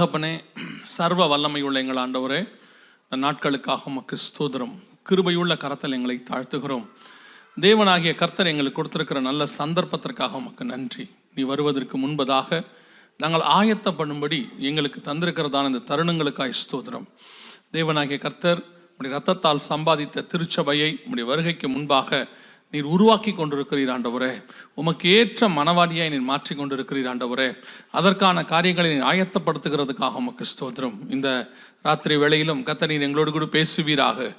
தகப்பனே, சர்வ வல்லமையுள்ள எங்கள் ஆண்டவரே, இந்த நாட்களுக்காக உமக்கு ஸ்தோத்திரம். கிருபையுள்ள கரத்தில் எங்களை தாழ்த்துகிறோம். தேவனாகிய கர்த்தர் எங்களுக்கு கொடுத்திருக்கிற நல்ல சந்தர்ப்பத்திற்காக உமக்கு நன்றி. நீ வருவதற்கு முன்பதாக நாங்கள் ஆயத்தப்படும்படி எங்களுக்கு தந்திருக்கிறதான இந்த தருணங்களுக்காய் ஸ்தோத்திரம். தேவனாகிய கர்த்தர் உடைய இரத்தத்தால் சம்பாதித்த திருச்சபையை உடைய வருகைக்கு முன்பாக நீர் உருவாக்கி கொண்டிருக்கிறீர் ஆண்டவரே. உமக்கு ஏற்ற மனவாடியாய் நீர் மாற்றி கொண்டிருக்கிறீர் ஆண்டவரே. அதற்கான காரியங்களை நீர் ஆயத்தப்படுத்துகிறதுக்காக உமக்கு ஸ்தோத்திரம். இந்த ராத்திரி வேளையிலும் கர்த்தர் நீர் எங்களோடு கூட பேசுவீராக,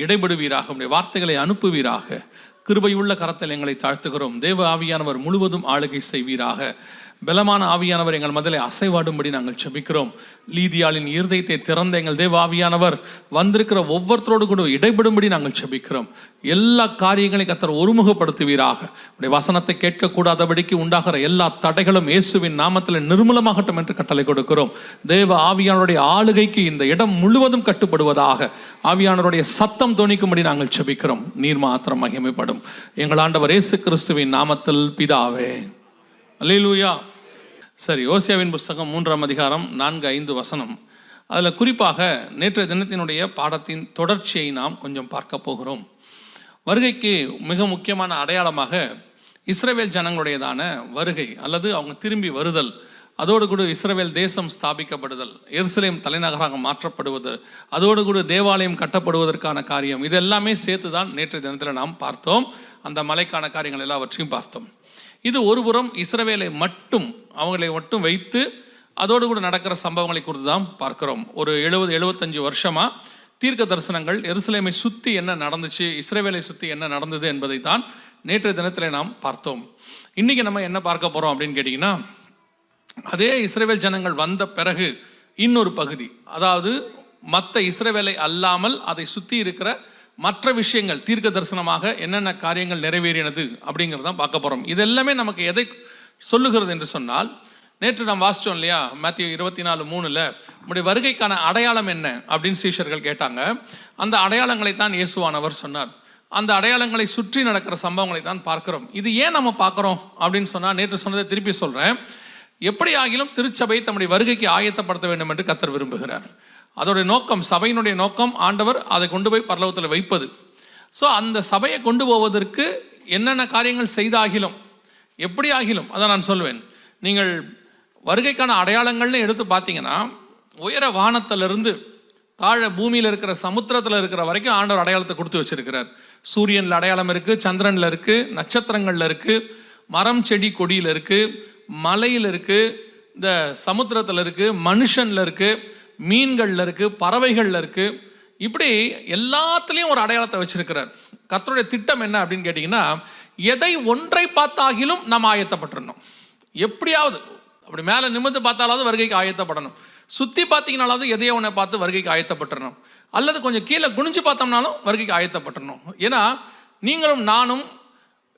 இடைபடுவீராக, உடைய வார்த்தைகளை அனுப்புவீராக. கிருபையுள்ள கரத்தில் எங்களை தாழ்த்துகிறோம். தேவ ஆவியானவர் முழுவதும் ஆளுகை செய்வீராக. பலமான ஆவியானவர் எங்கள் மதிலை அசைவாடும்படி நாங்கள் செபிக்கிறோம். லீதியாளின் இருதயத்தை திறந்த எங்கள் தேவ ஆவியானவர் வந்திருக்கிற ஒவ்வொருத்தரோடு கூட இடைபடும்படி நாங்கள் செபிக்கிறோம். எல்லா காரியங்களையும் கர்த்தர் ஒருமுகப்படுத்துவீராக. உடைய வசனத்தை கேட்கக்கூடாதபடிக்கு உண்டாகிற எல்லா தடைகளும் இயேசுவின் நாமத்தில் நிர்மூலமாகட்டும் என்று கட்டளை கொடுக்கிறோம். தேவ ஆவியானவருடைய ஆளுகைக்கு இந்த இடம் முழுவதும் கட்டுப்படுவதாக. ஆவியானவருடைய சத்தம் தொனிக்கும்படி நாங்கள் செபிக்கிறோம். நீர் மாத்திரம் மகிமைப்படும். எங்கள் ஆண்டவர் இயேசு கிறிஸ்துவின் நாமத்தில் பிதாவே, அல்லேலூயா. சரி, ஓசியாவின் புஸ்தகம் 3ஆம் அதிகாரம் 4-5 வசனம். அதில் குறிப்பாக நேற்றைய தினத்தினுடைய பாடத்தின் தொடர்ச்சியை நாம் கொஞ்சம் பார்க்க போகிறோம். வருகைக்கு மிக முக்கியமான அடையாளமாக இஸ்ரவேல் ஜனங்களுடையதான வருகை அல்லது அவங்க திரும்பி வருதல், அதோடு கூட இஸ்ரவேல் தேசம் ஸ்தாபிக்கப்படுதல், எருசலேம் தலைநகராக மாற்றப்படுவது, அதோடு கூட தேவாலயம் கட்டப்படுவதற்கான காரியம், இது எல்லாமே சேர்த்து தான் நேற்றைய தினத்தில் நாம் பார்த்தோம். அந்த மலைக்கான காரியங்கள் எல்லாவற்றையும் பார்த்தோம். இது ஒருபுறம் இஸ்ரவேலை மட்டும், அவங்களை மட்டும் வைத்து அதோடு கூட நடக்கிற சம்பவங்களை குறித்து தான் பார்க்கிறோம். ஒரு 70-75 வருஷமாக தீர்க்க தரிசனங்கள் எருசலேமை சுற்றி என்ன நடந்துச்சு, இஸ்ரவேலை சுற்றி என்ன நடந்தது என்பதை தான் நேற்றைய தினத்தில் நாம் பார்த்தோம். இன்றைக்கி நம்ம என்ன பார்க்க போகிறோம் அப்படின்னு கேட்டிங்கன்னா, அதே இஸ்ரவேல் ஜனங்கள் வந்த பிறகு இன்னொரு பகுதி, அதாவது மற்ற இஸ்ரவேலை அல்லாமல் அதை சுற்றி இருக்கிற மற்ற விஷயங்கள், தீர்க்க தரிசனமாக என்னென்ன காரியங்கள் நிறைவேறினது அப்படிங்கிறதான் பார்க்க போகிறோம். இது எல்லாமே நமக்கு எதை சொல்லுகிறது என்று சொன்னால், நேற்று நாம் வாசித்தோம் இல்லையா, மத்தேயு 24:3 நம்முடைய வருகைக்கான அடையாளம் என்ன அப்படின்னு சீஷர்கள் கேட்டாங்க. அந்த அடையாளங்களை தான் இயேசுவானவர் சொன்னார். அந்த அடையாளங்களை சுற்றி நடக்கிற சம்பவங்களை தான் பார்க்கிறோம். இது ஏன் நம்ம பார்க்குறோம் அப்படின்னு சொன்னால், நேற்று சொன்னதை திருப்பி சொல்கிறேன். எப்படி ஆகிலும் திருச்சபை தம்முடைய வருகைக்கு ஆயத்தப்படுத்த வேண்டும் என்று கர்த்தர் விரும்புகிறார். அதோடைய நோக்கம், சபையினுடைய நோக்கம், ஆண்டவர் அதை கொண்டு போய் பரலோகத்தில் வைப்பது. ஸோ அந்த சபையை கொண்டு போவதற்கு என்னென்ன காரியங்கள் செய்தாகிலும், எப்படி ஆகிலும், அதை நான் சொல்வேன். நீங்கள் வருகைக்கான அடையாளங்கள்னு எடுத்து பார்த்தீங்கன்னா, உயர வானத்திலிருந்து தாழ பூமியில் இருக்கிற சமுத்திரத்தில் இருக்கிற வரைக்கும் ஆண்டவர் அடையாளத்தை கொடுத்து வச்சிருக்கிறார். சூரியனில் அடையாளம் இருக்குது, சந்திரனில் இருக்குது, நட்சத்திரங்களில் இருக்குது, மரம் செடி கொடியில் இருக்குது, மலையில் இருக்குது, இந்த சமுத்திரத்தில் இருக்குது, மனுஷனில் இருக்குது, மீன்களில் இருக்குது, பறவைகளில் இருக்குது. இப்படி எல்லாத்துலேயும் ஒரு அடையாளத்தை வச்சிருக்கிறார். கர்த்தருடைய திட்டம் என்ன அப்படின்னு கேட்டிங்கன்னா, எதை ஒன்றை பார்த்தாகிலும் நாம் ஆயத்தப்பட்டுறணும். எப்படியாவது அப்படி மேலே நிமிர்ந்து பார்த்தாலாவது வருகைக்கு ஆயத்தப்படணும். சுற்றி பார்த்தீங்கனாலாவது எதையோ ஒன்றை பார்த்து வருகைக்கு ஆயத்தப்பட்டுறணும். அல்லது கொஞ்சம் கீழே குனிஞ்சு பார்த்தோம்னாலும் வருகைக்கு ஆயத்தப்பட்டுறணும். ஏன்னா நீங்களும் நானும்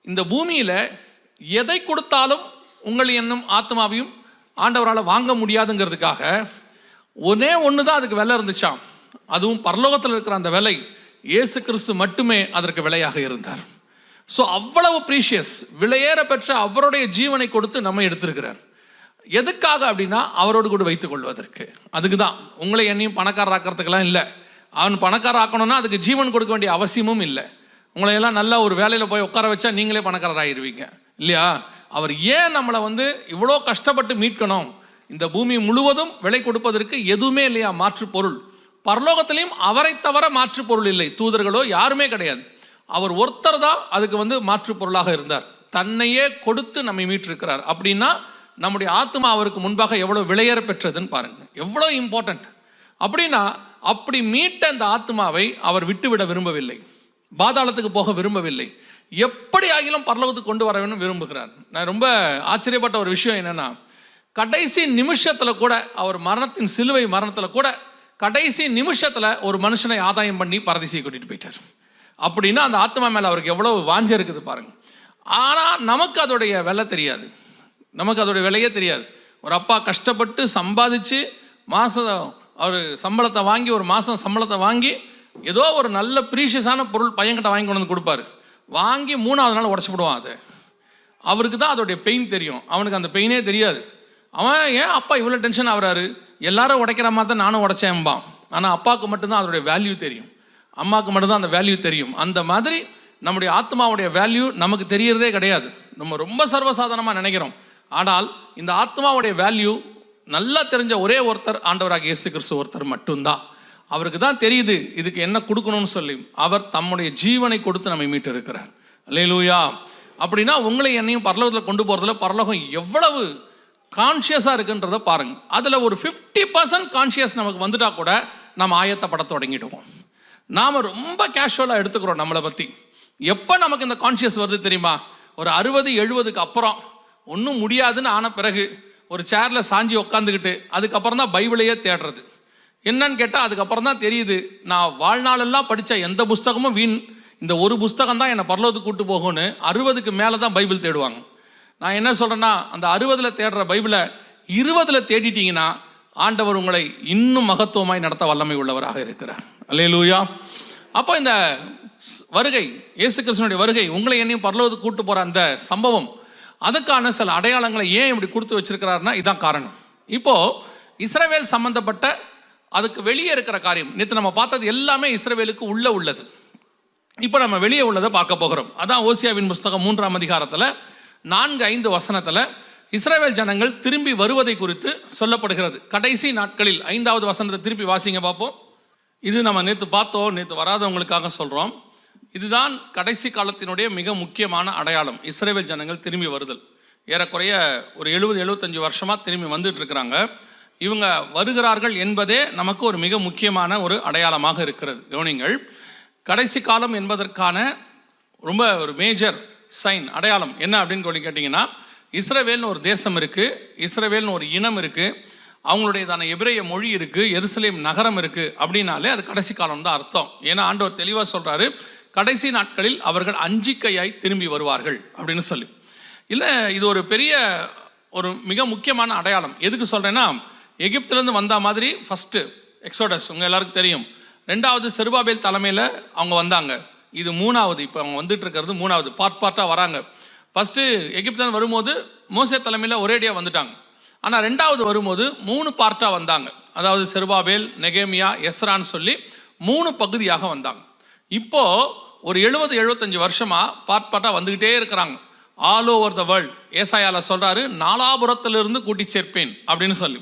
இந்த பூமியில் எதை கொடுத்தாலும் உங்கள் என்னும் ஆத்மாவையும் ஆண்டவரால் வாங்க முடியாதுங்கிறதுக்காக ஒன்னே ஒன்று தான் அதுக்கு விலை இருந்துச்சாம். அதுவும் பரலோகத்தில் இருக்கிற அந்த விலை இயேசு கிறிஸ்து மட்டுமே அதற்கு விலையாக இருந்தார். ஸோ அவ்வளவு ப்ரீஷியஸ், விலையேற பெற்ற அவருடைய ஜீவனை கொடுத்து நம்ம எடுத்திருக்கிறார். எதுக்காக அப்படின்னா, அவரோடு கூட வைத்துக் கொள்வதற்கு. அதுக்கு தான். உங்களை என்னையும் பணக்காரராக்கிறதுக்கெல்லாம் இல்லை. அவன் பணக்காரராக்கணும்னா அதுக்கு ஜீவன் கொடுக்க வேண்டிய அவசியமும் இல்லை. உங்களையெல்லாம் நல்லா ஒரு வேலையில் போய் உட்கார வச்சா நீங்களே பணக்காரராகிடுவீங்க இல்லையா? அவர் ஏன் நம்மளை இவ்வளோ கஷ்டப்பட்டு மீட்கணும்? இந்த பூமி முழுவதும் விலை கொடுப்பதற்கு எதுவுமே இல்லையா மாற்று பொருள்? பரலோகத்திலையும் அவரை தவிர மாற்று பொருள் இல்லை. தூதர்களோ யாருமே கிடையாது. அவர் ஒருத்தர் தான் அதுக்கு மாற்று பொருளாக இருந்தார். தன்னையே கொடுத்து நம்மை மீட்டிருக்கிறார். அப்படின்னா நம்முடைய ஆத்மா அவருக்கு முன்பாக எவ்வளோ விலையேற பெற்றதுன்னு பாருங்க, எவ்வளோ இம்பார்ட்டன்ட். அப்படின்னா அப்படி மீட்ட அந்த ஆத்மாவை அவர் விட்டுவிட விரும்பவில்லை, பாதாளத்துக்கு போக விரும்பவில்லை. எப்படி ஆகிலும் பரலோகத்துக்கு கொண்டு வர வேண்டும் விரும்புகிறார். நான் ரொம்ப ஆச்சரியப்பட்ட ஒரு விஷயம் என்னன்னா, கடைசி நிமிஷத்தில் கூட, அவர் மரணத்தின் சிலுவை மரணத்தில் கூட கடைசி நிமிஷத்தில் ஒரு மனுஷனை ஆதாயம் பண்ணி பரதேசியை கூட்டிகிட்டு போயிட்டார். அப்படின்னா அந்த ஆத்மா மேலே அவருக்கு எவ்வளோ வாஞ்ச இருக்குது பாருங்க. ஆனால் நமக்கு அதோடைய விலை தெரியாது, நமக்கு அதோடைய விலையே தெரியாது. ஒரு அப்பா கஷ்டப்பட்டு சம்பாதிச்சு மாதம் அவர் சம்பளத்தை வாங்கி, ஒரு மாதம் சம்பளத்தை வாங்கி ஏதோ ஒரு நல்ல ப்ரீஷியஸான பொருள் பையன்கிட்ட வாங்கி கொண்டு வந்து கொடுப்பாரு. வாங்கி 3ஆவது நாள் உடச்சி விடுவான். அது அவருக்கு தான் அதோடைய பெயின் தெரியும், அவனுக்கு அந்த பெயினே தெரியாது. அவன் ஏன் அப்பா இவ்வளோ டென்ஷன் ஆகுறாரு, எல்லாரும் உடைக்கிற மாதிரி தான் நானும் உடைச்சேன்பான். ஆனால் அப்பாவுக்கு மட்டும்தான் அதோடைய வேல்யூ தெரியும், அம்மாவுக்கு மட்டும்தான் அந்த வேல்யூ தெரியும். அந்த மாதிரி நம்முடைய ஆத்மாவுடைய வேல்யூ நமக்கு தெரியறதே கிடையாது. நம்ம ரொம்ப சர்வசாதாரணமாக நினைக்கிறோம். ஆனால் இந்த ஆத்மாவுடைய வேல்யூ நல்லா தெரிஞ்ச ஒரே ஒருத்தர் ஆண்டவராக இயேசு கிறிஸ்து ஒருத்தர் மட்டும்தான். அவருக்கு தான் தெரியுது இதுக்கு என்ன கொடுக்கணும்னு சொல்லி. அவர் தம்முடைய ஜீவனை கொடுத்து நம்மை மீட்டு இருக்கிறார். அல்லேலூயா. அப்படின்னா உங்களை என்னையும் பரலோகத்தில் கொண்டு போகிறதுல பரலோகம் எவ்வளவு கான்ஷியஸாக இருக்குன்றதை பாருங்கள். அதில் ஒரு 50% கான்ஷியஸ் நமக்கு வந்துட்டா கூட நம்ம ஆயத்தப்பட தொடங்கிடுவோம். நாம் ரொம்ப கேஷுவலாக எடுத்துக்கிறோம் நம்மளை பற்றி. எப்போ நமக்கு இந்த கான்ஷியஸ் வருது தெரியுமா? ஒரு 60-70க்கு அப்புறம் ஒன்றும் முடியாதுன்னு ஆன பிறகு ஒரு சேரில் சாஞ்சி உட்காந்துக்கிட்டு அதுக்கப்புறம் தான் பைபிளையே தேடுறது. என்னன்னு கேட்டால் அதுக்கப்புறம் தான் தெரியுது, நான் வாழ்நாளெல்லாம் படித்த எந்த புஸ்தகமும் வீண், இந்த ஒரு புஸ்தகம் தான் என்னை பரலோகத்துக்கு கூட்டு போகும்னு 60க்கு மேலே தான் பைபிள் தேடுவாங்க. நான் என்ன சொல்கிறேன்னா, அந்த 60ல் தேடுற பைபிளை 20ல் தேடிட்டீங்கன்னா ஆண்டவர் உங்களை இன்னும் மகத்துவமாய் நடத்த வல்லமை உள்ளவராக இருக்கிறார். அல்லேலூயா. அப்போ இந்த வருகை, இயேசு கிறிஸ்துவினுடைய வருகை, உங்களை என்னையும் பரலோகத்துக்கு கூட்டு போகிற அந்த சம்பவம், அதுக்கான சில அடையாளங்களை ஏன் இப்படி கொடுத்து வச்சிருக்கிறாருன்னா இதான் காரணம். இப்போது இஸ்ரவேல் சம்பந்தப்பட்ட அதுக்கு வெளியே இருக்கிற காரியம், நேற்று நம்ம பார்த்தது எல்லாமே இஸ்ரவேலுக்கு உள்ளே உள்ளது. இப்போ நம்ம வெளியே உள்ளதை பார்க்க போகிறோம். அதான் ஓசியாவின் புஸ்தகம் 3ஆம் அதிகாரத்தில் 4-5 வசனத்தில் இஸ்ரவேல் ஜனங்கள் திரும்பி வருவதை குறித்து சொல்லப்படுகிறது. கடைசி நாட்களில் 5வது வசனத்தை திருப்பி வாசிங்க பார்ப்போம். இது நம்ம நேற்று பார்த்தோம், நேற்று வராதவங்களுக்காக சொல்கிறோம். இதுதான் கடைசி காலத்தினுடைய மிக முக்கியமான அடையாளம், இஸ்ரவேல் ஜனங்கள் திரும்பி வருதல். ஏறக்குறைய ஒரு 70-75 வருஷமாக திரும்பி வந்துட்டு இருக்கிறாங்க. இவங்க வருகிறார்கள் என்பதே நமக்கு ஒரு மிக முக்கியமான ஒரு அடையாளமாக இருக்கிறது. கவனிங்கள், கடைசி காலம் என்பதற்கான ரொம்ப ஒரு மேஜர் சைன், அடையாளம் என்ன அப்படின்னு சொல்லி கேட்டிங்கன்னா, இஸ்ரவேல்னு ஒரு தேசம் இருக்குது, இஸ்ரவேல்னு ஒரு இனம் இருக்குது, அவங்களுடையதான எபிரேய மொழி இருக்குது, எருசலேம் நகரம் இருக்குது. அப்படின்னாலே அது கடைசி காலம் தான் அர்த்தம். ஏன்னா ஆண்டவர் தெளிவாக சொல்கிறாரு, கடைசி நாட்களில் அவர்கள் அஞ்சிக்கையாய் திரும்பி வருவார்கள் அப்படின்னு சொல்லி. இல்லை, இது ஒரு பெரிய ஒரு மிக முக்கியமான அடையாளம். எதுக்கு சொல்கிறேன்னா, எகிப்திலேருந்து வந்த மாதிரி ஃபஸ்ட்டு எக்ஸோடஸ் உங்கள் எல்லாருக்கும் தெரியும், 2வது செருபாபேல் தலைமையில் அவங்க வந்தாங்க, இது 3வது. இப்போ அவங்க வந்துட்டு இருக்கிறது 3வது, பார்ட்டாக வராங்க. ஃபஸ்ட்டு எகிப்தில் வரும்போது மோசே தலைமையில் ஒரேடியாக வந்துட்டாங்க. ஆனால் 2வது வரும்போது 3 பார்ட்டாக வந்தாங்க. அதாவது செருபாபேல், நெகேமியா, எஸ்ரான்னு சொல்லி 3 பகுதியாக வந்தாங்க. இப்போது ஒரு 70-75 வருஷமாக பார்ட்டாக வந்துக்கிட்டே இருக்கிறாங்க, ஆல் ஓவர் த வேர்ல்டு. ஏசாயால சொல்கிறாரு, 4புறத்திலிருந்து கூட்டி சேர்ப்பேன் அப்படின்னு சொல்லி,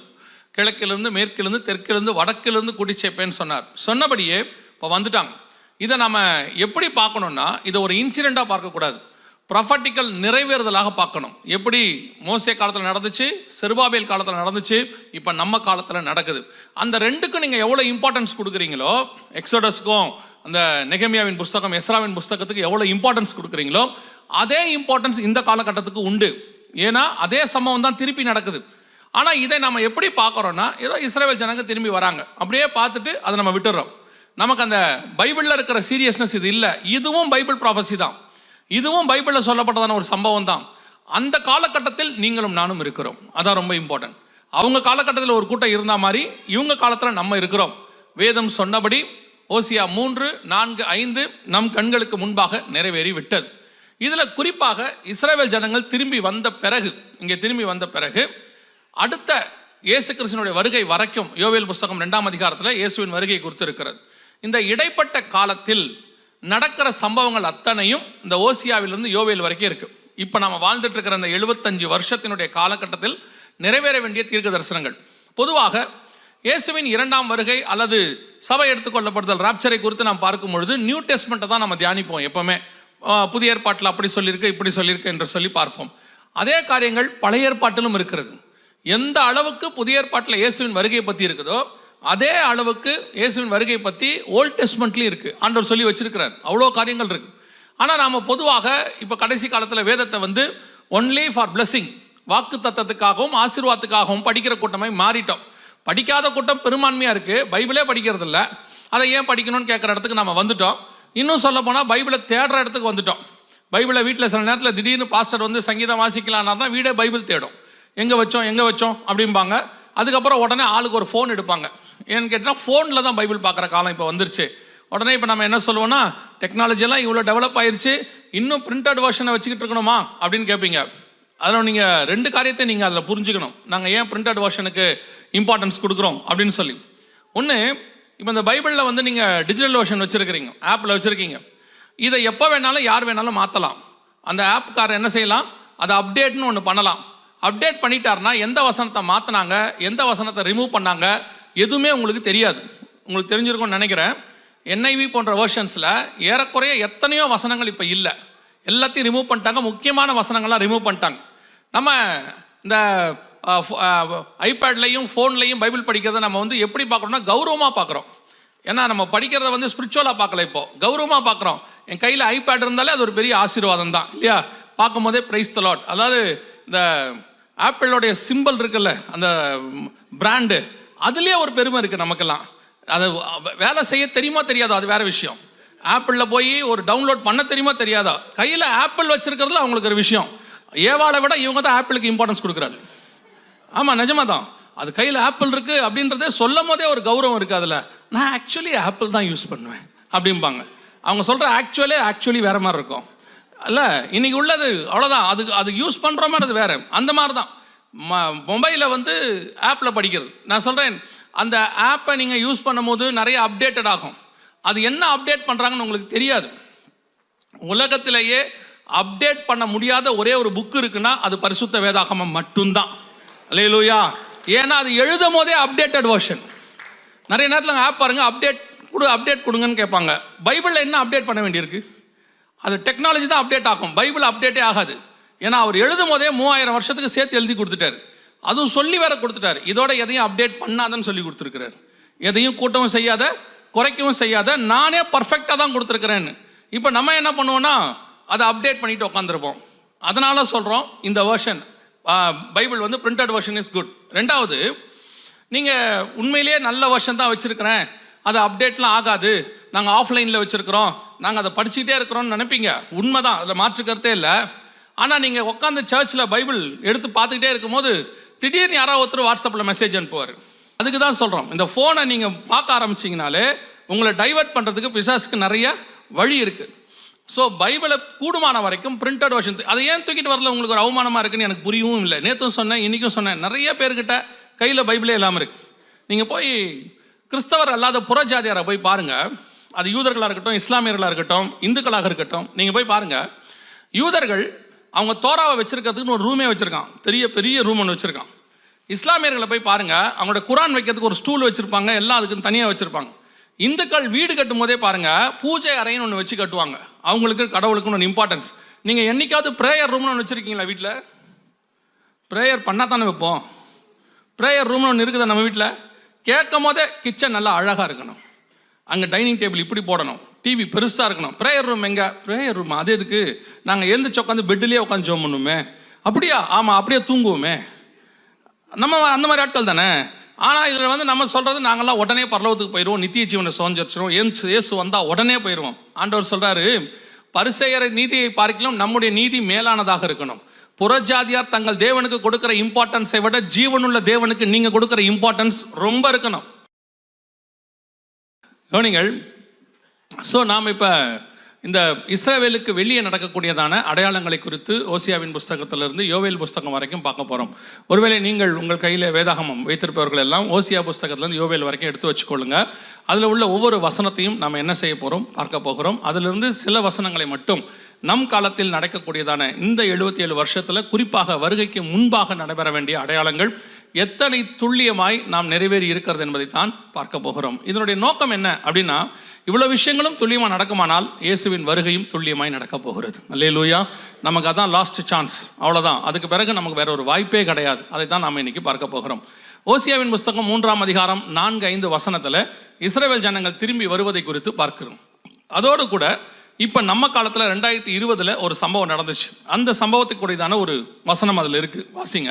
கிழக்கிலிருந்து, மேற்கிலிருந்து, தெற்கிலிருந்து, வடக்கிலிருந்து கூட்டி சேர்ப்பேன்னு சொன்னார். சொன்னபடியே இப்போ வந்துட்டாங்க. இதை நம்ம எப்படி பார்க்கணுன்னா, இதை ஒரு இன்சிடெண்ட்டாக பார்க்கக்கூடாது, ப்ரொஃபட்டிக்கல் நிறைவேறுதலாக பார்க்கணும். எப்படி மோசே காலத்தில் நடந்துச்சு, செருபாபேல் காலத்தில் நடந்துச்சு, இப்போ நம்ம காலத்தில் நடக்குது. அந்த ரெண்டுக்கும் நீங்கள் எவ்வளோ இம்பார்ட்டன்ஸ் கொடுக்குறீங்களோ, எக்ஸோடஸ்க்கும் அந்த நெகேமியாவின் புஸ்தகம், எஸ்ராவின் புஸ்தகத்துக்கு எவ்வளோ இம்பார்ட்டன்ஸ் கொடுக்குறீங்களோ அதே இம்பார்ட்டன்ஸ் இந்த காலகட்டத்துக்கு உண்டு. ஏன்னா அதே சம்பவம் தான் திருப்பி நடக்குது. ஆனால் இதை நம்ம எப்படி பார்க்குறோன்னா, ஏதோ இஸ்ரவேல் ஜனங்க திரும்பி வராங்க அப்படியே பார்த்துட்டு அதை நம்ம விட்டுறோம். நமக்கு அந்த பைபிளில் இருக்கிற சீரியஸ்னஸ் இது இல்லை. இதுவும் பைபிள் ப்ராஃபஸி தான், இதுவும் பைபிளில் சொல்லப்பட்டதான ஒரு சம்பவம் தான். அந்த காலகட்டத்தில் நீங்களும் நானும் இருக்கிறோம், அதான் ரொம்ப இம்பார்ட்டன்ட். அவங்க காலகட்டத்தில் ஒரு கூட்டம் இருந்த மாதிரி இவங்க காலத்தில் நம்ம இருக்கிறோம். வேதம் சொன்னபடி ஓசியா 3:4-5 நம் கண்களுக்கு முன்பாக நிறைவேறி விட்டது. இதில் குறிப்பாக இஸ்ரவேல் ஜனங்கள் திரும்பி வந்த பிறகு, இங்கே திரும்பி வந்த பிறகு அடுத்த இயேசு கிறிஸ்துவினுடைய வருகை வரைக்கும் யோவேல் புஸ்தகம் 2ஆம் அதிகாரத்தில் இயேசுவின் வருகை குறித்து இருக்கிறது. இந்த இடைப்பட்ட காலத்தில் நடக்கிற சம்பவங்கள் அத்தனையும் இந்த ஓசியாவிலிருந்து யோவேல் வரைக்கும் இருக்குது. இப்போ நம்ம வாழ்ந்துட்டு இருக்கிற இந்த 75 வருஷத்தினுடைய காலகட்டத்தில் நிறைவேற வேண்டிய தீர்க்க தரிசனங்கள். பொதுவாக இயேசுவின் 2ஆம் வருகை அல்லது சபை எடுத்துக்கொள்ளப்படுதல், ராப்சரை குறித்து நாம் பார்க்கும் பொழுது நியூ டெஸ்ட்மெண்ட்டை தான் நம்ம தியானிப்போம். எப்போவுமே புதிய ஏற்பாட்டில் அப்படி சொல்லியிருக்கு, இப்படி சொல்லியிருக்கு என்று சொல்லி பார்ப்போம். அதே காரியங்கள் பழைய ஏற்பாட்டிலும் இருக்கிறது. எந்த அளவுக்கு புதிய ஏற்பாட்டில் இயேசுவின் வருகையை பற்றி இருக்குதோ அதே அளவுக்கு இயேசுவின் வருகை பற்றி ஓல்ட் டெஸ்ட்மெண்ட்லேயும் இருக்குது. ஆண்டவர் சொல்லி வச்சிருக்கிறார், அவ்வளோ காரியங்கள் இருக்குது. ஆனால் நாம் பொதுவாக இப்போ கடைசி காலத்தில் வேதத்தை ஒன்லி ஃபார் பிளெஸிங், வாக்கு தத்தத்துக்காகவும் ஆசீர்வாதத்துக்காகவும் படிக்கிற கூட்டமாய் மாறிட்டோம். படிக்காத கூட்டம் பெரும்பான்மையாக இருக்குது, பைபிளே படிக்கிறது இல்லை. அதை ஏன் படிக்கணும்னு கேட்குற இடத்துக்கு நம்ம வந்துட்டோம். இன்னும் சொல்ல போனால் பைபிளை தேடுற இடத்துக்கு வந்துட்டோம். பைபிளை வீட்டில் சில நேரத்தில் திடீர்னு பாஸ்டர் சங்கீதம் வாசிக்கலான்னா தான் வீடே பைபிள் தேடும். எங்கே வச்சோம் அப்படிம்பாங்க. அதுக்கப்புறம் உடனே ஆளுக்கு ஒரு ஃபோன் எடுப்பாங்க. ஏன்னு கேட்டால் ஃபோனில் தான் பைபிள் பார்க்குற காலம் இப்போ வந்துருச்சு. உடனே இப்போ நம்ம என்ன சொல்லுவோம்னா, டெக்னாலஜியெல்லாம் இவ்வளோ டெவலப் ஆயிடுச்சு, இன்னும் பிரிண்டட் வெர்ஷனை வச்சுக்கிட்டு இருக்கணுமா அப்படின்னு கேட்பீங்க. அதில் நீங்கள் 2 காரியத்தை நீங்கள் அதில் புரிஞ்சுக்கணும். நாங்கள் ஏன் பிரிண்டட் வெர்ஷனுக்கு இம்பார்ட்டன்ஸ் கொடுக்குறோம் அப்படின்னு சொல்லி. ஒன்று, இப்போ இந்த பைபிளில் வந்து நீங்கள் டிஜிட்டல் வெர்ஷன் வச்சுருக்கிறீங்க, ஆப்பில் வச்சுருக்கீங்க. இதை எப்போ வேணாலும் யார் வேணாலும் மாற்றலாம். அந்த ஆப்காரர் என்ன செய்யலாம், அதை அப்டேட்னு ஒன்று பண்ணலாம். அப்டேட் பண்ணிட்டாருன்னா எந்த வசனத்தை மாற்றினாங்க, எந்த வசனத்தை ரிமூவ் பண்ணாங்க, எதுவுமே உங்களுக்கு தெரியாது. உங்களுக்கு தெரிஞ்சிருக்கும்னு நினைக்கிறேன். NIV போன்ற வெர்ஷன்ஸில் ஏறக்குறைய எத்தனையோ வசனங்கள் இப்போ இல்லை, எல்லாத்தையும் ரிமூவ் பண்ணிட்டாங்க. முக்கியமான வசனங்கள்லாம் ரிமூவ் பண்ணிட்டாங்க. நம்ம இந்த ஐபேட்லையும் ஃபோன்லையும் பைபிள் படிக்கிறத நம்ம வந்து எப்படி பார்க்குறோம்னா கௌரவமாக பார்க்குறோம். ஏன்னா நம்ம படிக்கிறத வந்து ஸ்பிரிச்சுவலாக பார்க்கல, இப்போ கௌரவமாக பார்க்குறோம். என் கையில் ஐபேட் இருந்தாலே அது ஒரு பெரிய ஆசீர்வாதம் தான் இல்லையா? பார்க்கும் போதே பிரைஸ் தி லார்ட். அதாவது இந்த ஆப்பிளோடைய சிம்பிள் இருக்குல்ல, அந்த பிராண்டு, அதுலேயே ஒரு பெருமை இருக்குது நமக்கெல்லாம். அதை வேலை செய்ய தெரியுமா தெரியாதோ அது வேறு விஷயம். ஆப்பிளில் போய் ஒரு டவுன்லோட் பண்ண தெரியுமா தெரியாதா, கையில் ஆப்பிள் வச்சுருக்கிறதுல அவங்களுக்கு ஒரு விஷயம். ஏவாளை விட இவங்க தான் ஆப்பிளுக்கு இம்பார்ட்டன்ஸ் கொடுக்குறாரு. ஆமாம், நிஜமாக தான். அது கையில் ஆப்பிள் இருக்குது அப்படின்றதே சொல்லும் போதே ஒரு கௌரவம் இருக்குது அதில். நான் ஆக்சுவலி ஆப்பிள் தான் யூஸ் பண்ணுவேன் அப்படிம்பாங்க. அவங்க சொல்கிற ஆக்சுவலி வேறு மாதிரி இருக்கும் இல்லை. இன்றைக்கி உள்ளது அவ்வளோதான். அது யூஸ் பண்ணுற மாதிரி அது வேறு. அந்த மாதிரி தான் மொபைலில் வந்து ஆப்பில் படிக்கிறது. நான் சொல்கிறேன், அந்த ஆப்பை நீங்கள் யூஸ் பண்ணும் போது நிறைய அப்டேட்டட் ஆகும். அது என்ன அப்டேட் பண்ணுறாங்கன்னு உங்களுக்கு தெரியாது. உலகத்திலேயே அப்டேட் பண்ண முடியாத ஒரே ஒரு புக்கு இருக்குன்னா அது பரிசுத்த வேதாகமம் மட்டும்தான். அல்லேலூயா. ஏன்னா அது எழுதும் போதே அப்டேட்டட் வெர்ஷன். நிறைய நேரத்தில் ஆப் பாருங்கள், அப்டேட் கொடுங்கன்னு கேட்பாங்க. பைபிளில் என்ன அப்டேட் பண்ண வேண்டியிருக்கு? அது டெக்னாலஜி தான் அப்டேட் ஆகும், பைபிள் அப்டேட்டே ஆகாது. ஏன்னா அவர் எழுதும் போதே 3000 வருஷத்துக்கு சேர்த்து எழுதி கொடுத்துட்டாரு. அதுவும் சொல்லி வேற கொடுத்துட்டாரு, இதோட எதையும் அப்டேட் பண்ணாதன்னு சொல்லி கொடுத்துருக்கிறார். எதையும் கூட்டவும் செய்யாத, குறைக்கவும் செய்யாத, நானே பர்ஃபெக்டாக தான் கொடுத்துருக்கிறேன்னு. இப்போ நம்ம என்ன பண்ணுவோன்னா அதை அப்டேட் பண்ணிட்டு உட்காந்துருப்போம். அதனால சொல்கிறோம், இந்த வெர்ஷன் பைபிள் வந்து பிரிண்டட் வெர்ஷன் இஸ் குட். 2வது, நீங்கள் உண்மையிலேயே நல்ல வெர்ஷன் தான் வச்சுருக்கிறேன், அது அப்டேட்லாம் ஆகாது, நாங்கள் ஆஃப்லைனில் வச்சுருக்கிறோம், நாங்கள் அதை படிச்சுக்கிட்டே இருக்கிறோம்னு நினைப்பீங்க. உண்மைதான், அதில் மாற்றுக்கிறதே இல்லை. ஆனால் நீங்கள் உட்காந்து சர்ச்சில் பைபிள் எடுத்து பார்த்துக்கிட்டே இருக்கும்போது திடீர்னு யாராவது ஒருத்தர் வாட்ஸ்அப்பில் மெசேஜ் அனுப்புவார். அதுக்கு தான் சொல்கிறோம், இந்த ஃபோனை நீங்கள் பார்க்க ஆரம்பிச்சிங்கனாலே உங்களை டைவர்ட் பண்ணுறதுக்கு பிசாசுக்கு நிறைய வழி இருக்குது. ஸோ பைபிளை கூடுமான வரைக்கும் பிரிண்டட் வெர்ஷன். அதை ஏன் தூக்கிட்டு வரல உங்களுக்கு ஒரு அவமானமாக இருக்குன்னு எனக்கு புரியவும் இல்லை. நேற்றும் சொன்னேன், இன்றைக்கும் சொன்னேன், நிறைய பேர்கிட்ட கையில் பைபிளே இல்லாமல் இருக்குது. நீங்கள் போய் கிறிஸ்தவர் அல்லாத புறஜாதியாரை போய் பாருங்கள், அது யூதர்களாக இருக்கட்டும், இஸ்லாமியர்களாக இருக்கட்டும், இந்துக்களாக இருக்கட்டும், நீங்கள் போய் பாருங்கள். யூதர்கள் அவங்க தோராவை வச்சுருக்கிறதுக்குன்னு ஒரு ரூமே வச்சுருக்கான், பெரிய ரூம் ஒன்று வச்சுருக்கான். இஸ்லாமியர்களை போய் பாருங்கள், அவங்களோட குரான் வைக்கிறதுக்கு ஒரு ஸ்டூல் வச்சுருப்பாங்க, எல்லாம் அதுக்கு தனியாக வச்சுருப்பாங்க. இந்துக்கள் வீடு கட்டும் போதே பாருங்கள், பூஜை அறைன்னு ஒன்று வச்சு கட்டுவாங்க, அவங்களுக்கு கடவுளுக்குன்னு ஒன்று இம்பார்ட்டன்ஸ். நீங்கள் என்னைக்காவது ப்ரேயர் ரூம்னு ஒன்று வச்சுருக்கீங்களா? வீட்டில் ப்ரேயர் பண்ணால் தானே வைப்போம். ப்ரேயர் ரூம்னு ஒன்று இருக்குதா நம்ம வீட்டில்? கேட்கும் போதே கிச்சன் நல்லா அழகாக இருக்கணும், அங்கே டைனிங் டேபிள் இப்படி போடணும், டிவி பெருசாக இருக்கணும். ப்ரேயர் ரூம் எங்கே? ப்ரேயர் ரூம் அது எதுக்கு? நாங்கள் எழுந்திரிச்சு உட்காந்து பெட்டிலே உட்காந்து ஜோம் பண்ணுவோமே. அப்படியா? ஆமாம், அப்படியே தூங்குவோமே. நம்ம அந்த மாதிரி ஆட்கள் தானே. ஆனால் இதில் வந்து நம்ம சொல்கிறது, நாங்கள்லாம் உடனே பரலோகத்துக்கு போயிடுவோம், நித்திய ஜீவனை சுதந்திரிச்சிடுவோம், இயேசு வந்தால் உடனே போயிடுவோம். ஆண்டவர் சொல்கிறாரு, பரிசேயர் நீதியை பார்க்கலாம் நம்முடைய நீதி மேலானதாக இருக்கணும். புறஜாதியார் தங்கள் தேவனுக்கு கொடுக்குற இம்பார்ட்டன்ஸை விட ஜீவனுள்ள தேவனுக்கு நீங்கள் கொடுக்குற இம்பார்ட்டன்ஸ் ரொம்ப இருக்கணும். கவனிங்கள். ஸோ நாம் இப்போ இந்த இஸ்ரவேலுக்கு வெளியே நடக்கக்கூடியதான அடையாளங்களை குறித்து ஓசியாவின் புஸ்தகத்திலிருந்து யோவேல் புஸ்தகம் வரைக்கும் பார்க்க போகிறோம். ஒருவேளை நீங்கள் உங்கள் கையில் வேதாகமம் வைத்திருப்பவர்கள் எல்லாம் ஓசியா புஸ்தகத்திலேருந்து யோவேல் வரைக்கும் எடுத்து வச்சுக்கொள்ளுங்க. அதில் உள்ள ஒவ்வொரு வசனத்தையும் நாம் என்ன செய்ய போகிறோம், பார்க்க போகிறோம். அதிலிருந்து சில வசனங்களை மட்டும் நம் காலத்தில் நடக்கக்கூடியதான இந்த 77 வருஷத்தில் குறிப்பாக வருகைக்கு முன்பாக நடைபெற வேண்டிய அடையாளங்கள் எத்தனை துல்லியமாய் நாம் நிறைவேறி இருக்கிறது என்பதை தான் பார்க்க போகிறோம். இதனுடைய நோக்கம் என்ன அப்படின்னா, இவ்வளோ விஷயங்களும் துல்லியமாக நடக்குமானால் இயேசுவின் வருகையும் துல்லியமாய் நடக்க போகிறது. அல்லேலூயா. நமக்கு அதான் லாஸ்ட் சான்ஸ், அவ்வளோதான். அதுக்கு பிறகு நமக்கு வேற ஒரு வாய்ப்பே கிடையாது. அதை தான் நாம் இன்னைக்கு பார்க்க போகிறோம். ஓசியாவின் புஸ்தகம் 3ஆம் அதிகாரம் 4-5 வசனத்தில் இஸ்ரவேல் ஜனங்கள் திரும்பி வருவதை குறித்து பார்க்கிறோம். அதோடு கூட இப்போ நம்ம காலத்தில் 2020 ஒரு சம்பவம் நடந்துச்சு. அந்த சம்பவத்துக்கு கூடியதான ஒரு வசனம் அதில் இருக்குது. வாசிங்க.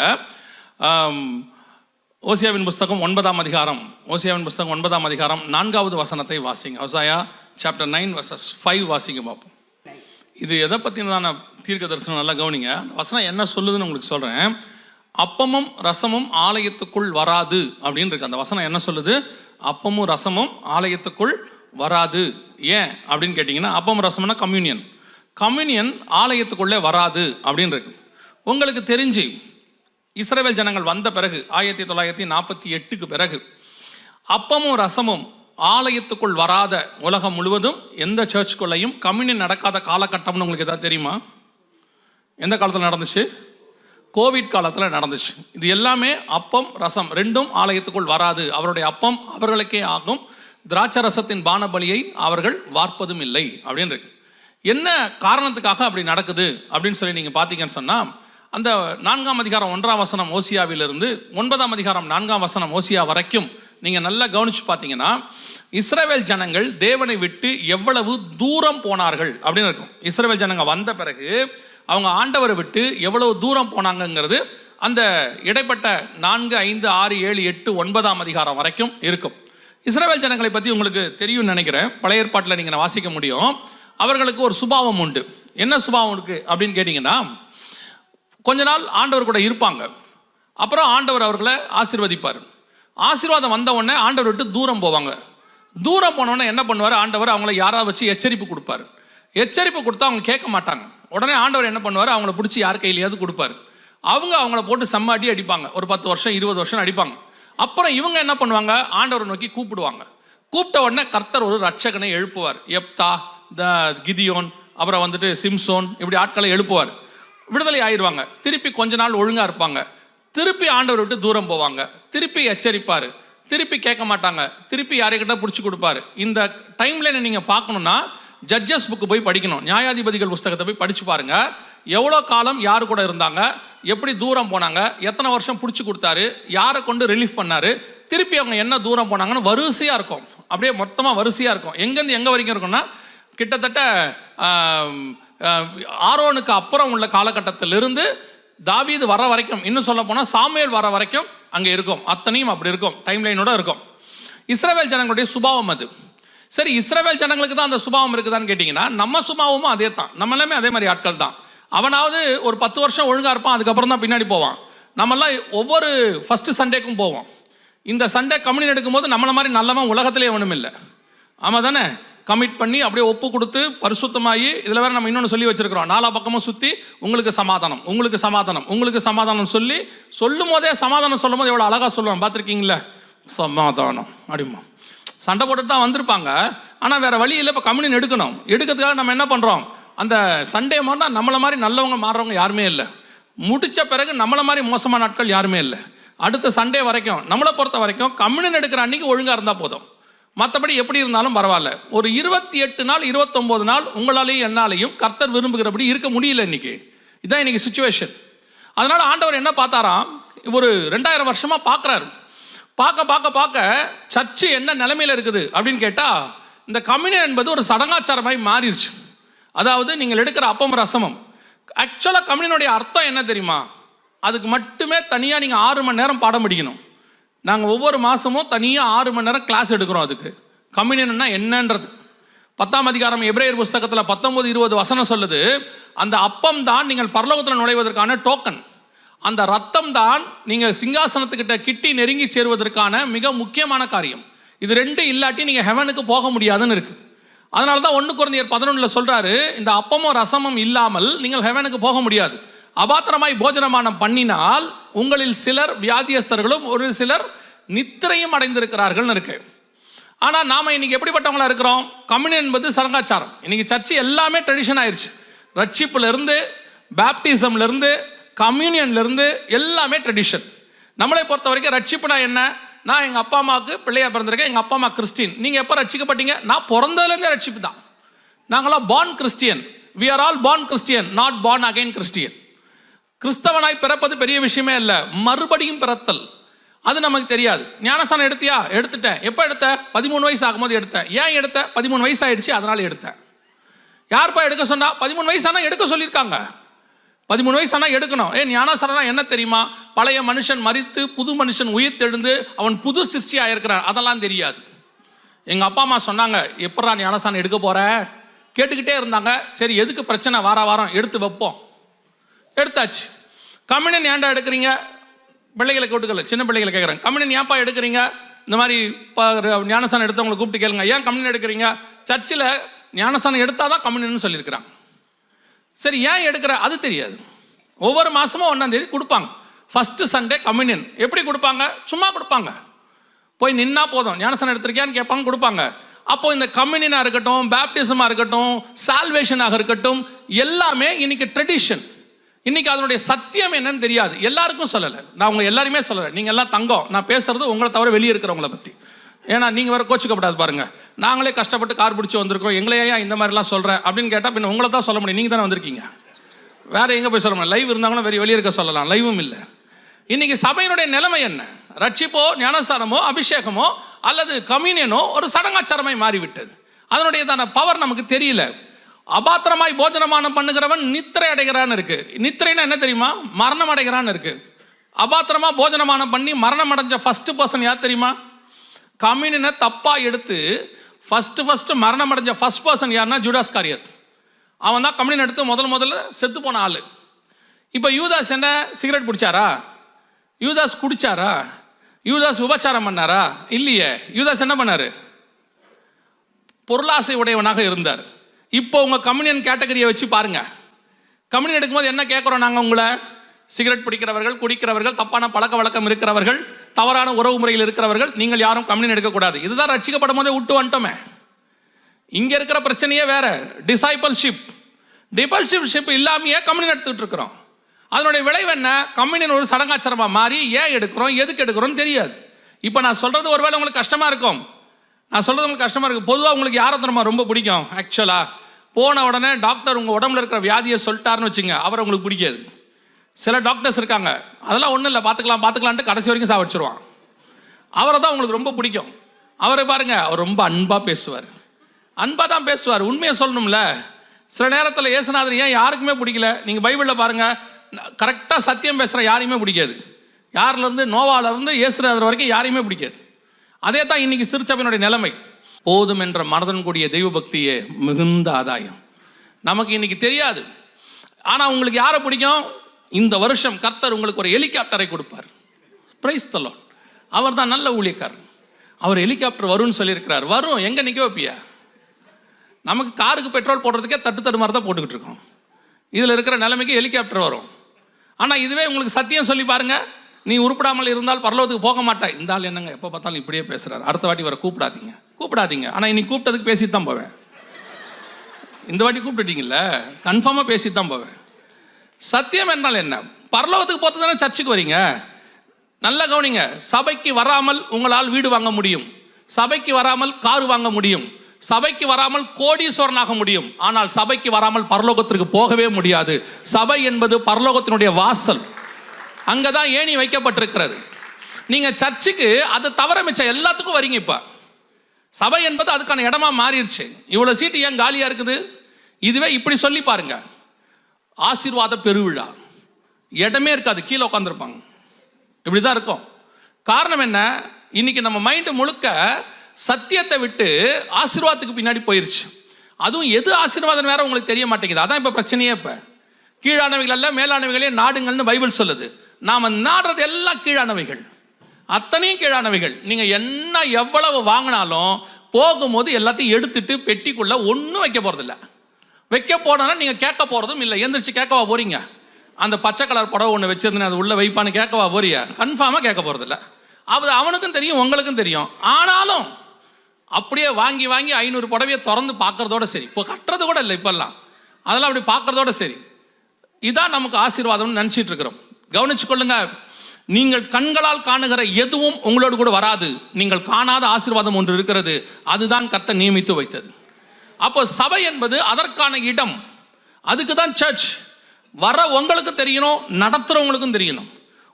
ஓசியாவின் புஸ்தகம் 9ஆம் அதிகாரம் 4வது வசனத்தை வாசிங்க. ஓசாயா சாப்டர் 9 verses 5 வாசிங்க பார்ப்போம். இது எதை பற்றினதான தீர்க்க தரிசனம் நல்லா கவனிங்க. அந்த வசனம் என்ன சொல்லுதுன்னு உங்களுக்கு சொல்கிறேன். அப்பமும் ரசமும் ஆலயத்துக்குள் வராது அப்படின்னு இருக்கு. அந்த வசனம் என்ன சொல்லுது? அப்பமும் ரசமும் ஆலயத்துக்குள் வராது. ஏன் அப்படின்னு கேட்டிங்கன்னா, அப்பம் ரசம்னா கம்யூனியன் ஆலயத்துக்குள்ளே வராது அப்படின்னு இருக்கு. உங்களுக்கு தெரிஞ்சு இஸ்ரவேல் ஜனங்கள் வந்த பிறகு 1948க்கு பிறகு அப்பமும் ரசமும் ஆலயத்துக்குள் வராத உலகம் முழுவதும் எந்த சர்ச்சுக்குள்ளையும் கம்யூனியன் நடக்காத காலகட்டம்னு உங்களுக்கு எதாவது தெரியுமா? எந்த காலத்தில் நடந்துச்சு? கோவிட் காலத்தில் நடந்துச்சு. இது எல்லாமே அப்பம் ரசம் ரெண்டும் ஆலயத்துக்குள் வராது. அவருடைய அப்பம் அவர்களுக்கே ஆகும், திராட்சை ரசத்தின் பானபலியை அவர்கள் வார்ப்பதும் இல்லை அப்படின்னு இருக்கு. என்ன காரணத்துக்காக அப்படி நடக்குது அப்படின்னு சொல்லி நீங்கள் பார்த்தீங்கன்னு சொன்னால், அந்த 4ஆம் அதிகாரம் 1ஆம் வசனம் ஓசியாவிலிருந்து 9ஆம் அதிகாரம் 4ஆம் வசனம் ஓசியா வரைக்கும் நீங்கள் நல்லா கவனித்து பார்த்தீங்கன்னா, இஸ்ரவேல் ஜனங்கள் தேவனை விட்டு எவ்வளவு தூரம் போனார்கள் அப்படின்னு இருக்கும். இஸ்ரவேல் ஜனங்கள் வந்த பிறகு அவங்க ஆண்டவரை விட்டு எவ்வளவு தூரம் போனாங்கங்கிறது அந்த இடைப்பட்ட 4, 5, 6, 7, 8, 9ஆம் அதிகாரம் வரைக்கும் இருக்கும். இஸ்ரவேல் ஜனங்களை பற்றி உங்களுக்கு தெரியும்னு நினைக்கிறேன். பழைய ஏற்பாட்டில் நீங்கள் வாசிக்க முடியும். அவர்களுக்கு ஒரு சுபாவம் உண்டு. என்ன சுபாவம் இருக்குது அப்படின்னு கேட்டிங்கன்னா, கொஞ்ச நாள் ஆண்டவர் கூட இருப்பாங்க, அப்புறம் ஆண்டவர் அவர்களை ஆசீர்வதிப்பார். ஆசீர்வாதம் வந்த உடனே ஆண்டவர் விட்டு தூரம் போவாங்க. தூரம் போனோடனே என்ன பண்ணுவார்? ஆண்டவர் அவங்கள யாராவது வச்சு எச்சரிப்பு கொடுப்பார். எச்சரிப்பு கொடுத்தா அவங்க கேட்க மாட்டாங்க. உடனே ஆண்டவர் என்ன பண்ணுவார்? அவங்கள பிடிச்சி யார் கையிலையாவது கொடுப்பார். அவங்கள போட்டு செம்ம அடி அடிப்பாங்க. ஒரு 10 வருஷம் 20 வருஷம் அடிப்பாங்க. அப்புறம் இவங்க என்ன பண்ணுவாங்க? ஆண்டவரை நோக்கி கூப்பிடுவாங்க. கூப்பிட்ட உடனே கர்த்தர் ஒரு ரட்சகனை எழுப்புவார். எப்தா, கிதியோன், அப்புறம் வந்துட்டு சிம்சோன், இப்படி ஆட்களை எழுப்புவார். விடுதலை ஆயிடுவாங்க. திருப்பி கொஞ்ச நாள் ஒழுங்காக இருப்பாங்க. திருப்பி ஆண்டவர் விட்டு தூரம் போவாங்க. திருப்பி எச்சரிப்பார். திருப்பி கேட்க மாட்டாங்க. திருப்பி யாரைக்கிட்ட பிடிச்சி கொடுப்பாரு. இந்த டைம்லைனை நீங்கள் பார்க்கணுன்னா ஜட்ஜஸ் புக்கு போய் படிக்கணும். நியாயாதிபதிகள் புஸ்தகத்தை போய் படித்து பாருங்க. எவ்வளோ காலம் யாரு கூட இருந்தாங்க, எப்படி தூரம் போனாங்க, எத்தனை வருஷம் பிடிச்சி கொடுத்தாரு, யாரை கொண்டு ரிலீஃப் பண்ணாரு, திருப்பி அவங்க என்ன தூரம் போனாங்கன்னு வரிசையாக இருக்கும். அப்படியே மொத்தமாக வரிசையாக இருக்கும். எங்கேருந்து எங்கே வரைக்கும் இருக்குன்னா, கிட்டத்தட்ட ஆரோனுக்கு அப்புறம் உள்ள காலகட்டத்திலிருந்து தாவீது வர வரைக்கும், இன்னும் சொல்ல போனால் சாமுவேல் வர வரைக்கும் அங்கே இருக்கும். அத்தனையும் அப்படி இருக்கும், டைம்லைனோட இருக்கும். இஸ்ரவேல் ஜனங்களுடைய சுபாவம் அது. சரி, இஸ்ரவேல் ஜனங்களுக்கு தான் அந்த சுபாவம் இருக்குதான்னு கேட்டிங்கன்னா, நம்ம சுபாவமும் அதே தான். நம்ம எல்லாமே அதே மாதிரி ஆட்கள் தான். அவனாவது ஒரு 10 வருஷம் ஒழுங்காக இருப்பான், அதுக்கப்புறம் தான் பின்னாடி போவான். நம்மெல்லாம் ஒவ்வொரு ஃபஸ்ட்டு சண்டேக்கும் போவோம். இந்த சண்டே கம்யூனியன் எடுக்கும்போது நம்மளை மாதிரி நல்லவன் உலகத்திலே ஒன்றும் இல்லை. ஆமாம் தானே? கமிட் பண்ணி அப்படியே ஒப்பு கொடுத்து பரிசுத்தமாகி, இதில் வேறு நம்ம இன்னொன்று சொல்லி வச்சுருக்கிறோம், 4 பக்கமும் சுற்றி உங்களுக்கு சமாதானம், உங்களுக்கு சமாதானம், உங்களுக்கு சமாதானம் சொல்லும் போதே, சமாதானம் சொல்லும் போது எவ்வளோ அழகாக சொல்லுவான் பார்த்துருக்கீங்களா? சமாதானம் அப்படிமா. சண்டை போட்டுட்டு தான் வந்திருப்பாங்க, ஆனால் வேறு வழி இல்லை. இப்போ கம்யூனியன் எடுக்கிறதுக்காக நம்ம என்ன பண்ணுறோம்? அந்த சண்டே மாறினா நம்மளை மாதிரி நல்லவங்க மாறுறவங்க யாருமே இல்லை. முடித்த பிறகு நம்மளை மாதிரி மோசமான நாட்கள் யாருமே இல்லை. அடுத்த சண்டே வரைக்கும் நம்மளை பொறுத்த வரைக்கும் கம்யூனியன் எடுக்கிற அன்றைக்கி ஒழுங்காக இருந்தால் போதும். மற்றபடி எப்படி இருந்தாலும் பரவாயில்ல. ஒரு 28 நாள் 29 நாள் உங்களாலேயும் என்னாலையும் கர்த்தர் விரும்புகிறபடி இருக்க முடியல இன்னைக்கு. இதுதான் இன்னைக்கு சிச்சுவேஷன். அதனால் ஆண்டவர் என்ன பார்த்தாராம்? ஒரு 2000 வருஷமாக பார்க்குறாரு. பார்க்க சர்ச்சு என்ன நிலைமையில் இருக்குது அப்படின்னு கேட்டால், இந்த கம்யூனியன் என்பது ஒரு சடங்காச்சாரமாய் மாறிடுச்சு. அதாவது நீங்கள் எடுக்கிற அப்பம் ரசமும். ஆக்சுவலாக கம்யூனியனுடைய அர்த்தம் என்ன தெரியுமா? அதுக்கு மட்டுமே தனியாக நீங்கள் 6 மணி நேரம் பாடம் படிக்கணும். நாங்கள் ஒவ்வொரு மாதமும் தனியாக 6 மணி நேரம் கிளாஸ் எடுக்கிறோம். அதுக்கு கம்யூனியன்னா என்னன்றது 10ஆம் அதிகாரம் எபிரேயர் புஸ்தகத்தில் 19-20 வசனம் சொல்லுது. அந்த அப்பம் தான் நீங்கள் பரலோகத்தில் நுழைவதற்கான டோக்கன். அந்த ரத்தம் தான் நீங்கள் சிங்காசனத்துக்கிட்ட கிட்டி நெருங்கி சேருவதற்கான மிக முக்கியமான காரியம். இது 2 இல்லாட்டி நீங்கள் ஹெவனுக்கு போக முடியாதுன்னு இருக்கு. அதனால தான் 1 கொரிந்தியர் 11 சொல்கிறாரு, இந்த அப்பமும் ரசமும் இல்லாமல் நீங்கள் ஹெவனுக்கு போக முடியாது. அபாத்திரமாய் போஜனமானம் பண்ணினால் உங்களில் சிலர் வியாதியஸ்தர்களும் ஒரு சிலர் நித்திரையும் அடைந்திருக்கிறார்கள்னு இருக்கு. ஆனால் நாம் இன்னைக்கு எப்படிப்பட்டவங்களா இருக்கிறோம்? கம்யூனியன் என்பது சடங்காச்சாரம். இன்னைக்கு சர்ச்சு எல்லாமே ட்ரெடிஷன் ஆயிடுச்சு. ரட்சிப்புலேருந்து, பேப்டிசம்லேருந்து, கம்யூனியன்லேருந்து எல்லாமே ட்ரெடிஷன். நம்மளை பொறுத்த வரைக்கும் ரட்சிப்புனா என்ன? நான் எங்கள் அப்பா அம்மாவுக்கு பிள்ளையா பிறந்திருக்கேன், எங்கள் அப்பா அம்மா கிறிஸ்டின். நீங்கள் எப்போ ரட்சிக்கப்பட்டீங்க? நான் பிறந்ததுலேருந்தே ரட்சிப்பு தான். நாங்களாம் born Christian. We are all born Christian, not born again Christian. கிறிஸ்தவனாய் பிறப்பது பெரிய விஷயமே இல்லை, மறுபடியும் பிறத்தல் அது நமக்கு தெரியாது. ஞானஸ்நானம் எடுத்தியா? எடுத்துட்டேன். எப்போ எடுத்த? 13 வயசு ஆகும்போது எடுத்தேன். ஏன் எடுத்த? 13 வயசு ஆயிடுச்சு, அதனால எடுத்தேன். யார்ப்பா எடுக்க சொன்னா? 13 வயசானா எடுக்க சொல்லியிருக்காங்க. 13 வயசானா எடுக்கணும். ஞானஸ்நானம் என்ன தெரியுமா? பழைய மனுஷன் மரித்து புது மனுஷன் உயிர்த்தெழுந்து அவன் புது சிருஷ்டியாக இருக்கிறான், அதெல்லாம் தெரியாது. எங்கள் அப்பா அம்மா சொன்னாங்க, எப்படா ஞானஸ்நானம் எடுக்க போற? கேட்டுக்கிட்டே இருந்தாங்க. சரி, எதுக்கு பிரச்சனை, வாரம் எடுத்து வைப்போம். எடுத்தாச்சு. கம்யூனியன் ஏன்டா எடுக்கிறீங்க? பிள்ளைகளை கூட்டுக்கல, சின்ன பிள்ளைகளை கேட்குறேன், கம்யூனியன் ஏன்ப்பா எடுக்கிறீங்க? இந்த மாதிரி ஞானஸ்நானம் எடுத்தவங்களை கூப்பிட்டு கேளுங்க, ஏன் கம்யூனியன் எடுக்கிறீங்க? சர்ச்சில் ஞானஸ்நானம் எடுத்தால் தான் கம்யூனியன் சொல்லியிருக்கிறாங்க. சரி, ஏன் எடுக்கிற? அது தெரியாது. ஒவ்வொரு மாதமும் 1ஆம் தேதி கொடுப்பாங்க. First Sunday communion. எப்படி கொடுப்பாங்க? சும்மா கொடுப்பாங்க. போய் நின்னா போதும், ஞானஸ்நானம் எடுத்திருக்கியான்னு கேட்பாங்க, கொடுப்பாங்க. அப்போது இந்த கம்யூனியனாக இருக்கட்டும், பேப்டிசமாக இருக்கட்டும், சால்வேஷனாக இருக்கட்டும், எல்லாமே இன்னைக்கு ட்ரெடிஷன். இன்னைக்கு அதனுடைய சத்தியம் என்னன்னு தெரியாது. எல்லாருக்கும் சொல்லலை, நான் உங்கள் எல்லாருமே சொல்லலை. நீங்கள் எல்லாம் தங்கம், நான் பேசுறது உங்களை தவிர வெளியே இருக்கிறவங்கள பற்றி. ஏன்னா நீங்கள் வேறு கோச்சிக்கப்படாது பாருங்கள். நாங்களே கஷ்டப்பட்டு கார் பிடிச்சி வந்திருக்கோம், எங்களையா இந்த மாதிரிலாம் சொல்கிறேன் அப்படின்னு கேட்டால் பின்ன உங்களை தான் சொல்ல முடியும். நீங்கள் தானே வந்திருக்கீங்க, வேறு எங்கே போய் சொல்ல முடியும்? லைவ் இருந்தாங்கன்னா வெளியே இருக்க சொல்லலாம், லைவும் இல்லை. இன்னைக்கு சபையினுடைய நிலைமை என்ன? ரட்சிப்போ, ஞானஸ்நானமோ, அபிஷேகமோ அல்லது கம்யூனியனோ ஒரு சடங்காச்சாரமாய் மாறிவிட்டது. அதனுடையதான பவர் நமக்கு தெரியல. அபாத்திரமாய் போஜனமானம் பண்ணுகிறவன் நித்திரை அடைகிறான்னு இருக்கு. நித்திரைன்னா என்ன தெரியுமா? மரணம் அடைகிறான்னு இருக்கு. அபாத்திரமா போஜனமானம் பண்ணி மரணம் அடைஞ்ச ஃபர்ஸ்ட் பர்சன் யார் தெரியுமா? கம்யூனியனை தப்பா எடுத்து ஃபர்ஸ்ட் மரணம் அடைஞ்ச ஃபர்ஸ்ட் பர்சன் யாருன்னா ஜூடாஸ் காரியத். அவன் தான் கம்யூனியன் எடுத்து முதல்ல செத்து போன ஆள். இப்போ யூதாஸ் என்ன சிகரெட் பிடிச்சாரா? யூதாஸ் குடிச்சாரா? யூதாஸ் உபச்சாரம் பண்ணாரா? இல்லையே. யூதாஸ் என்ன பண்ணாரு? பொருளாசை உடையவனாக இருந்தார். இப்போ உங்கள் கம்யூனியன் கேட்டகரியை வச்சு பாருங்க. கம்யூனியன் எடுக்கும்போது என்ன கேட்குறோம் நாங்கள்? உங்களை சிகரெட் பிடிக்கிறவர்கள், குடிக்கிறவர்கள், தப்பான பழக்க வழக்கம் இருக்கிறவர்கள், தவறான உறவு முறையில் இருக்கிறவர்கள், நீங்கள் யாரும் கம்யூனியன் எடுக்கக்கூடாது. இதுதான் ரட்சிக்கப்படும் போதே விட்டு வந்துட்டோமே. இங்கே இருக்கிற பிரச்சனையே வேற. டிசைபிள்ஷிப் இல்லாமையே கம்யூனியன் எடுத்துக்கிட்டு இருக்கிறோம். அதனுடைய விளைவு என்ன? கம்யூனியன் ஒரு சடங்காச்சாரமாக மாறி ஏன் எடுக்கிறோம், எதுக்கு எடுக்கிறோம்னு தெரியாது. இப்போ நான் சொல்கிறது ஒருவேளை உங்களுக்கு கஷ்டமாக இருக்கும். பொதுவாக உங்களுக்கு யாரை தரமா ரொம்ப பிடிக்கும்? ஆக்சுவலாக போன உடனே டாக்டர் உங்கள் உடம்புல இருக்கிற வியாதியை சொல்லிட்டாருன்னு வச்சுங்க, அவரை உங்களுக்கு பிடிக்காது. சில டாக்டர்ஸ் இருக்காங்க, அதெல்லாம் ஒன்றும் இல்லை, பார்த்துக்கலான்ட்டு கடைசி வரைக்கும் சாவடிச்சிருவான். அவரை தான் உங்களுக்கு ரொம்ப பிடிக்கும். அவரை பாருங்க, அவர் ரொம்ப அன்பாக பேசுவார். உண்மையை சொல்லணும்ல. சில நேரத்தில் இயேசுநாதர் ஏன் யாருக்குமே பிடிக்கல? நீங்கள் பைபிளில் பாருங்கள், கரெக்டாக சத்தியம் பேசுகிற யாரையுமே பிடிக்காது. யாரிலேருந்து நோவாவிலேருந்து இயேசுநாதர் வரைக்கும் யாரையுமே பிடிக்காது. அதே தான் இன்னைக்கு திருச்சபையினுடைய நிலைமை. போதும் என்ற மனதுடன் கூடிய தெய்வ பக்தியே மிகுந்த ஆதாயம். நமக்கு இன்னைக்கு தெரியாது. ஆனால் உங்களுக்கு யாரை பிடிக்கும்? இந்த வருஷம் கர்த்தர் உங்களுக்கு ஒரு ஹெலிகாப்டரை கொடுப்பார். Praise the Lord. அவர் தான் நல்ல ஊழியக்காரர். அவர் ஹெலிகாப்டர் வரும்னு சொல்லியிருக்கிறார். வரும், எங்கே நிற்க வைப்பியா? நமக்கு காருக்கு பெட்ரோல் போடுறதுக்கே தட்டு மாதிரி தான் போட்டுக்கிட்டு இருக்கோம். இதில் இருக்கிற நிலைமைக்கு ஹெலிகாப்டர் வரும். ஆனால் இதுவே உங்களுக்கு சத்தியம் சொல்லி பாருங்க, நீ உருப்படாமல் இருந்தால் பரலோகத்துக்கு போக மாட்டாய். இந்த ஆள் என்னங்க எப்போ பார்த்தாலும் இப்படியே பேசுகிறார், அடுத்த வாட்டி வர கூப்பிடாதீங்க. ஆனால் இன்னைக்கு கூப்பிட்டதுக்கு பேசிட்டு தான் போவேன். இந்த வாட்டி கூப்பிட்டுட்டீங்கல்ல, கன்ஃபார்மாக பேசிட்டு தான் போவேன். சத்தியம் என்றால் என்ன? பரலோகத்துக்கு போகிறது தானே சர்ச்சுக்கு வரீங்க. நல்ல கவனிங்க. சபைக்கு வராமல் உங்களால் வீடு வாங்க முடியும், சபைக்கு வராமல் கார் வாங்க முடியும், சபைக்கு வராமல் கோடீஸ்வரனாக முடியும். ஆனால் சபைக்கு வராமல் பரலோகத்திற்கு போகவே முடியாது. சபை என்பது பரலோகத்தினுடைய வாசல். அங்கதான் ஏணி வைக்கப்பட்டிருக்கிறது. நீங்க சர்ச்சுக்கு அதை தவிர மிச்சம் எல்லாத்துக்கும் வரீங்க. இப்ப சபை என்பது அதுக்கான இடமா மாறிடுச்சு. இவ்வளவு சீட்டு ஏன் காலியா இருக்குது? இதுவே இப்படி சொல்லி பாருங்க, ஆசீர்வாத பெருவிழா, இடமே இருக்காது, கீழே உட்காந்துருப்பாங்க. இப்படிதான் இருக்கும். காரணம் என்ன? இன்னைக்கு நம்ம மைண்டு முழுக்க சத்தியத்தை விட்டு ஆசீர்வாதத்துக்கு பின்னாடி போயிருச்சு. அதுவும் எது ஆசீர்வாதம் வேற உங்களுக்கு தெரிய மாட்டேங்குது. அதான் இப்ப பிரச்சனையே. இப்ப கீழானவைகள் அல்ல மேலானவைகளே நாடுங்கள்னு பைபிள் சொல்லுது. நாம நாடுறது எல்லாம் கீழானவைகள், அத்தனையும் கீழானவைகள். நீங்க என்ன எவ்வளவு வாங்கினாலும் போகும்போது எல்லாத்தையும் எடுத்துட்டு பெட்டிக்குள்ள ஒன்றும் வைக்க போறதில்ல. வைக்க போனா நீங்க கேட்க போறதும் இல்லை. எந்திரிச்சு கேட்கவா போறீங்க? அந்த பச்சை கலர் புடவை ஒன்று வச்சிருந்தேன், அது உள்ள வைப்பான்னு கேட்கவா போறிய? கன்ஃபார்மாக கேட்க போறதில்ல. அது அவனுக்கும் தெரியும், உங்களுக்கும் தெரியும். ஆனாலும் அப்படியே வாங்கி 500 புடவையை திறந்து பார்க்கறதோட சரி. இப்போ கட்டுறது கூட இல்லை இப்பெல்லாம், அதெல்லாம் அப்படி பார்க்கறதோட சரி. இதான் நமக்கு ஆசீர்வாதம்னு நினச்சிட்டு இருக்கிறோம். கவனிச்சு கொள்ளுங்க. நீங்கள் கண்களால் காணுகிற எதுவும் உங்களோடு கூட வராது. நீங்கள் காணாத ஆசீர்வாதம் ஒன்று இருக்கிறது, அதுதான் கர்த்தர் நியமித்து வைத்தது. அப்போ சபை என்பது அதற்கான இடம். அதுக்கு தான் சர்ச். வர உங்களுக்கு தெரியணும், நடத்துறவங்களுக்கும் தெரியணும்.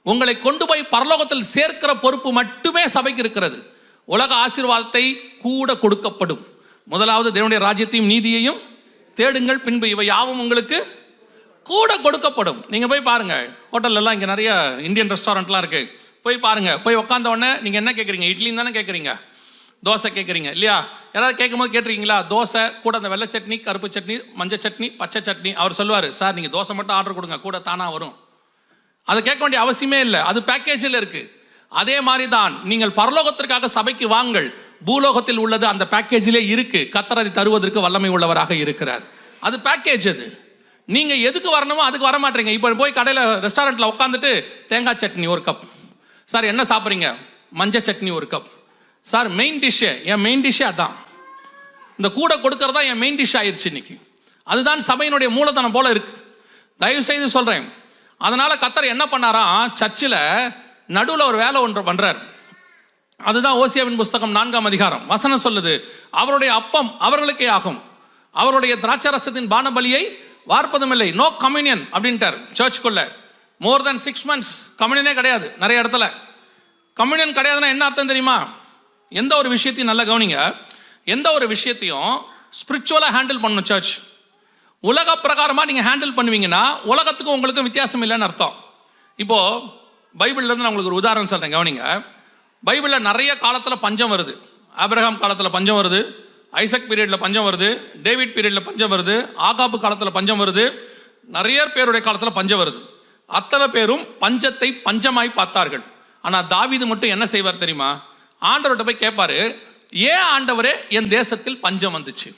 உங்களை கொண்டு போய் பரலோகத்தில் சேர்க்கிற பொறுப்பு மட்டுமே சபைக்கு இருக்கிறது. உலக ஆசீர்வாதத்தை கூட கொடுக்கப்படும். முதலாவது தேவனுடைய ராஜ்யத்தையும் நீதியையும் தேடுங்கள், பின்பு இவை யாவும் உங்களுக்கு கூட கொடுக்கப்படும். நீங்கள் போய் பாருங்க, ஹோட்டல்லாம் இங்கே நிறைய இந்தியன் ரெஸ்டாரண்ட்லாம் இருக்கு. போய் பாருங்க. போய் உட்காந்த உடனே நீங்கள் என்ன கேட்குறீங்க? இட்லின்னு தானே கேட்குறீங்க, தோசை கேட்குறீங்க இல்லையா? யாராவது கேட்கும் போது கேட்டிருக்கீங்களா? தோசை கூட அந்த வெள்ளை சட்னி, கருப்பு சட்னி, மஞ்சள் சட்னி, பச்சை சட்னி. அவர் சொல்லுவார், சார் நீங்கள் தோசை மட்டும் ஆர்டர் கொடுங்க, கூட தானாக வரும். அதை கேட்க வேண்டிய அவசியமே இல்லை, அது பேக்கேஜில் இருக்கு. அதே மாதிரி தான் நீங்கள் பரலோகத்திற்காக சபைக்கு வாங்கள், பூலோகத்தில் உள்ளது அந்த பேக்கேஜிலே இருக்கு. கர்த்தர் அதை தருவதற்கு வல்லமை உள்ளவராக இருக்கிறார். அது பேக்கேஜ். அது நீங்கள் எதுக்கு வரணுமோ அதுக்கு வர மாட்டீங்க. இப்போ போய் கடையில் ரெஸ்டாரண்ட்டில் உட்காந்துட்டு தேங்காய் சட்னி ஒரு கப், சார் என்ன சாப்பிட்றீங்க, மஞ்சள் சட்னி ஒரு கப், சார் மெயின் டிஷ்ஷு, என் மெயின் டிஷ்ஷே அதான், இந்த கூட கொடுக்கறதா என் மெயின் டிஷ் ஆயிடுச்சு இன்னைக்கு. அதுதான் சபையினுடைய மூலதனம் போல இருக்கு. தயவு செய்து சொல்கிறேன். அதனால் கர்த்தர் என்ன பண்ணாராம், சர்ச்சில் நடுவில் ஒரு வேலை ஒன்று பண்ணுறார். அதுதான் ஓசியாவின் புஸ்தகம் 4ஆம் அதிகாரம் வசனம் சொல்லுது, அவருடைய அப்பம் அவர்களுக்கே ஆகும், அவருடைய திராட்சரசத்தின் பானபலியை வார்ப்பதும் இல்லை. நோ கம்யூனியன் அப்படின்ட்டார். சர்ச்சுக்குள்ள மோர் தென் 6 months கம்யூனியனே கிடையாது. நிறைய இடத்துல கம்யூனியன் கிடையாதுன்னா என்ன அர்த்தம் தெரியுமா? எந்த ஒரு விஷயத்தையும் நல்லா கவனிங்க, எந்த ஒரு விஷயத்தையும் ஸ்பிரிச்சுவலாக ஹேண்டில் பண்ணணும் சர்ச். உலக பிரகாரமாக நீங்கள் ஹேண்டில் பண்ணுவீங்கன்னா உலகத்துக்கும் உங்களுக்கும் வித்தியாசம் இல்லைன்னு அர்த்தம். இப்போது பைபிள்லேருந்து நான் உங்களுக்கு ஒரு உதாரணம் சொல்கிறேன், கவனிங்க. பைபிளில் நிறைய காலத்தில் பஞ்சம் வருது. ஆபிரகாம் காலத்தில் பஞ்சம் வருது, ஐசக் பீரியடில் பஞ்சம் வருது, டேவிட் பீரியடில் பஞ்சம் வருது, ஆகாபு காலத்தில் பஞ்சம் வருது, நிறைய பேருடைய காலத்தில் பஞ்சம் வருது. அத்தனை பேரும் பஞ்சத்தை பஞ்சமாய் பார்த்தார்கள். ஆனால் தாவீது மட்டும் என்ன செய்வார் தெரியுமா? ஆண்டவர்கிட்ட போய் கேட்பாரு, ஏன் ஆண்டவரே என் தேசத்தில் பஞ்சம் வந்துச்சு?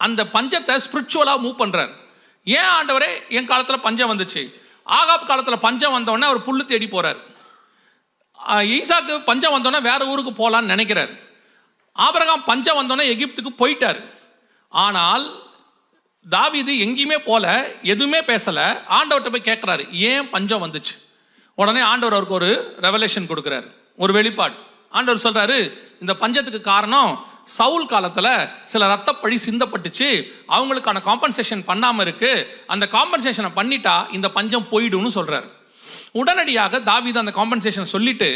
அந்த பஞ்சத்தை ஸ்பிரிச்சுவலாக மூவ் பண்ணுறார். ஏன் ஆண்டவரே என் காலத்தில் பஞ்சம் வந்துச்சு? ஆகாப் காலத்தில் பஞ்சம் வந்தோடனே அவர் புல்லு தேடி போகிறார். ஈசாக்கு பஞ்சம் வந்தோடனே வேற ஊருக்கு போகலான்னு நினைக்கிறார். ஆபிரகாம் பஞ்சம் வந்தோடனே எகிப்துக்கு போயிட்டார். ஆனால் தாவீது எங்கேயுமே போல, எதுவுமே பேசலை. ஆண்டவர்கிட்ட போய் கேட்குறாரு, ஏன் பஞ்சம் வந்துச்சு? உடனே ஆண்டவர் அவருக்கு ஒரு ரெவலேஷன் கொடுக்குறாரு, ஒரு வெளிப்பாடு. ஆண்டவர் சொல்கிறாரு, இந்த பஞ்சத்துக்கு காரணம் சவுல் காலத்தில் சில ரத்தப்பழி சிந்தப்பட்டுச்சு, அவங்களுக்கான காம்பன்சேஷன் பண்ணாமல் இருக்கு, அந்த காம்பன்சேஷனை பண்ணிட்டா இந்த பஞ்சம் போயிடும்னு சொல்கிறார். உடனடியாக தாவீது அந்த காம்பன்சேஷன் சொல்லிட்டு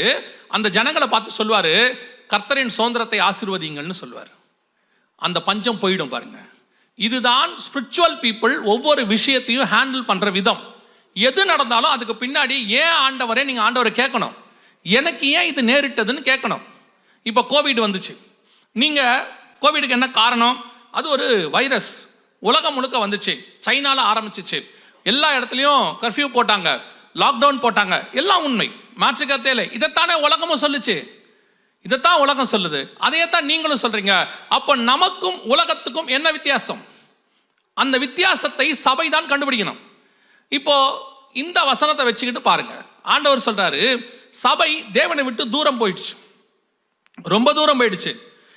அந்த ஜனங்களை பார்த்து சொல்வார், கர்த்தரின் சுதந்திரத்தை ஆசீர்வதிங்கள்னு சொல்வார். அந்த பஞ்சம் போயிடும். பாருங்க, இதுதான் ஸ்பிரிச்சுவல் பீப்புள் ஒவ்வொரு விஷயத்தையும் ஹேண்டில் பண்ணுற விதம். எது நடந்தாலும் அதுக்கு பின்னாடி ஏன் ஆண்டவரே, நீங்கள் ஆண்டவரை கேட்கணும், எனக்கு ஏன் இது நேரிட்டதுன்னு கேட்கணும். இப்போ கோவிட் வந்துச்சு, நீங்கள் கோவிடுக்கு என்ன காரணம்? அது ஒரு வைரஸ், உலகம் முழுக்க வந்துச்சு, சைனால ஆரம்பிச்சிச்சு, எல்லா இடத்துலையும் கர்ஃப்யூ போட்டாங்க, லாக்டவுன் போட்டாங்க, எல்லாம் உண்மை, மாற்றுக்கத்தே இல்லை. இதைத்தானே உலகமும் சொல்லுச்சு, இதைத்தான் உலகம் சொல்லுது, அதையத்தான் நீங்களும் சொல்றீங்க. அப்போ நமக்கும் உலகத்துக்கும் என்ன வித்தியாசம்? அந்த வித்தியாசத்தை சபை தான் கண்டுபிடிக்கணும். இப்போ இந்த வசனத்தை வச்சுக்கிட்டு பாருங்க, ஆண்டவர் சொல்றாரு, சபை தேவனை விட்டு தூரம் போயிடுச்சு, ரொம்ப தூரம் போயிடுச்சு.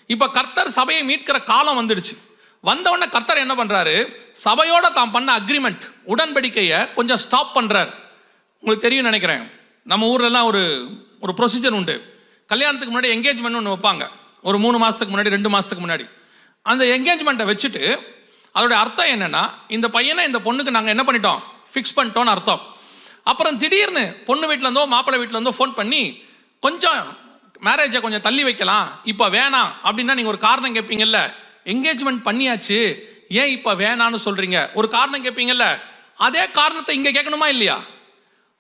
இப்போ கர்த்தர் சபையை மீட்கிற காலம் வந்துடுச்சு. வந்தவொடனே கர்த்தர் என்ன பண்றாரு, சபையோட தான் பண்ண அக்ரிமெண்ட், உடன்படிக்கையை கொஞ்சம் ஸ்டாப் பண்றாரு. உங்களுக்கு தெரியும் நினைக்கிறேன், நம்ம ஊர்லலாம் ஒரு ப்ரொசீஜர் உண்டு. கல்யாணத்துக்கு முன்னாடி என்கேஜ்மெண்ட் ஒன்று வைப்பாங்க, ஒரு 3 மாதத்துக்கு முன்னாடி, 2 மாதத்துக்கு முன்னாடி. அந்த என்கேஜ்மெண்ட்டை வச்சுட்டு அதோடைய அர்த்தம் என்னன்னா, இந்த பையனை இந்த பொண்ணுக்கு நாங்கள் என்ன பண்ணிட்டோம், ஃபிக்ஸ் பண்ணிட்டோன்னு அர்த்தம். அப்புறம் திடீர்னு பொண்ணு வீட்டிலேருந்தோ மாப்பிள்ளை வீட்டிலேருந்தோ ஃபோன் பண்ணி கொஞ்சம் மேரேஜை கொஞ்சம் தள்ளி வைக்கலாம், இப்போ வேணாம் அப்படின்னா நீங்கள் ஒரு காரணம் கேட்பீங்கல்ல. என்கேஜ்மெண்ட் பண்ணியாச்சு, ஏன் இப்போ வேணான்னு சொல்கிறீங்க, ஒரு காரணம் கேட்பீங்கல்ல. அதே காரணத்தை இங்கே கேட்கணுமா இல்லையா?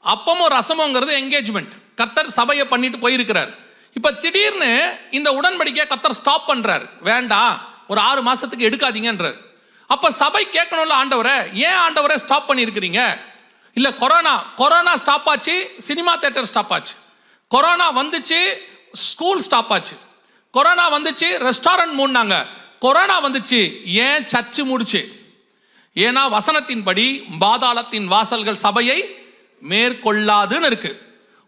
அப்பமும் ரசமுங்கிறது என்கேஜ்மெண்ட், கர்த்தர் சபையை பண்ணிட்டு போயிருக்கிறார். இப்போ திடீர்னு இந்த உடன்படிக்கையை கர்த்தர் ஸ்டாப் பண்ணுறார், வேண்டாம் ஒரு 6 மாதத்துக்கு எடுக்காதீங்கன்றார். அப்போ சபை கேட்கணும்ல, ஆண்டவரை ஏன் ஆண்டவரை ஸ்டாப் பண்ணியிருக்கிறீங்க? இல்லை, கொரோனா ஸ்டாப் ஆச்சு, சினிமா தியேட்டர் ஸ்டாப் ஆச்சு, கொரோனா வந்துச்சு, ஸ்கூல் ஸ்டாப் ஆச்சு, கொரோனா வந்துச்சு, ரெஸ்டாரண்ட் மூடினாங்க, கொரோனா வந்துச்சு, ஏன் சர்ச்சு மூடிச்சு? ஏன்னா வசனத்தின்படி பாதாளத்தின் வாசல்கள் சபையை மேற்கொள்ளாதுன்னு இருக்கு.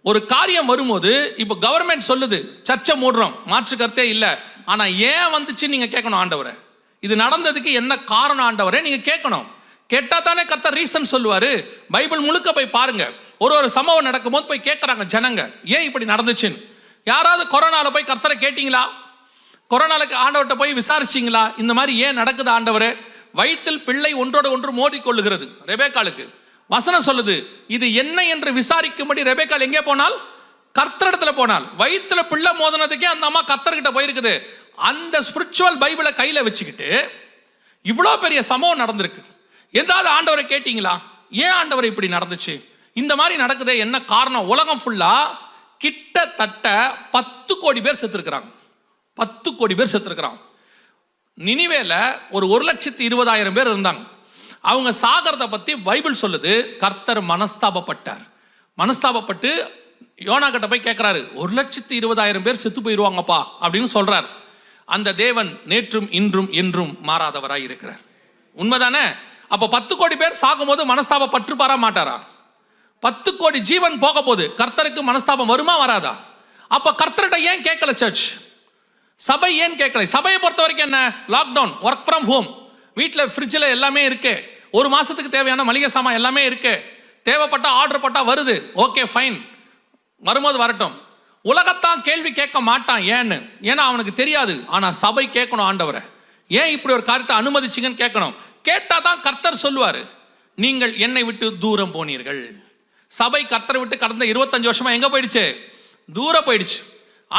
ஒரு காரியம் வரும்போது இப்போ கவர்மெண்ட் சொல்லுது சர்ச்சை மூடுறோம், மாற்று கருத்தே இல்லை. ஆனால் ஏன் வந்துச்சு நீங்க கேட்கணும், ஆண்டவரை இது நடந்ததுக்கு என்ன காரணம் ஆண்டவரை நீங்க கேட்கணும். கேட்டா தானே கர்த்தர் ரீசன் சொல்லுவாரு. பைபிள் முழுக்க போய் பாருங்க, ஒரு சம்பவம் நடக்கும் போது போய் கேட்கறாங்க ஜனங்க, ஏன் இப்படி நடந்துச்சுன்னு. யாராவது கொரோனால போய் கர்த்தரை கேட்டீங்களா? கொரோனாலுக்கு ஆண்டவர்கிட்ட போய் விசாரிச்சிங்களா, இந்த மாதிரி ஏன் நடக்குது ஆண்டவரே? வயிற்றில் பிள்ளை ஒன்றோடு ஒன்று மோதிக்கொள்ளுகிறது ரெபேக்காளுக்கு. வசனம் சொல்லுது, இது என்ன என்று விசாரிக்கும்படி ரெபேக்காள் எங்கே போனால், கர்த்தரிடத்துல போனால். வயிற்றுல பிள்ளை மோதினதுக்கே அந்த அம்மா கர்த்தர்கிட்ட போயிருக்குது. அந்த ஸ்பிரிச்சுவல் பைபிளை கையில வச்சுக்கிட்டு இவ்வளோ பெரிய சம்பவம் நடந்திருக்கு. ஏதாவது ஆண்டவரை கேட்டீங்களா, ஏன் ஆண்டவரை இப்படி நடந்துச்சு, இந்த மாதிரி நடக்குதே என்ன காரணம்? உலகம் ஃபுல்லா கிட்டத்தட்ட 10 கோடி பேர் செத்துருக்கிறாங்க, 10 கோடி பேர் செத்துருக்கிறாங்க. நினிவேல ஒரு 1,20,000 பேர் இருந்தாங்க. அவங்க சாகரத்தை பத்தி பைபிள் சொல்லுது, கர்த்தர் மனஸ்தாபப்பட்டு யோனா கிட்ட போய் கேட்கிறாரு, 1,20,000 பேர் செத்து போயிருவாங்கப்பா அப்படின்னு சொல்றார். அந்த தேவன் நேற்றும் இன்றும் என்றும் மாறாதவராய் இருக்கிறார். உண்மைதானே? அப்போ 10 கோடி பேர் சாகும்போது மனஸ்தாபம் பற்றுப்பாரா மாட்டாரா? 10 கோடி ஜீவன் போக போது கர்த்தருக்கு மனஸ்தாபம் வருமா வராதா? அப்போ கர்த்தர்கிட்ட ஏன் கேட்கல சர்ச்? சபை ஏன் கேட்கல? சபையை பொறுத்த வரைக்கும் என்ன? லாக்டவுன், ஒர்க் ஃப்ரம் ஹோம், வீட்டில் ஃப்ரிட்ஜில் எல்லாமே இருக்கு, ஒரு மாசத்துக்கு தேவையான மளிகை சாமான் எல்லாமே இருக்கு, தேவைப்பட்டா ஆர்டர் பட்டா வருது, ஓகே ஃபைன், வரும்போது வரட்டும். உலகத்தான் கேள்வி கேட்க மாட்டான். ஏன்னா அவனுக்கு தெரியாது. ஆனா சபை கேட்கணும், ஆண்டவரை ஏன் இப்படி ஒரு காரியத்தை அனுமதிச்சிங்கன்னு கேட்கணும். கேட்டாதான் கர்த்தர் சொல்லுவாரு, நீங்கள் என்னை விட்டு தூரம் போனீர்கள். சபை கர்த்தரை விட்டு கடந்த 25 வருஷமா எங்க போயிடுச்சு? தூரம் போயிடுச்சு.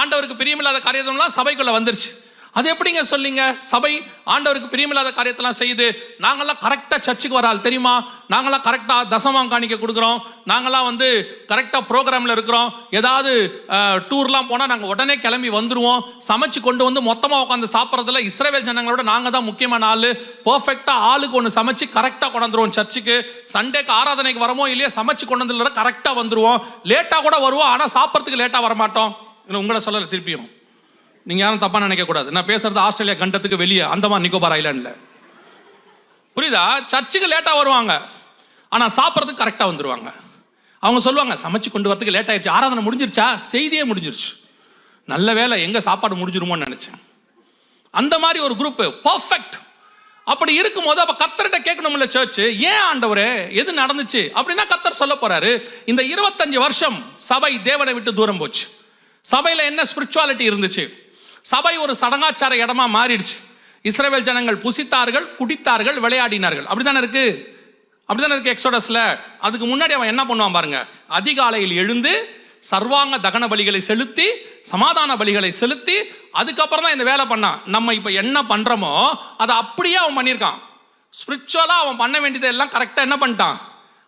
ஆண்டவருக்கு பிரியமில்லாத காரியத்தெல்லாம் சபைக்குள்ள வந்துருச்சு. அது எப்படிங்க சொல்லிங்க? சபை ஆண்டவருக்கு பிரியமில்லாத காரியத்தெல்லாம் செய்யுது. நாங்கள்லாம் கரெக்டாக சர்ச்சுக்கு வரால் தெரியுமா, நாங்கள்லாம் கரெக்டாக தசமாம் காணிக்க கொடுக்குறோம், நாங்கள்லாம் கரெக்டாக ப்ரோக்ராமில் இருக்கிறோம், ஏதாவது டூர்லாம் போனால் நாங்கள் உடனே கிளம்பி வந்துடுவோம், சமைச்சு கொண்டு வந்து மொத்தமாக உட்காந்து சாப்பிட்றதுல இஸ்ரவேல் ஜனங்களோட நாங்கள் தான் முக்கியமான ஆள், பர்ஃபெக்டாக ஆளுக்கு ஒன்று சமைச்சு கரெக்டாக கொண்டு வந்துடுவோம் சர்ச்சுக்கு. சண்டேக்கு ஆராதனைக்கு வரமோ இல்லையா சமைச்சு கொண்டு வந்து கரெக்டாக வந்துடுவோம். லேட்டாக கூட வருவோம், ஆனால் சாப்பிட்றதுக்கு லேட்டாக வரமாட்டோம். இல்லை உங்களை சொல்லலை திருப்பியும், நீங்கள் யாரும் தப்பாக நினைக்கக்கூடாது. நான் பேசுறது ஆஸ்திரேலியா கண்டத்துக்கு வெளியே, அந்தமான் நிக்கோபார் ஐலாண்டில், புரியுதா? சர்ச்சுக்கு லேட்டாக வருவாங்க, ஆனால் சாப்பிட்றதுக்கு கரெக்டாக வந்துடுவாங்க. அவங்க சொல்லுவாங்க, சமைச்சு கொண்டு வரதுக்கு லேட் ஆயிடுச்சு, ஆராதனை முடிஞ்சிருச்சா? செய்தியே முடிஞ்சிருச்சு, நல்ல வேலை, எங்கே சாப்பாடு முடிஞ்சிருமோன்னு நினச்சேன். அந்த மாதிரி ஒரு குரூப் பர்ஃபெக்ட். அப்படி இருக்கும்போது அப்போ கர்த்தர்கிட்ட கேட்கணும்ல சர்ச், ஏன் ஆண்டவரே எது நடந்துச்சு அப்படின்னா கர்த்தர் சொல்ல போறாரு, இந்த 25 வருஷம் சபை தேவனை விட்டு தூரம் போச்சு. சபையில் என்ன ஸ்பிரிச்சுவாலிட்டி இருந்துச்சு? சபை ஒரு சடங்காச்சார இடமா மாறிடுச்சு. இஸ்ரவேல் ஜனங்கள் புசித்தார்கள், குடித்தார்கள், விளையாடினார்கள். அப்படித்தானே இருக்கு, அப்படித்தானே இருக்கு எக்ஸோடஸ்ல. அதுக்கு முன்னாடி அவன் என்ன பண்ணுவான் பாருங்க, அதிகாலையில் எழுந்து சர்வாங்க தகன பலிகளை செலுத்தி, சமாதான பலிகளை செலுத்தி, அதுக்கப்புறம் தான் இந்த வேலை பண்ணான். நம்ம இப்போ என்ன பண்றோமோ அதை அப்படியே அவன் பண்ணியிருக்கான். ஸ்பிரிச்சுவலா அவன் பண்ண வேண்டியதை எல்லாம் கரெக்டாக என்ன பண்ணிட்டான்,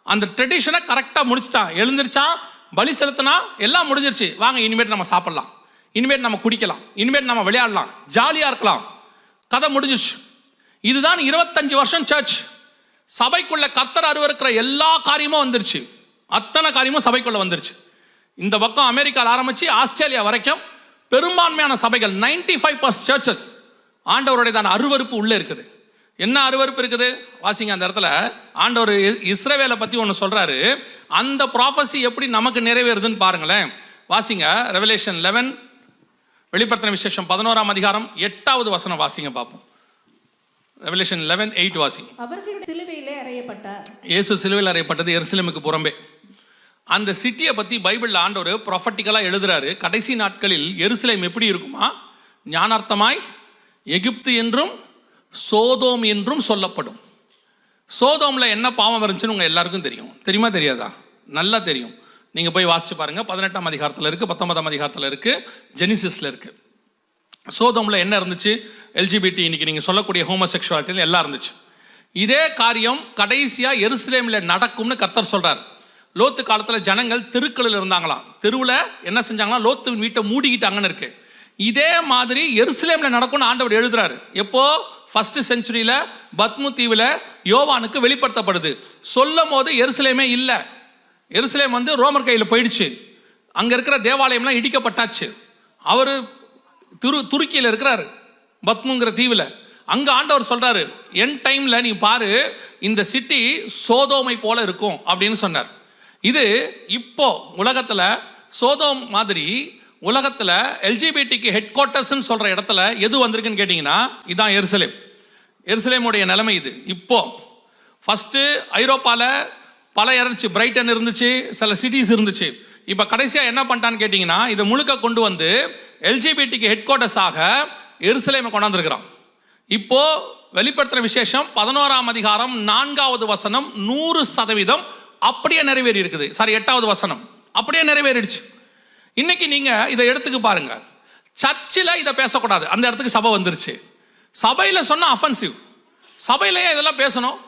அந்த ட்ரெடிஷனை கரெக்டாக முடிச்சிட்டான். எழுந்திருச்சான், பலி செலுத்தினா, எல்லாம் முடிஞ்சிருச்சு, வாங்க இனிமேட்டு நம்ம சாப்பிடலாம், இனிமேட் நம்ம குடிக்கலாம், இனிமேட் நம்ம விளையாடலாம், ஜாலியாக இருக்கலாம், கதை முடிஞ்சிச்சு. இதுதான் 25 வருஷம் சர்ச். சபைக்குள்ள கர்த்தர் அருவருக்கிற எல்லா காரியமும் வந்துருச்சு, அத்தனை காரியமும் சபைக்குள்ள வந்துருச்சு. இந்த பக்கம் அமெரிக்காவில் ஆரம்பிச்சு ஆஸ்திரேலியா வரைக்கும் பெரும்பான்மையான சபைகள் 95% சர்ச்சஸ் ஆண்டவருடைய தான் அருவருப்பு உள்ளே இருக்குது. என்ன அருவருப்பு இருக்குது வாசிங்க. அந்த இடத்துல ஆண்டவர் இஸ்ரவேலை பற்றி ஒன்று சொல்றாரு. அந்த ப்ராஃபஸி எப்படி நமக்கு நிறைவேறுதுன்னு பாருங்களேன். வாசிங்க, ரெவலேஷன் 11, வெளிப்படுத்தின விசேஷம் 11ஆம் அதிகாரம் 8வது வசனம் வாசிங்க பார்ப்போம். ரெவலேஷன் 11:8 வாசிங்க. அவர்களுடைய சிலுவையிலே அறையப்பட்டார். இயேசு சிலுவையில் அறையப்பட்டது எருசலேமுக்கு புறம்பே. அந்த சிட்டியை பற்றி பைபிளில் ஆண்டவர் ப்ரொஃபட்டிக்கலாக எழுதுறாரு. கடைசி நாட்களில் எருசலேம் எப்படி இருக்குமா, ஞானார்த்தமாய் எகிப்து என்றும் சோதோம் என்றும் சொல்லப்படும். சோதோமில் என்ன பாவம் இருந்துச்சுன்னு உங்கள் எல்லாருக்கும் தெரியும். தெரியுமா தெரியாதா? நல்லா தெரியும். நீங்கள் போய் வாசிச்சு பாருங்கள். 18ஆம் அதிகாரத்தில் இருக்குது, 19ஆம் அதிகாரத்தில் இருக்குது, ஜெனிசிஸில் இருக்குது. சோதோமில் என்ன இருந்துச்சு? எல்ஜிபிடி, இன்னைக்கு நீங்கள் சொல்லக்கூடிய ஹோமோசெக்சுவாலிட்டியில் எல்லாம் இருந்துச்சு. இதே காரியம் கடைசியாக எருசலேமில் நடக்கும்னு கர்த்தர் சொல்கிறார். லோத்து காலத்தில் ஜனங்கள் தெருக்களில் இருந்தாங்களாம். தெருவில் என்ன செஞ்சாங்களாம், லோத்து வீட்டை மூடிக்கிட்டாங்கன்னு இருக்கு. இதே மாதிரி எருசலேமில் நடக்கும்னு ஆண்டவர் எழுதுறாரு. எப்போ? 1st செஞ்சுரியில் பத்மு தீவில் யோவானுக்கு வெளிப்படுத்தப்படுது. சொல்லும் போது எருசலேமே இல்லை. எருசலேம் ரோமர் கையில் போயிடுச்சு. அங்கே இருக்கிற தேவாலயம்லாம் இடிக்கப்பட்டாச்சு. அவர் துருக்கியில் இருக்கிறாரு, பத்முங்கிற தீவில். அங்கே ஆண்டவர் சொல்றாரு, என் டைம்ல நீ பாரு, இந்த சிட்டி சோதோமை போல இருக்கும் அப்படின்னு சொன்னார். இது இப்போ உலகத்தில் சோதோம் மாதிரி உலகத்தில் எல்ஜிபிடிக்கு ஹெட் குவார்ட்டர்ஸ்ன்னு சொல்ற இடத்துல எது வந்திருக்குன்னு கேட்டிங்கன்னா இதான் எருசலேம். எருசலேமுடைய நிலைமை இது. இப்போ ஃபர்ஸ்ட் ஐரோப்பாவில் பல இருந்துச்சு, பிரைட்டன் இருந்துச்சு, சில சிட்டிஸ் இருந்துச்சு. இப்போ கடைசியாக என்ன பண்ணிட்டான்னு கேட்டிங்கன்னா இதை முழுக்க கொண்டு வந்து எல்ஜிபிடிக்கு ஹெட் குவார்ட்டர்ஸாக எருசலேமை கொண்டாந்துருக்கிறான். இப்போ வெளிப்படுத்துகிற விசேஷம் 11ஆம் அதிகாரம் 4வது வசனம் 100% அப்படியே நிறைவேறி இருக்குது. சாரி, 8வது வசனம் அப்படியே நிறைவேறிடுச்சு. இன்னைக்கு நீங்க இதை எடுத்துக்கு பாருங்க. சர்ச்சில் இதை பேசக்கூடாது, அந்த இடத்துக்கு சபை வந்துருச்சு. சபையில் சொன்ன அஃபென்சிவ். சபையிலேயே இதெல்லாம் பேசணும்,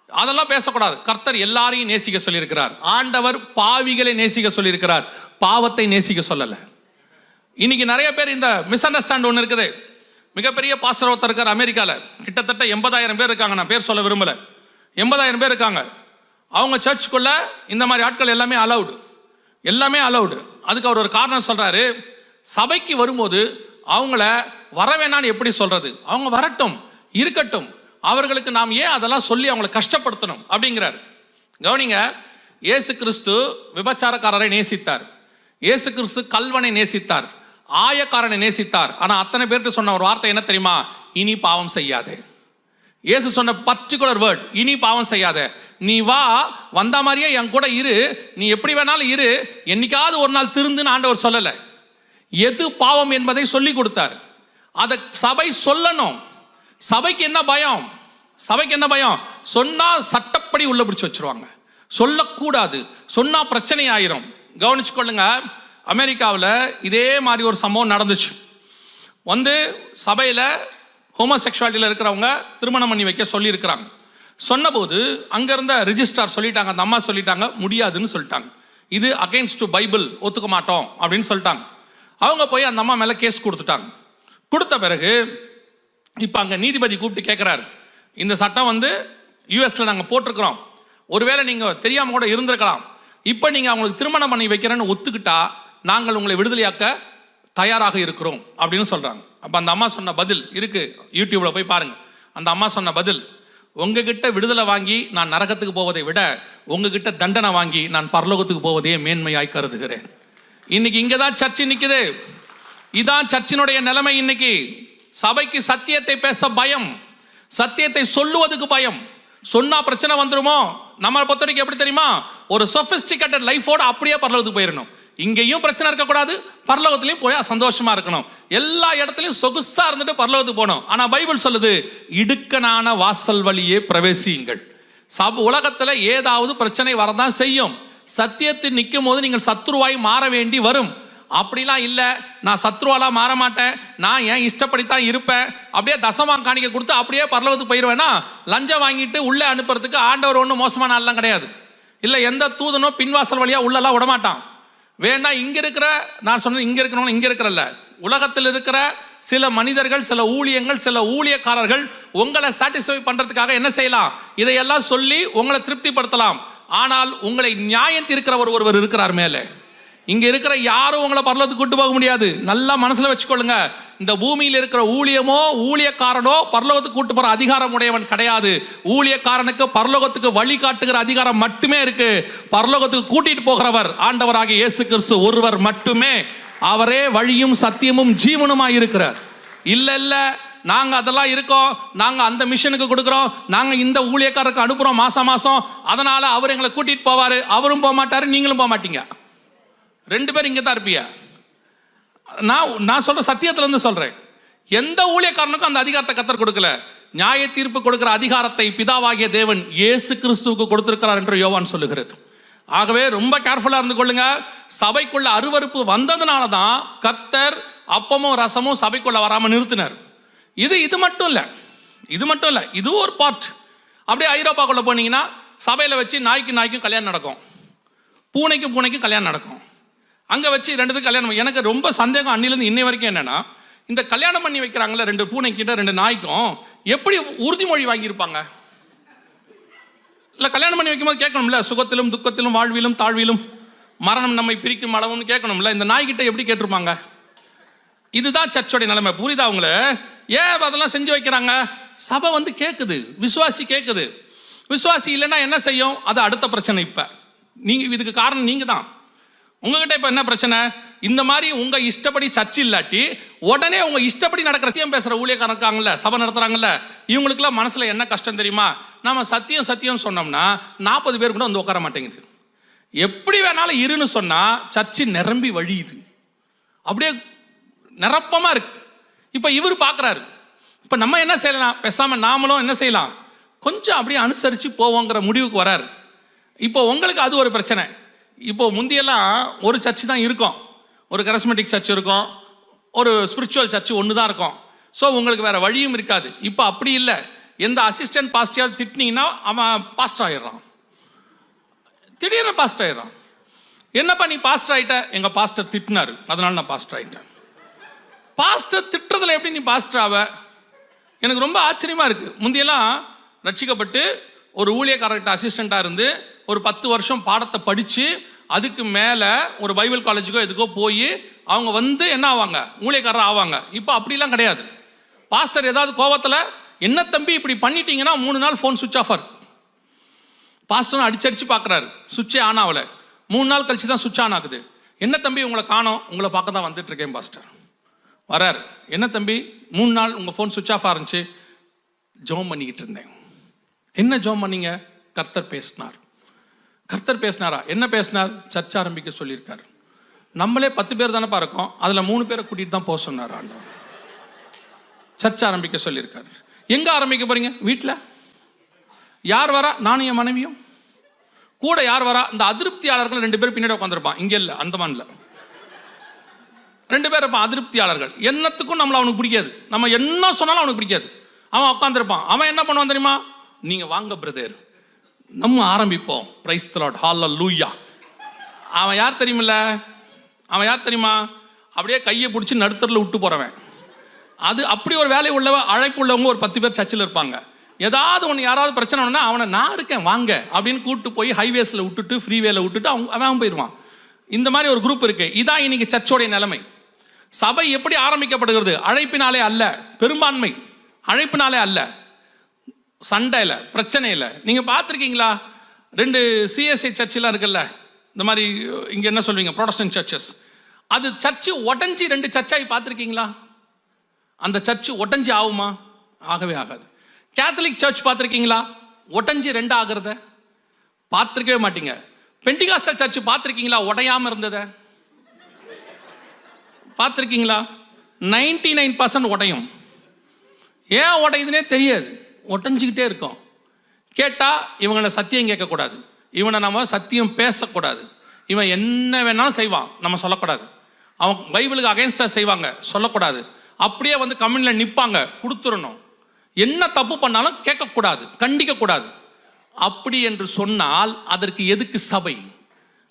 அதெல்லாம் பேசக்கூடாது. கர்த்தர் எல்லாரையும் நேசிக்க சொல்லியிருக்கிறார். ஆண்டவர் பாவிகளை நேசிக்க சொல்லியிருக்கிறார், பாவத்தை நேசிக்க சொல்லலை. இன்னைக்கு நிறைய பேர் இந்த மிஸ் அண்டர்ஸ்டாண்ட் ஒன்று இருக்குது. மிகப்பெரிய பாஸ்டர் ஒருத்தர் இருக்கார் அமெரிக்காவில், கிட்டத்தட்ட 80,000 பேர் இருக்காங்க. நான் பேர் சொல்ல விரும்பல, 80,000 பேர் இருக்காங்க. அவங்க சர்ச்சுக்குள்ள இந்த மாதிரி ஆட்கள் எல்லாமே அலவுடு, எல்லாமே அலவுடு. அதுக்கு அவர் ஒரு காரணம் சொல்றாரு. சபைக்கு வரும்போது அவங்கள வரவேணான்னு எப்படி சொல்றது? அவங்க வரட்டும், இருக்கட்டும், அவர்களுக்கு நாம் ஏன் அதெல்லாம் சொல்லி அவங்களை கஷ்டப்படுத்தணும் அப்படிங்கிறார். கவனிங்க, இயேசு கிறிஸ்து விபச்சாரக்காரரை நேசித்தார், இயேசு கிறிஸ்து கல்வனை நேசித்தார், ஆயக்காரனை நேசித்தார். ஆனால் அத்தனை பேருக்கு சொன்ன ஒரு வார்த்தை என்ன தெரியுமா? இனி பாவம் செய்யாதே. இயேசு சொன்ன பர்டிகுலர் வேர்ட், இனி பாவம் செய்யாத. நீ வா, வந்த மாதிரியே என் கூட இரு, நீ எப்படி வேணாலும் இரு, என்னைக்காவது ஒரு நாள் திருந்துன்னு ஆண்டவர் சொல்லலை. எது பாவம் என்பதை சொல்லி கொடுத்தார். அதை சபை சொல்லணும். சபைக்கு என்ன பயம்? சபைக்கு என்ன பயம்? சொன்னா சட்டப்படி உள்ள பிடிச்சு வச்சிருவாங்க. சொல்லக்கூடாது, சொன்னா பிரச்சனை ஆயிரும். கவனிச்சுக்கொள்ளுங்க, அமெரிக்காவில் இதே மாதிரி ஒரு சம்பவம் நடந்துச்சு. சபையில் ஹோமோசெக்சுவாலிட்டியில் இருக்கிறவங்க திருமணம் பண்ணி வைக்க சொல்லியிருக்கிறாங்க. சொன்னபோது அங்கே இருந்த ரிஜிஸ்ட்ரார் சொல்லிட்டாங்க, அந்த அம்மா சொல்லிட்டாங்க, முடியாதுன்னு சொல்லிட்டாங்க. இது அகெயின்ஸ்ட் டு பைபிள், ஒத்துக்க மாட்டோம் அப்படின்னு சொல்லிட்டாங்க. அவங்க போய் அந்த அம்மா மேலே கேஸ் கொடுத்துட்டாங்க. கொடுத்த பிறகு இப்போ அங்கே நீதிபதி கூப்பிட்டு கேட்குறாரு, இந்த சட்டம் யூஎஸில் நாங்கள் போட்டிருக்கிறோம், ஒருவேளை நீங்கள் தெரியாமல் கூட இருந்திருக்கலாம், இப்போ நீங்கள் அவங்களுக்கு திருமணம் பண்ணி வைக்கிறேன்னு ஒத்துக்கிட்டா நாங்கள் உங்களை விடுதலையாக்க தயாராக இருக்கிறோம் அப்படின்னு சொல்கிறாங்க. அப்போ அந்த அம்மா சொன்ன பதில் இருக்கு, யூடியூப்ல போய் பாருங்க. அந்த அம்மா சொன்ன பதில், உங்ககிட்ட விடுதலை வாங்கி நான் நரகத்துக்கு போவதை விட உங்ககிட்ட தண்டனை வாங்கி நான் பரலோகத்துக்கு போவதே மேன்மையாய் கருதுகிறேன். இன்னைக்கு இங்கே தான் சர்ச்சை நிற்குது. இதான் சர்ச்சினுடைய நிலைமை. இன்னைக்கு சபைக்கு சத்தியத்தை பேச பயம், சத்தியத்தை சொல்லுவதுக்கு பயம். சொன்னா பிரச்சனை வந்துருமோ? நம்ம பொறுத்த வரைக்கும் எப்படி தெரியுமா? ஒரு சொபிஸ்டிகேட்டட் லைஃபோட அப்படியே பரலோகத்துக்கு போயிடணும். இங்கேயும் பிரச்சனை இருக்கக்கூடாது, பரலோகத்திலையும் போய் சந்தோஷமா இருக்கணும். எல்லா இடத்துலையும் சொகுசா இருந்துட்டு பரலோகத்துக்கு போகணும். ஆனா பைபிள் சொல்லுது, இடுக்கனான வாசல் வழியே பிரவேசியுங்கள். உலகத்துல ஏதாவது பிரச்சனை வரதான் செய்யும். சத்தியத்தில் நிற்கும் போது நீங்கள் சத்ருவாய் மாற வேண்டி வரும். அப்படிலாம் இல்லை, நான் சத்ருவாலாம் மாற மாட்டேன், நான் ஏன் இஷ்டப்படித்தான் இருப்பேன், அப்படியே தசமாம் காணிக்க கொடுத்து அப்படியே பரலோகத்துக்கு போயிடுவேன்னா, லஞ்சம் வாங்கிட்டு உள்ளே அனுப்புறதுக்கு ஆண்டவர் ஒன்றும் மோசமான ஆள்லாம் கிடையாது. இல்லை, எந்த தூதனோ பின்வாசல் வழியாக உள்ளெல்லாம் விடமாட்டான். வேணா இங்கே இருக்கிற, நான் சொன்னேன் இங்கே இருக்கிறவங்க, இங்கே இருக்கிறல்ல, உலகத்தில் இருக்கிற சில மனிதர்கள், சில ஊழியங்கள், சில ஊழியக்காரர்கள் உங்களை சாட்டிஸ்ஃபை பண்ணுறதுக்காக என்ன செய்யலாம்? இதையெல்லாம் சொல்லி உங்களை திருப்திப்படுத்தலாம். ஆனால் உங்களை நியாயம் தீர்க்கிறவர் ஒருவர் இருக்கிறார் மேலே. இங்க இருக்கிற யாரும் உங்களை பரலோகத்துக்கு கூட்டு போக முடியாது. நல்லா மனசுல வச்சுக்கொள்ளுங்க, இந்த பூமியில் இருக்கிற ஊழியமோ ஊழியக்காரனோ பரலோகத்துக்கு கூட்டு போற அதிகாரம் உடையவன் கிடையாது. ஊழியக்காரனுக்கு பரலோகத்துக்கு வழி காட்டுகிற அதிகாரம் மட்டுமே இருக்கு. பரலோகத்துக்கு கூட்டிட்டு போகிறவர் ஆண்டவராகிய இயேசு கிறிஸ்து ஒருவர் மட்டுமே. அவரே வழியும் சத்தியமும் ஜீவனுமாய் இருக்கிறார். இல்ல இல்ல, நாங்க அதெல்லாம் இருக்கோம், நாங்க அந்த மிஷனுக்கு கொடுக்கிறோம், நாங்க இந்த ஊழியக்காரருக்கு அனுப்புறோம் மாசம் மாசம், அதனால அவர் எங்களை கூட்டிட்டு போவாரு, அவரும் போக மாட்டாரு, நீங்களும் போக மாட்டீங்க. ரெண்டு பேரும் இங்கே தான் இருப்பியா? நான் சொல்ற சத்தியத்துல இருந்து சொல்றேன். எந்த ஊழியக்காரனுக்கும் அந்த அதிகாரத்தை கர்த்தர் கொடுக்கல. நியாய தீர்ப்பு கொடுக்கிற அதிகாரத்தை பிதாவாகிய தேவன் இயேசு கிறிஸ்துவுக்கு கொடுத்திருக்கிறார் என்று யோவான் சொல்லுகிறது. ஆகவே ரொம்ப கேர்ஃபுல்லா இருந்து கொள்ளுங்க. சபைக்குள்ள அருவருப்பு வந்ததுனால தான் கர்த்தர் அப்பமும் ரசமும் சபைக்குள்ள வராம நிறுத்தினார். இது மட்டும் இல்லை, இது ஒரு பார்ட். அப்படியே ஐரோப்பாக்குள்ள போனீங்கன்னா சபையில வச்சு நாய்க்கும் கல்யாணம் நடக்கும், பூனைக்கும் கல்யாணம் நடக்கும். அங்கே வச்சு ரெண்டுத்துக்கு கல்யாணம். எனக்கு ரொம்ப சந்தேகம் அன்னிலேருந்து இன்னை வரைக்கும் என்னன்னா, இந்த கல்யாணம் பண்ணி வைக்கிறாங்களே ரெண்டு பூனைக்கிட்ட ரெண்டு நாய்க்கும் எப்படி உறுதிமொழி வாங்கியிருப்பாங்க? இல்லை, கல்யாணம் பண்ணி வைக்கும்போது கேட்கணும்ல, சுகத்திலும் துக்கத்திலும் வாழ்விலும் தாழ்விலும் மரணம் நம்மை பிரிக்கும் அளவுன்னு கேட்கணும்ல. இந்த நாய்கிட்ட எப்படி கேட்டிருப்பாங்க? இதுதான் சர்ச்சோடைய நிலைமை. புரியுதா அவங்கள? ஏன் அதெல்லாம் செஞ்சு வைக்கிறாங்க? சபை கேட்குது, விசுவாசி கேட்குது. விசுவாசி இல்லைன்னா என்ன செய்யும்? அது அடுத்த பிரச்சனை. இப்போ இதுக்கு காரணம் நீங்க தான். உங்ககிட்ட இப்போ என்ன பிரச்சனை? இந்த மாதிரி உங்க இஷ்டப்படி சர்ச் இல்லாட்டி உடனே உங்க இஷ்டப்படி நடக்கிற சத்தியம் பேசுற ஊழியக்காரங்க இருக்காங்கல்ல, சபை நடத்துறாங்கல்ல, இவங்களுக்குலாம் மனசுல என்ன கஷ்டம் தெரியுமா? நம்ம சத்தியம் சொன்னோம்னா 40 பேர் கூட உட்கார மாட்டேங்குது. எப்படி வேணாலும் இருன்னு சொன்னா சர்ச்சு நிரம்பி வழியுது, அப்படியே நிரப்பமா இருக்கு. இப்ப இவர் பாக்குறாரு, இப்ப நம்ம என்ன செய்யலாம்? பேசாம நாமளும் என்ன செய்யலாம்? கொஞ்சம் அப்படியே அனுசரிச்சு போவோங்கிற முடிவுக்கு வராரு. இப்போ உங்களுக்கு அது ஒரு பிரச்சனை. இப்போ முந்தியெல்லாம் ஒரு சர்ச்சு தான் இருக்கும், ஒரு கரிஸ்மேட்டிக் சர்ச் இருக்கும், ஒரு ஸ்பிரிச்சுவல் சர்ச் ஒன்று தான் இருக்கும். ஸோ உங்களுக்கு வேற வழியும் இருக்காது. இப்போ அப்படி இல்லை. எந்த அசிஸ்டன்ட் பாஸ்டரையாவது திட்டினீங்கன்னா அவன் பாஸ்டர் ஆயிடுறான், திடீர்னு பாஸ்டர் ஆயிடுறான். என்னப்பா நீ பாஸ்டர் ஆயிட்ட? எங்கள் பாஸ்டர் திட்டினாரு, அதனால நான் பாஸ்டர் ஆயிட்டேன். பாஸ்டர் திட்டுறதுல எப்படி நீ பாஸ்டர் ஆவ? எனக்கு ரொம்ப ஆச்சரியமா இருக்கு. முந்தியெல்லாம் ரட்சிக்கப்பட்டு ஒரு ஊழியக்காரர்கிட்ட அசிஸ்டண்ட்டாக இருந்து ஒரு 10 வருஷம் பாடத்தை படித்து அதுக்கு மேலே ஒரு பைபிள் காலேஜுக்கோ எதுக்கோ போய் அவங்க என்ன ஆவாங்க? ஊழியக்காரர் ஆவாங்க. இப்போ அப்படிலாம் கிடையாது. பாஸ்டர் ஏதாவது கோபத்தில் என்ன தம்பி இப்படி பண்ணிட்டீங்கன்னா 3 நாள் ஃபோன் சுவிட்ச் ஆஃபாக இருக்கு. பாஸ்டரும் அடிச்சடிச்சு பார்க்குறாரு, சுவிட்சே ஆன் ஆகலை. 3 நாள் கழிச்சு தான் சுவிட்ச் ஆன் ஆகுது. என்ன தம்பி உங்களை காணோம், உங்களை பார்க்க தான் வந்துட்டு இருக்கேன் பாஸ்டர். வரார், என்ன தம்பி 3 நாள் உங்கள் ஃபோன் சுவிட்ச் ஆஃப் ஆரம்பிச்சு? ஜெபம் பண்ணிக்கிட்டு இருந்தேன். என்ன ஜெபம் பண்ணீங்க? கர்த்தர் பேசினார். கர்த்தர் பேசினாரா? என்ன பேசினார்? சர்ச்சை ஆரம்பிக்க சொல்லியிருக்காரு. நம்மளே 10 பேர் தானேப்பா இருக்கோம், அதில் 3 பேரை கூட்டிகிட்டு தான் போக சொன்னார் ஆண்டவர். சர்ச்சை ஆரம்பிக்க சொல்லியிருக்காரு. எங்கே ஆரம்பிக்க போறீங்க? வீட்டில். யார் வரா? நானும் என் மனைவியும். கூட யார் வரா? இந்த அதிருப்தியாளர்கள் 2 பேர் பின்னாடி உட்காந்துருப்பான். இங்கே இல்லை, அந்தமான்ல 2 பேர் இருப்பான் அதிருப்தியாளர்கள். என்னத்துக்கும் நம்மளை அவனுக்கு பிடிக்காது, நம்ம என்ன சொன்னாலும் அவனுக்கு பிடிக்காது. அவன் உட்காந்துருப்பான். அவன் என்ன பண்ணுவான் தெரியுமா? நீங்கள் வாங்க பிரதர், நம்ம ஆரம்பிப்போம். பிரைஸ் தி லார்ட், ஹல்லேலூயா. அவன் யார் தெரியுமில்ல? அவன் யார் தெரியுமா? அப்படியே கையை பிடிச்சி நடுத்தரில் விட்டு போகிறவன். அது அப்படி ஒரு வேலை அழைப்பு உள்ளவங்க ஒரு 10 பேர் சர்ச்சில் இருப்பாங்க. ஏதாவது ஒன்று யாராவது பிரச்சனை ஒன்றுனா அவனை நான் இருக்கேன் வாங்க அப்படின்னு கூப்பிட்டு போய் ஹைவேஸில் விட்டுட்டு ஃப்ரீவேல விட்டுட்டு அவன் போயிடுவான். இந்த மாதிரி ஒரு குரூப் இருக்கு. இதான் இன்னைக்கு சர்ச்சோடைய நிலைமை. சபை எப்படி ஆரம்பிக்கப்படுகிறது? அழைப்பினாலே அல்ல, பெரும்பான்மை அழைப்பினாலே அல்ல, சண்டையில் பிரச்சனையில். நீங்கள் பார்த்துருக்கீங்களா? 2 CSI சர்ச்செலாம் இருக்குல்ல, இந்த மாதிரி இங்கே என்ன சொல்வீங்க, ப்ரொடெஸ்டன்ட் சர்ச்சஸ். அது சர்ச்சு உடஞ்சி 2 சர்ச்சாகி பார்த்துருக்கீங்களா? அந்த சர்ச்சு உடஞ்சி ஆகுமா? ஆகவே ஆகாது. கேத்தலிக் சர்ச் பார்த்துருக்கீங்களா? உடஞ்சி 2 ஆகிறத பார்த்துருக்கவே மாட்டீங்க. பெண்டிகாஸ்டல் சர்ச் பார்த்துருக்கீங்களா? உடையாமல் இருந்ததை பார்த்துருக்கீங்களா? 99% உடையும். ஏன் உடையுதுன்னே தெரியாது, உடஞ்சிக்கிட்டே இருக்கும். கேட்டால் இவங்களை சத்தியம் கேட்கக்கூடாது, இவனை நம்ம சத்தியம் பேசக்கூடாது, இவன் என்ன வேணாலும் செய்வான் நம்ம சொல்லக்கூடாது, அவன் பைபிளுக்கு அகைன்ஸ்டாக செய்வாங்க சொல்லக்கூடாது, அப்படியே வந்து கம்யூனில் நிற்பாங்க கொடுத்துடணும், என்ன தப்பு பண்ணாலும் கேட்கக்கூடாது, கண்டிக்கக்கூடாது. அப்படி என்று சொன்னால் அதற்கு எதுக்கு சபை?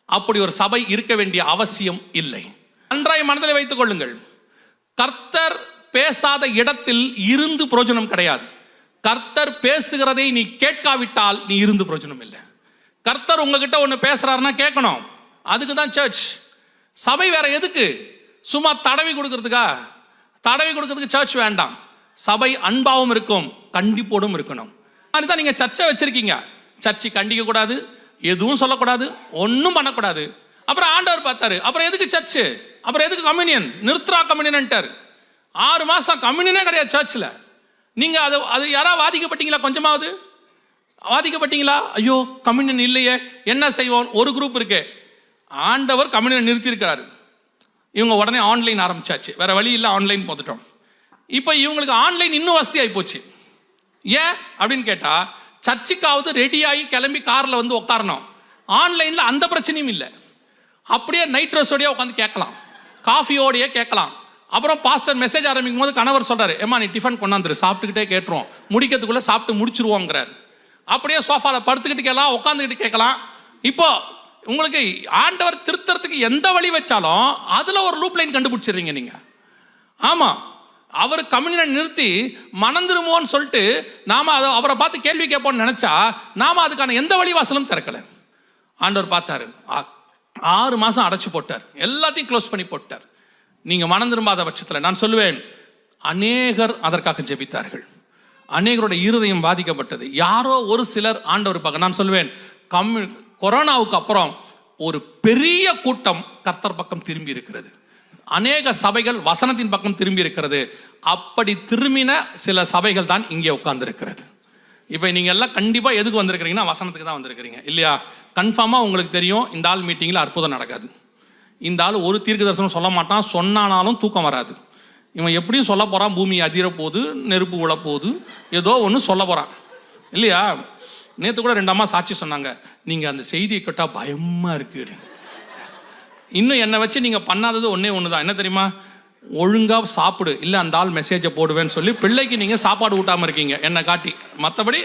அப்படி ஒரு சபை இருக்க வேண்டிய அவசியம் இல்லை. நன்றாய் மனதில் வைத்துக் கொள்ளுங்கள், கர்த்தர் பேசாத இடத்தில் இருந்து பிரயோஜனம் கிடையாது. கர்த்தர் பேசுகிறதை நீ கேட்காவிட்டால் நீ இருந்து பிரயோஜனம் இல்லை. கர்த்தர் உங்ககிட்ட ஒன்று பேசுறாருன்னா கேட்கணும், அதுக்கு தான் சர்ச். சபை வேற எதுக்கு? சும்மா தடவி கொடுக்கறதுக்கா? தடவி கொடுக்கறதுக்கு சர்ச் வேண்டாம். சபை அன்பாவும் இருக்கும், கண்டிப்போடும் இருக்கணும். அதுதான் நீங்க சர்ச்சை வச்சிருக்கீங்க. சர்ச்சை கண்டிக்க கூடாது, எதுவும் சொல்லக்கூடாது, ஒன்றும் பண்ணக்கூடாது. அப்புறம் ஆண்டவர் பார்த்தாரு, அப்புறம் எதுக்கு சர்ச்சு, அப்புறம் எதுக்கு கம்யூனியன்? நிறுத்துறா கம்யூனியன்ட்டார். 6 மாசம் கம்யூனியனே கிடையாது சர்ச்சில். நீங்க அது யாராவது வாதிக்கப்பட்டீங்களா? கொஞ்சமாவது வாதிக்கப்பட்டீங்களா? ஐயோ கம்யூனியன் இல்லையே, என்ன செய்வோம்? ஒரு குரூப் இருக்கு, ஆண்டவர் கம்யூனியன் நிறுத்தி இருக்கிறாரு. இவங்க உடனே ஆன்லைன் ஆரம்பிச்சாச்சு, வேற வழி இல்லை, ஆன்லைன் போட்டுட்டோம். இப்போ இவங்களுக்கு ஆன்லைன் இன்னும் வசதி ஆகி போச்சு. ஏன் அப்படின்னு கேட்டா, சர்ச்சுக்காவது ரெடியாகி கிளம்பி காரில் வந்து உட்காரணும். ஆன்லைனில் அந்த பிரச்சனையும் இல்லை. அப்படியே நைட் ட்ரெஸ்ஸோடையே உட்காந்து கேட்கலாம், காஃபியோடையே கேட்கலாம். அப்புறம் பாஸ்டர் மெசேஜ் ஆரம்பிக்கும் போது கணவர் சொல்றாரு, ஏமா நீ டிஃபன் கொண்டாந்துரு, சாப்பிட்டுக்கிட்டே கேட்டுருவோம், முடிக்கிறதுக்குள்ள சாப்பிட்டு முடிச்சிருவோங்கிறாரு. அப்படியே சோஃபாவில் படுத்துக்கிட்டு கேட்கலாம், உட்காந்துக்கிட்டு கேட்கலாம். இப்போ உங்களுக்கு ஆண்டவர் திருத்தறதுக்கு எந்த வழி வச்சாலும் அதுல ஒரு லூப் லைன் கண்டுபிடிச்சிடுறீங்க நீங்க. ஆமா, அவர் கம்யூனியனை நிறுத்தி மனம் திரும்புவோன்னு சொல்லிட்டு நாம அவரை பார்த்து கேள்வி கேட்போம்னு நினைச்சா நாம அதுக்கான எந்த வழிவாசலும் திறக்கல. ஆண்டவர் பார்த்தாரு, 6 மாசம் அடைச்சு போட்டார், எல்லாத்தையும் க்ளோஸ் பண்ணி போட்டார். நீங்க மனம் திரும்பாத பட்சத்தில் நான் சொல்லுவேன், அநேகர் அதற்காக ஜெபித்தார்கள், அநேகருடைய இருதயம் பாதிக்கப்பட்டது. யாரோ ஒரு சிலர் ஆண்டவர் பார்க்க. நான் சொல்லுவேன், கொரோனாவுக்கு அப்புறம் ஒரு பெரிய கூட்டம் கர்த்தர் பக்கம் திரும்பி இருக்கிறது. அநேக சபைகள் வசனத்தின் பக்கம் திரும்பி இருக்கிறது. அப்படி திரும்பின சில சபைகள் தான் இங்கே உட்கார்ந்து இருக்கிறது. இப்போ நீங்கள் எல்லாம் கண்டிப்பாக எதுக்கு வந்திருக்கிறீங்கன்னா வசனத்துக்கு தான் வந்திருக்கிறீங்க இல்லையா? கன்ஃபார்மாக உங்களுக்கு தெரியும், இந்த ஆள் மீட்டிங்கில் அற்புதம் நடக்காது, இந்த ஆள் ஒரு தீர்க்க தரிசனம் சொல்ல மாட்டான், சொன்னானாலும் தூக்கம் வராது, இவன் எப்படியும் சொல்ல போகிறான், பூமி அதிர போகுது, நெருப்பு விழ போகுது, ஏதோ ஒன்று சொல்ல போகிறான் இல்லையா? நேற்று கூட 2 அம்மா சாட்சி சொன்னாங்க, நீங்கள் அந்த செய்தியை கேட்டால் பயமாக இருக்குது. இன்னும் என்னை வச்சு நீங்கள் பண்ணாதது ஒன்று தான், என்ன தெரியுமா? ஒழுங்காக சாப்பிடு, இல்லை அந்த ஆள் மெசேஜை போடுவேன்னு சொல்லி பிள்ளைக்கு நீங்கள் சாப்பாடு ஊட்டாமல் இருக்கீங்க என்னை காட்டி. மற்றபடி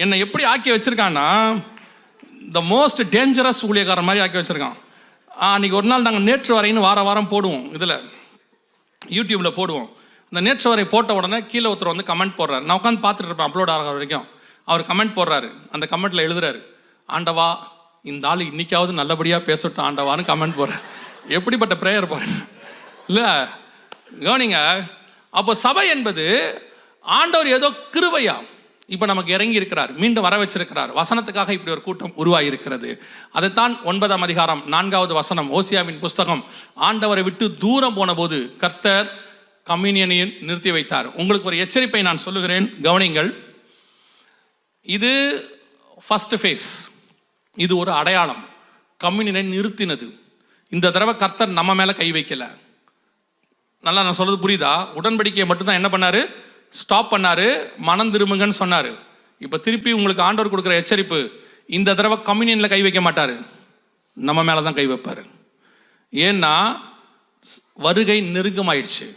என்னை எப்படி ஆக்கி வச்சுருக்கான்னா, த மோஸ்ட் டேஞ்சரஸ் ஊழியக்காரன் மாதிரி ஆக்கி வச்சுருக்கான். அன்றைக்கி ஒரு நாள் நாங்கள் நேற்று வரைன்னு வாரம் போடுவோம், இதில் யூடியூப்பில் போடுவோம். அந்த நேற்று வரை போட்ட உடனே கீழே ஒருத்தர் வந்து கமெண்ட் போடுறாரு. நான் உட்காந்து பார்த்துட்டு இருப்பேன் அப்லோட் ஆகிற வரைக்கும். அவர் கமெண்ட் போடுறாரு, அந்த கமெண்ட்டில் எழுதுறாரு, ஆண்டவா இந்த ஆள் இன்னைக்காவது நல்லபடியாக பேசட்டும் ஆண்டவான்னு கமெண்ட் போடுறாரு. எப்படிப்பட்ட ப்ரேயர் போடுறேன் இல்லை, கவனிங்க. அப்போ சபை என்பது ஆண்டவர் ஏதோ கிருபையா இப்போ நமக்கு இறங்கி இருக்கிறார், மீண்டும் வர வச்சிருக்கிறார். வசனத்துக்காக இப்படி ஒரு கூட்டம் உருவாகி இருக்கிறது. அதைத்தான் 9ஆம் அதிகாரம் 4வது வசனம், ஓசியாவின் புஸ்தகம். ஆண்டவரை விட்டு தூரம் போன போது கர்த்தர் கம்யூனியனையும் நிறுத்தி வைத்தார். உங்களுக்கு ஒரு எச்சரிப்பை நான் சொல்லுகிறேன், கவனிங்கள். இது ஃபர்ஸ்ட் ஃபேஸ், இது ஒரு அடையாளம். கம்யூனியனை நிறுத்தினது. இந்த தடவை கர்த்தர் நம்ம மேலே கை வைக்கல. நல்லா நான் சொல்றது புரியுதா? உடன்படிக்கையை மட்டும்தான் என்ன பண்ணாரு? ஸ்டாப் பண்ணாரு, மனம் திரும்புங்கன்னு சொன்னாரு. இப்போ திருப்பி உங்களுக்கு ஆண்டவர் கொடுக்குற எச்சரிப்பு, இந்த தடவை கம்யூனியனில் கை வைக்க மாட்டாரு, நம்ம மேலே தான் கை வைப்பார். ஏன்னா வருகை நெருக்கமாயிடுச்சு.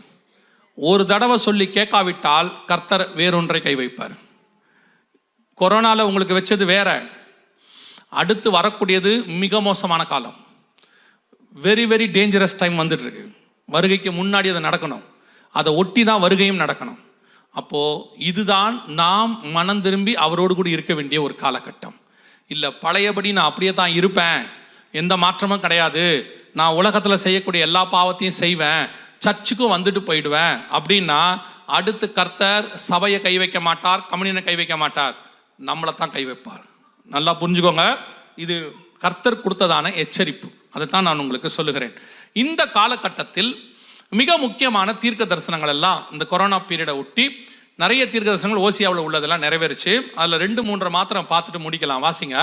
ஒரு தடவை சொல்லி கேட்காவிட்டால் கர்த்தர் வேறொன்றை கை வைப்பார். கொரோனாவில் உங்களுக்கு வச்சது வேற, அடுத்து வரக்கூடியது மிக மோசமான காலம். வெரி வெரி டேஞ்சரஸ் டைம் வந்துட்டு இருக்கு. வருகைக்கு முன்னாடி அதை நடக்கணும், அதை ஒட்டி தான் வருகையும் நடக்கணும். அப்போது இதுதான் நாம் மனம் திரும்பி அவரோடு கூட இருக்க வேண்டிய ஒரு காலகட்டம். இல்லை பழையபடி நான் அப்படியே தான் இருப்பேன், எந்த மாற்றமும் கிடையாது, நான் உலகத்தில் செய்யக்கூடிய எல்லா பாவத்தையும் செய்வேன், சர்ச்சுக்கும் வந்துட்டு போயிடுவேன் அப்படின்னா அடுத்து கர்த்தர் சபையை கை வைக்க மாட்டார், கம்யூனியனை கை வைக்க மாட்டார், நம்மளை தான் கை வைப்பார். நல்லா புரிஞ்சுக்கோங்க, இது கர்த்தர் கொடுத்ததான எச்சரிப்பு. அதைத்தான் நான் உங்களுக்கு சொல்லுகிறேன். இந்த காலகட்டத்தில் மிக முக்கியமான தீர்க்க தரிசனங்கள் எல்லாம் இந்த கொரோனா பீரியடை ஒட்டி நிறைய தீர்க்க தரிசனங்கள் ஓசியாவில் உள்ளதெல்லாம் நிறைவேறிச்சு. அதில் 2-3 மாத்திரம் பார்த்துட்டு முடிக்கலாம். வாசிங்க,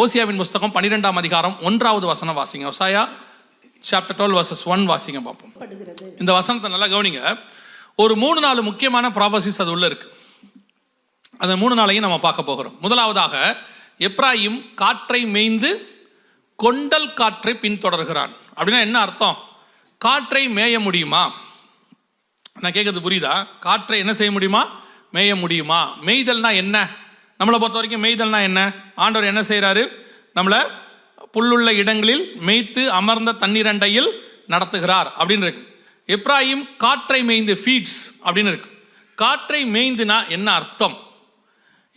ஓசியாவின் புஸ்தகம் 12ஆம் அதிகாரம் 1வது வசனம் வாசிங்க. ஓசாயா chapter 12 verses 1 வாசிங்க பார்ப்போம். இந்த வசனத்தை நல்லா கவனிங்க. ஒரு 3-4 முக்கியமான ப்ராபசிஸ் அது உள்ள இருக்கு. அந்த 3-4ஐயும் நம்ம பார்க்க போகிறோம். முதலாவதாக, எப்ராயிம் காற்றை மேய்ந்து கொண்டல் காற்றை பின்தொடர்கிறான். அப்படின்னா என்ன அர்த்தம்? காற்றை மேய முடியுமா? நான் கேட்கறது புரியுதா? காற்றை என்ன செய்ய முடியுமா? மேய முடியுமா? மேய்தல்னா என்ன? நம்மளை பொறுத்த வரைக்கும் மேய்தல்னா என்ன? ஆண்டவர் என்ன செய்கிறாரு? நம்மளை புல்லுள்ள இடங்களில் மேய்த்து அமர்ந்த தண்ணீரண்டையில் நடத்துகிறார் அப்படின்னு இருக்கு. எப்ராயிம் காற்றை மேய்ந்து ஃபீட்ஸ் அப்படின்னு இருக்கு. காற்றை மேய்ந்துனா என்ன அர்த்தம்?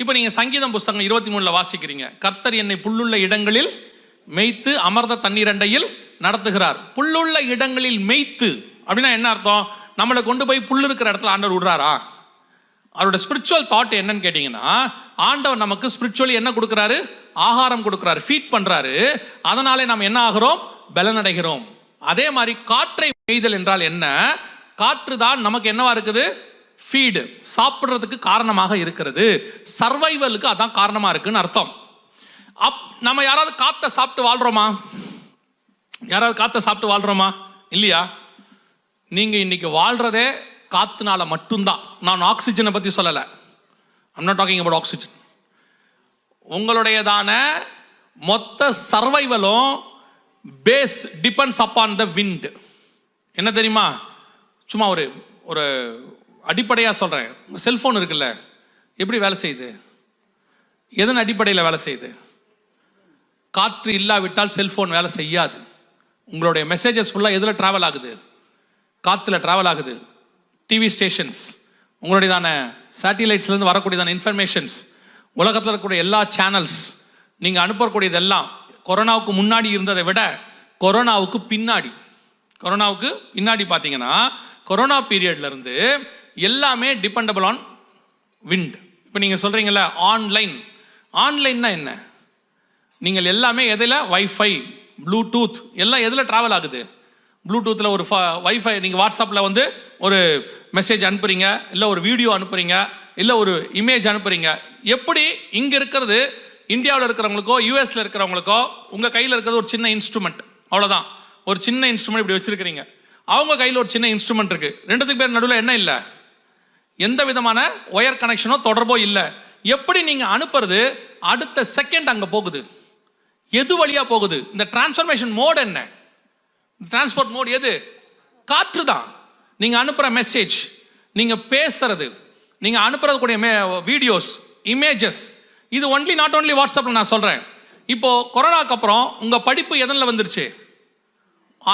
இப்போ நீங்கள் சங்கீதம் புஸ்தகம் 23 வாசிக்கிறீங்க, கர்த்தர் என்னை புல்லுள்ள இடங்களில் மேய்த்து அமர்ந்த தண்ணீரண்டையில் நடத்துகிறார். புல்லுள்ள இடங்களில் மேய்த்து அப்படின்னா என்ன அர்த்தம்? நம்மளை கொண்டு போய் புல் இருக்கிற இடத்துல ஆண்டவர் விடுறாரா? அவரோட ஸ்பிரிச்சுவல் தாட் என்னன்னு கேட்டீங்கன்னா, ஆண்டவர் நமக்கு ஸ்பிரிச்சுவலி என்ன கொடுக்குறாரு? ஆகாரம் கொடுக்குறாரு, ஃபீட் பண்றாரு. அதனாலே நாம் என்ன ஆகிறோம்? பலனடைகிறோம். அதே மாதிரி காற்றை மேய்தல் என்றால் என்ன? காற்று தான் நமக்கு என்னவா இருக்குது? ஃபீடு, சாப்பிட்றதுக்கு காரணமாக இருக்கிறது. சர்வைவலுக்கு அதான் காரணமா இருக்குன்னு அர்த்தம். நம்ம யாராவது காற்றை சாப்பிட்டு வாழ்றோமா? யாராவது காற்றை சாப்பிட்டு வாழ்றோமா? இல்லையா? நீங்க இன்னைக்கு வாழ்றதே காத்துனால மட்டும்தான். நான் ஆக்சிஜனை பத்தி சொல்லலை. I'm not talking about oxygen. உங்களுடையதான மொத்த சர்வைவலும் base depends upon the wind. என்ன தெரியுமா? சும்மா ஒரு ஒரு அடிப்படையாக சொல்கிறேன். செல்ஃபோன் இருக்குல்ல, எப்படி வேலை செய்யுது? எதன் அடிப்படையில் வேலை செய்யுது? காற்று இல்லாவிட்டால் செல்ஃபோன் வேலை செய்யாது. உங்களுடைய மெசேஜஸ் ஃபுல்லாக எதில் ட்ராவல் ஆகுது? காற்றுல ட்ராவல் ஆகுது. டிவி ஸ்டேஷன்ஸ், உங்களுடையதான சேட்டிலைட்ஸ்லேருந்து வரக்கூடியதான இன்ஃபர்மேஷன்ஸ், உலகத்தில் இருக்கக்கூடிய எல்லா சேனல்ஸ், நீங்கள் அனுப்பக்கூடியதெல்லாம் கொரோனாவுக்கு முன்னாடி இருந்ததை விட கொரோனாவுக்கு பின்னாடி பார்த்தீங்கன்னா, கொரோனா பீரியட்லேருந்து எல்லாமே டிபெண்டபிள் ஆன் விண்ட். இப்போ நீங்கள் சொல்கிறீங்களா ஆன்லைன்னா என்ன? நீங்கள் எல்லாமே எதில்? வைஃபை, ப்ளூடூத் எல்லாம் எதில் ட்ராவல் ஆகுது? ப்ளூடூத்தில் ஒரு வைஃபை, நீங்கள் வாட்ஸ்அப்பில் வந்து ஒரு மெசேஜ் அனுப்புறீங்க, இல்லை ஒரு வீடியோ அனுப்புறீங்க, இல்லை ஒரு இமேஜ் அனுப்புறீங்க. எப்படி இங்கே இருக்கிறது இந்தியாவில் இருக்கிறவங்களுக்கோ யூஎஸில் இருக்கிறவங்களுக்கோ உங்கள் கையில் இருக்கிறது ஒரு சின்ன இன்ஸ்ட்ருமெண்ட், அவ்வளோதான். ஒரு சின்ன இன்ஸ்ட்ருமெண்ட் இப்படி வச்சுருக்கிறீங்க. அவங்க கையில் ஒரு சின்ன இன்ஸ்ட்ருமெண்ட் இருக்குது. ரெண்டுத்துக்கு பேர் நடுவில் என்ன இல்லை? எந்த விதமான ஒயர் கனெக்ஷனோ தொடர்போ இல்லை. எப்படி நீங்கள் அனுப்புறது அடுத்த செகண்ட் அங்கே போகுது. எது வழியாக போகுது? இந்த டிரான்ஸ்ஃபர்மேஷன் மோட் என்ன? டிரான்ஸ்போர்ட் மோட் எது? காற்று தான். நீங்கள் அனுப்புகிற மெசேஜ், நீங்கள் பேசுறது, நீங்கள் அனுப்புறக்கூடிய வீடியோஸ், இமேஜஸ், இது ஒன்லி நாட் ஓன்லி வாட்ஸ்அப்பில் நான் சொல்கிறேன். இப்போது கொரோனாக்கு அப்புறம் உங்கள் படிப்பு எதில் வந்துருச்சு?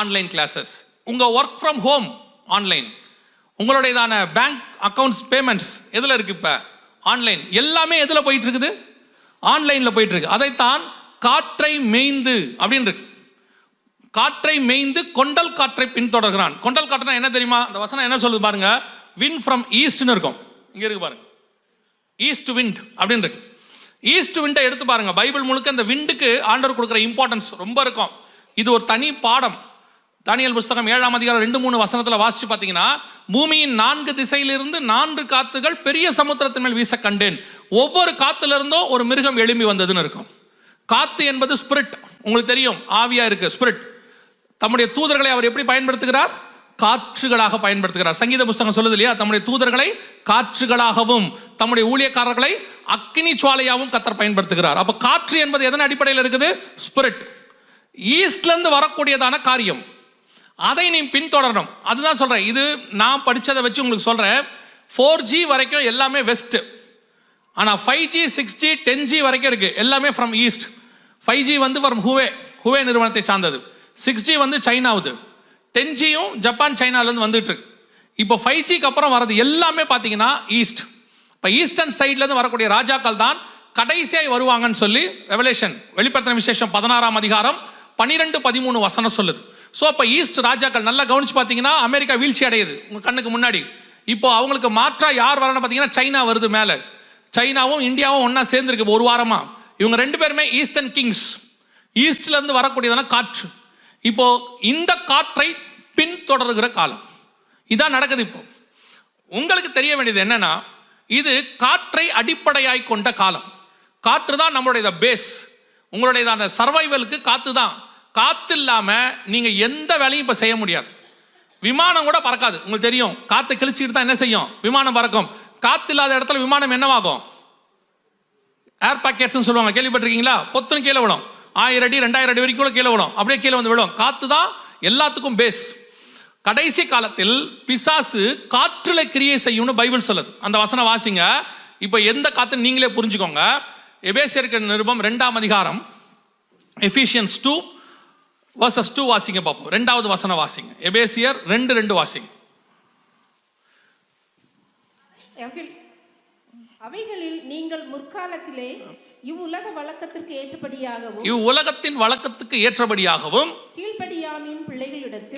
Online classes. உங்கள் ஒர்க் ஃப்ரம் ஹோம் ஆன்லைன். உங்களுடையதான பேங்க் அக்கௌண்ட்ஸ் பேமெண்ட்ஸ் எதில் இருக்குது? இப்போ ஆன்லைன். எல்லாமே எதில் போயிட்டு இருக்குது? ஆன்லைனில் போயிட்டு இருக்கு. அதைத்தான் காற்றை மேய்ந்து அப்படின்னு இருக்கு. காற்றை மேய்ந்து கொண்டல் காற்றை பின்தொடர்கிறான். கொண்டல் காற்றுனா என்ன தெரியுமா? அந்த வசனம் என்ன சொல்லுது பாருங்க. வின் ஃப்ரம் ஈஸ்ட்னு இருக்கும். இங்க இருக்கு பாருங்க, ஈஸ்ட் விண்ட் அப்படின்னு இருக்கு. ஈஸ்ட் விண்டை எடுத்து பாருங்க. பைபிள் முழுக்க இந்த விண்டுக்கு ஆண்டவர் கொடுக்குற இம்பார்ட்டன்ஸ் ரொம்ப இருக்கும். இது ஒரு தனி பாடம். தானியேல் புஸ்தகம் 7ஆம் அதிகாரம் 2-3 வசனத்தில் வாசிச்சு பார்த்தீங்கன்னா, பூமியின் 4 திசையிலிருந்து 4 காத்துகள் பெரிய சமுத்திரத்தின் மேல் வீச கண்டேன். ஒவ்வொரு காத்துல இருந்தும் ஒரு மிருகம் எழும்பி வந்ததுன்னு இருக்கும். காத்து என்பது ஸ்பிரிட், உங்களுக்கு தெரியும், ஆவியா இருக்கு ஸ்பிரிட். தம்முடைய தூதர்களை அவர் எப்படி பயன்படுத்துகிறார்? காற்றுகளாக பயன்படுத்துகிறார். சங்கீத புஸ்தகம் சொல்லுது இல்லையா, தம்முடைய தூதர்களை காற்றுகளாகவும் தம்முடைய ஊழியக்காரர்களை அக்கினி சுவாலையாகவும் கர்த்தர் பயன்படுத்துகிறார். அப்ப காற்று என்பது எதன் அடிப்படையில் இருக்குது? ஸ்பிரிட். ஈஸ்ட்ல இருந்து வரக்கூடியதான காரியம், அதை நீ பின்தொடரணும். அதுதான் சொல்றேன். இது நான் படிச்சதை வச்சு உங்களுக்கு சொல்றேன். 4G வரைக்கும் எல்லாமே வெஸ்ட், ஆனா 5G 6G 10G வரைக்கும் இருக்கு, எல்லாமே ஃப்ரம் ஈஸ்ட். 5G வந்து ஃப்ரம் ஹுவே நிறுவனத்தை சார்ந்தது. 6G வந்து சைனாவுது. 10Gயும் ஜப்பான் சைனாலேருந்து வந்துட்டு இருக்கு. இப்போ 5Gக்கு அப்புறம் வரது எல்லாமே பார்த்தீங்கன்னா ஈஸ்ட். இப்போ ஈஸ்டர்ன் சைட்லேருந்து வரக்கூடிய ராஜாக்கள் தான் கடைசியாய் வருவாங்கன்னு சொல்லி ரெவலேஷன், வெளிப்படுத்தின விசேஷம் 16ஆம் அதிகாரம் 12-13 வசனம் சொல்லுது. ஸோ அப்போ ஈஸ்ட் ராஜாக்கள் நல்லா கவனிச்சு பார்த்தீங்கன்னா அமெரிக்கா வீழ்ச்சி அடையுது உங்கள் கண்ணுக்கு முன்னாடி. இப்போ அவங்களுக்கு மாற்றா யார் வரணும்னு பார்த்தீங்கன்னா சைனா வருது மேலே. சைனாவும் இந்தியாவும் ஒன்றா சேர்ந்துருக்கு ஒரு வாரமாக. இவங்க 2 பேருமே ஈஸ்டர்ன் கிங்ஸ். ஈஸ்ட்லேருந்து வரக்கூடியதான காற்று. இப்போ இந்த காற்றை பின்தொடர்கிற காலம் இதான் நடக்குது. இப்போ உங்களுக்கு தெரிய வேண்டியது என்னன்னா, இது காற்றை அடிப்படையாய் கொண்ட காலம். காற்று தான் நம்மளுடைய பேஸ். உங்களுடைய சர்வைவலுக்கு காத்து தான். காத்து இல்லாம நீங்க எந்த வேலையும் இப்ப செய்ய முடியாது. விமானம் கூட பறக்காது. உங்களுக்கு தெரியும், காத்தை கிழிச்சிட்டு தான் என்ன செய்யும்? விமானம் பறக்கும். காத்து இல்லாத இடத்துல விமானம் என்னவாகும்? ஏர் பாக்கெட்ஸ் சொல்லுவாங்க, கேள்விப்பட்டிருக்கீங்களா? பொத்துன்னு கீழே விடும். 1000 அடி 2000 அடி வரைக்கும் கீழே விடும். அப்படியே கீழே வந்து விடும். காத்து தான் எல்லாத்துக்கும் பேஸ். கடைசி காலத்தில் பிசாசு காற்றுல கிரியை செய்யும்னு பைபிள் சொல்லுது. அந்த வசனம் வாசிங்க. இப்போ எந்த காத்து நீங்களே புரிஞ்சுக்கோங்க. எபேசியருக்கு நிருபம் 2ஆம் அதிகாரம் எபிஷியன்ஸ் 2:2 வாசிங்க பார்ப்போம். 2வது வசனம் வாசிங்க. எபேசியர் 2:2 வாசிங்க. அவைகளில் நீங்கள் முற்காலத்திலே இவ்வுலக வழக்கத்திற்கு ஏற்றபடியாகவும் இவ்வுலகத்தின் வழக்கத்துக்கு ஏற்றபடியாகவும்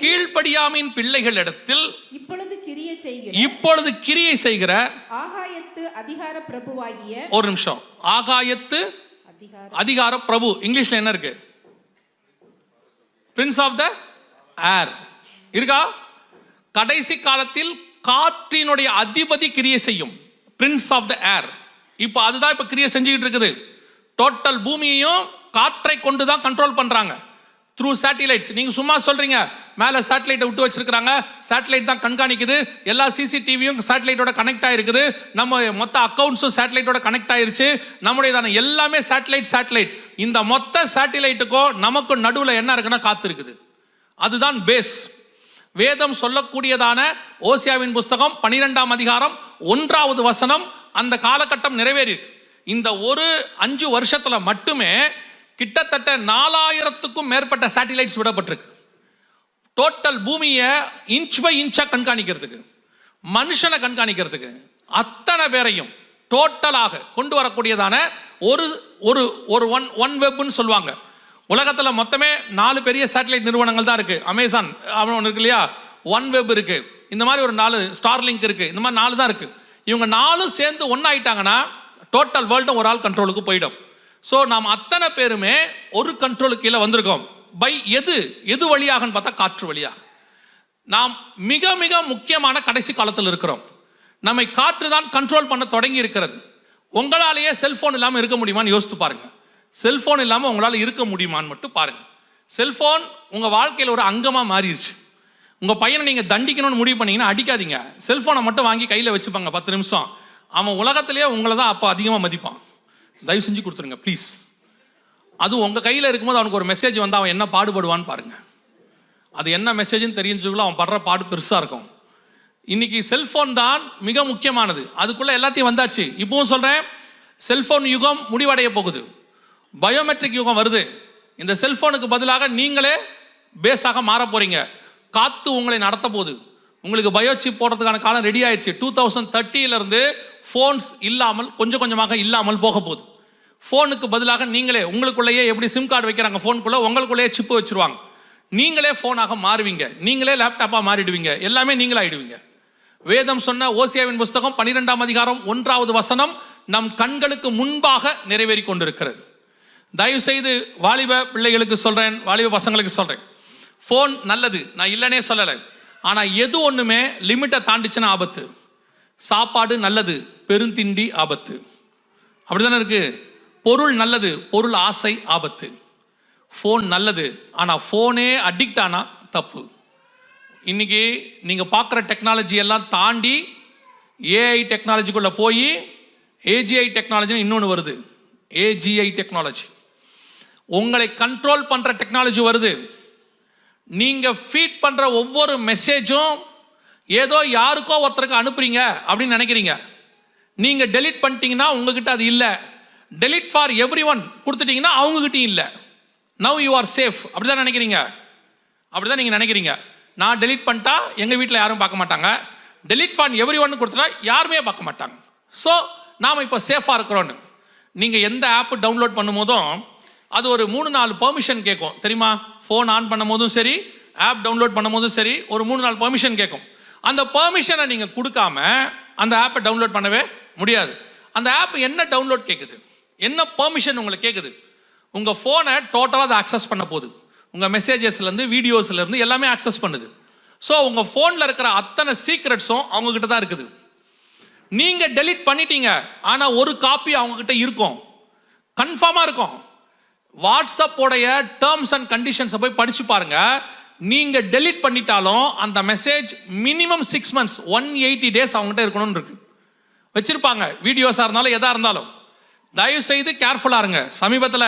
கீழ்ப்படியாமின் பிள்ளைகளிடத்தில் இப்பொழுது கிரியை செய்கிற ஆகாயத்து அதிகார பிரபுவாகிய, ஒரு நிமிஷம், ஆகாயத்து அதிகார பிரபு இங்கிலீஷ்ல என்ன இருக்கு? பிரின்ஸ் ஆஃப் த ஏர் இருக்கா? கடைசி காலத்தில் காற்றினுடைய அதிபதி கிரியை செய்யும். பிரின்ஸ் ஆஃப் த ஏர். இப்போ அதுதான் இப்போ கிரியை செஞ்சுக்கிட்டு இருக்குது. டோட்டல் பூமியையும் காற்றை கொண்டு தான் கண்ட்ரோல் பண்றாங்க த்ரூ சேட்டிலைட்ஸ். நீங்க சும்மா சொல்றீங்க, மேலே சேட்டலைட்டை விட்டு வச்சிருக்காங்க, சேட்டலைட் தான் கண்காணிக்குது, எல்லா சிசிடிவியும் சேட்டலைட்டோட கனெக்ட் ஆயிருக்குது, நம்ம மொத்த அக்கௌண்ட்ஸும் சேட்டலைட்டோட கனெக்ட் ஆயிருச்சு, நம்முடைய எல்லாமே சேட்டலைட். இந்த மொத்த சேட்டலைட்டுக்கும் நமக்கு நடுவில் என்ன இருக்குன்னா காத்து இருக்குது. அதுதான் பேஸ். வேதம் சொல்லக்கூடியதான ஓசியாவின் புஸ்தகம் 12ஆம் அதிகாரம் 1வது வசனம் அந்த காலகட்டம் நிறைவேறி. இந்த ஒரு 5 வருஷத்துல மட்டுமே கிட்டத்தட்ட 4000க்கும் மேற்பட்ட சேட்டிலைட்ஸ் விடப்பட்டிருக்கு. டோட்டல் பூமியை இன்ச் பை இன்ச்சா கண்காணிக்கிறதுக்கு, மனுஷனை கண்காணிக்கிறதுக்கு, அத்தனை பேரையும் டோட்டலாக கொண்டு வரக்கூடியதான ஒரு ஒன் வெப்னு சொல்லுவாங்க. உலகத்தில் மொத்தமே 4 பெரிய சேட்டலைட் நிறுவனங்கள் தான் இருக்கு. அமேசான் ஒன்று இருக்கு இல்லையா, ஒன் வெப் இருக்கு, இந்த மாதிரி ஒரு 4 ஸ்டார்லிங்க் இருக்கு, இந்த மாதிரி 4 தான் இருக்கு. இவங்க 4 சேர்ந்து ஒன்னாயிட்டாங்கன்னா டோட்டல் வேர்ல்டும் ஒரு ஆள் கண்ட்ரோலுக்கு போயிடும். ஸோ நாம் அத்தனை பேருமே ஒரு கண்ட்ரோலுக்கு கீழே வந்திருக்கோம். பை எது வழியாகன்னு பார்த்தா காற்று வழியாக. நாம் மிக மிக முக்கியமான கடைசி காலத்தில் இருக்கிறோம். நம்மை காற்று தான் கண்ட்ரோல் பண்ண தொடங்கி இருக்கிறது. உங்களாலேயே செல்போன் இல்லாமல் இருக்க முடியுமான்னு யோசித்து பாருங்க. செல்போன் இல்லாமல் உங்களால் இருக்க முடியுமான்னு மட்டும் பாருங்க. செல்போன் உங்கள் வாழ்க்கையில் ஒரு அங்கமாக மாறிடுச்சு. உங்கள் பையனை நீங்கள் தண்டிக்கணும்னு முடிவு பண்ணீங்கன்னா அடிக்காதீங்க, செல்ஃபோனை மட்டும் வாங்கி கையில் வச்சுப்பாங்க 10 நிமிஷம். அவன் உலகத்திலேயே உங்களை தான் அப்போ அதிகமாக மதிப்பான். தயவு செஞ்சு கொடுத்துருங்க ப்ளீஸ். அது உங்கள் கையில் இருக்கும்போது அவனுக்கு ஒரு மெசேஜ் வந்து அவன் என்ன பாடுபடுவான்னு பாருங்க. அது என்ன மெசேஜ்னு தெரிஞ்சுக்குள்ள அவன் படுற பாடு பெருசாக இருக்கும். இன்னைக்கு செல்ஃபோன் தான் மிக முக்கியமானது. அதுக்குள்ளே எல்லாத்தையும் வந்தாச்சு. இப்பவும் சொல்கிறேன், செல்ஃபோன் யுகம் முடிவடைய போகுது. பயோமெட்ரிக் யுகம் வருது. இந்த செல்ஃபோனுக்கு பதிலாக நீங்களே பேஸாக மாற போறீங்க. காத்து உங்களை நடத்த போகுது. உங்களுக்கு பயோசிப் போடுறதுக்கான காலம் ரெடி ஆயிடுச்சு. 2030 ஃபோன்ஸ் இல்லாமல் கொஞ்சம் கொஞ்சமாக இல்லாமல் போக போகுது. ஃபோனுக்கு பதிலாக நீங்களே உங்களுக்குள்ளேயே எப்படி சிம் கார்டு வைக்கிறாங்க ஃபோனுக்குள்ள, உங்களுக்குள்ளேயே சிப்பு வச்சிருவாங்க. நீங்களே ஃபோனாக மாறுவீங்க, நீங்களே லேப்டாப்பாக மாறிடுவீங்க, எல்லாமே நீங்களே ஆயிடுவீங்க. வேதம் சொன்ன ஓசியாவின் புஸ்தகம் 12ஆம் அதிகாரம் 1வது வசனம் நம் கண்களுக்கு முன்பாக நிறைவேறி கொண்டிருக்கிறது. தயவு செய்து வாலிப பிள்ளைகளுக்கு சொல்றேன், வாலிப பசங்களுக்கு சொல்றேன், ஃபோன் நல்லது, நான் இல்லைன்னே சொல்லலை. ஆனால் எது ஒன்றுமே லிமிட்டை தாண்டிச்சுன்னா ஆபத்து. சாப்பாடு நல்லது, பெருந்திண்டி ஆபத்து. அப்படிதானே இருக்கு. பொருள் நல்லது, பொருள் ஆசை ஆபத்து. ஃபோன் நல்லது, ஆனால் ஃபோனே அடிக்ட் ஆனால் தப்பு. இன்னைக்கு நீங்கள் பார்க்குற டெக்னாலஜி எல்லாம் தாண்டி ஏஐ டெக்னாலஜிக்குள்ளே போய் ஏஜிஐ டெக்னாலஜின்னு இன்னொன்று வருது. ஏஜிஐ டெக்னாலஜி உங்களை கண்ட்ரோல் பண்ணுற டெக்னாலஜி வருது. நீங்கள் ஃபீட் பண்ணுற ஒவ்வொரு மெசேஜும் ஏதோ யாருக்கோ ஒருத்தருக்கு அனுப்புறீங்க அப்படின்னு நினைக்கிறீங்க. நீங்கள் டெலிட் பண்ணிட்டீங்கன்னா உங்ககிட்ட அது இல்லை. டெலிட் ஃபார் எவ்ரி ஒன் கொடுத்துட்டீங்கன்னா அவங்ககிட்டையும் இல்லை. Now you are safe. அப்படி தான் நினைக்கிறீங்க. அப்படி தான் நீங்கள் நினைக்கிறீங்க. நான் டெலிட் பண்ணிட்டா எங்கள் வீட்டில் யாரும் பார்க்க மாட்டாங்க. டெலிட் ஃபார் எவ்ரி ஒன் கொடுத்துட்டா யாருமே பார்க்க மாட்டாங்க. ஸோ நாம் இப்போ சேஃபாக இருக்கிறோன்னு. நீங்கள் எந்த ஆப் டவுன்லோட் பண்ணும் போதும் அது ஒரு 3-4 பெர்மிஷன் கேட்கும் தெரியுமா? ஃபோன் ஆன் பண்ணும் போதும் சரி, ஆப் டவுன்லோட் பண்ணும் போதும் சரி, ஒரு 3-4 பெர்மிஷன் கேட்கும். அந்த பெர்மிஷனை நீங்கள் கொடுக்காம அந்த ஆப்பை டவுன்லோட் பண்ணவே முடியாது. அந்த ஆப் என்ன டவுன்லோட் கேட்குது, என்ன பெர்மிஷன் உங்களுக்கு கேட்குது? உங்கள் ஃபோனை டோட்டலாக அதை ஆக்சஸ் பண்ண போகுது. உங்கள் மெசேஜஸ்லேருந்து வீடியோஸ்லேருந்து எல்லாமே ஆக்சஸ் பண்ணுது. ஸோ உங்கள் ஃபோனில் இருக்கிற அத்தனை சீக்ரெட்ஸும் அவங்கக்கிட்ட தான் இருக்குது. நீங்கள் டெலிட் பண்ணிட்டீங்க, ஆனால் ஒரு காப்பி அவங்கக்கிட்ட இருக்கும், கன்ஃபார்மாக இருக்கும். வாட்ஸ்அப்போடைய டேர்ம்ஸ் அண்ட் கண்டிஷன்ஸை போய் படிச்சு பாருங்க. நீங்கள் டெலிட் பண்ணிட்டாலும் அந்த மெசேஜ் மினிமம் 6 months 180 days அவங்ககிட்ட இருக்கணும்னு இருக்கு வச்சிருப்பாங்க. வீடியோஸாக இருந்தாலும் எதாக இருந்தாலும் தயவு செய்து கேர்ஃபுல்லாக இருங்க. சமீபத்தில்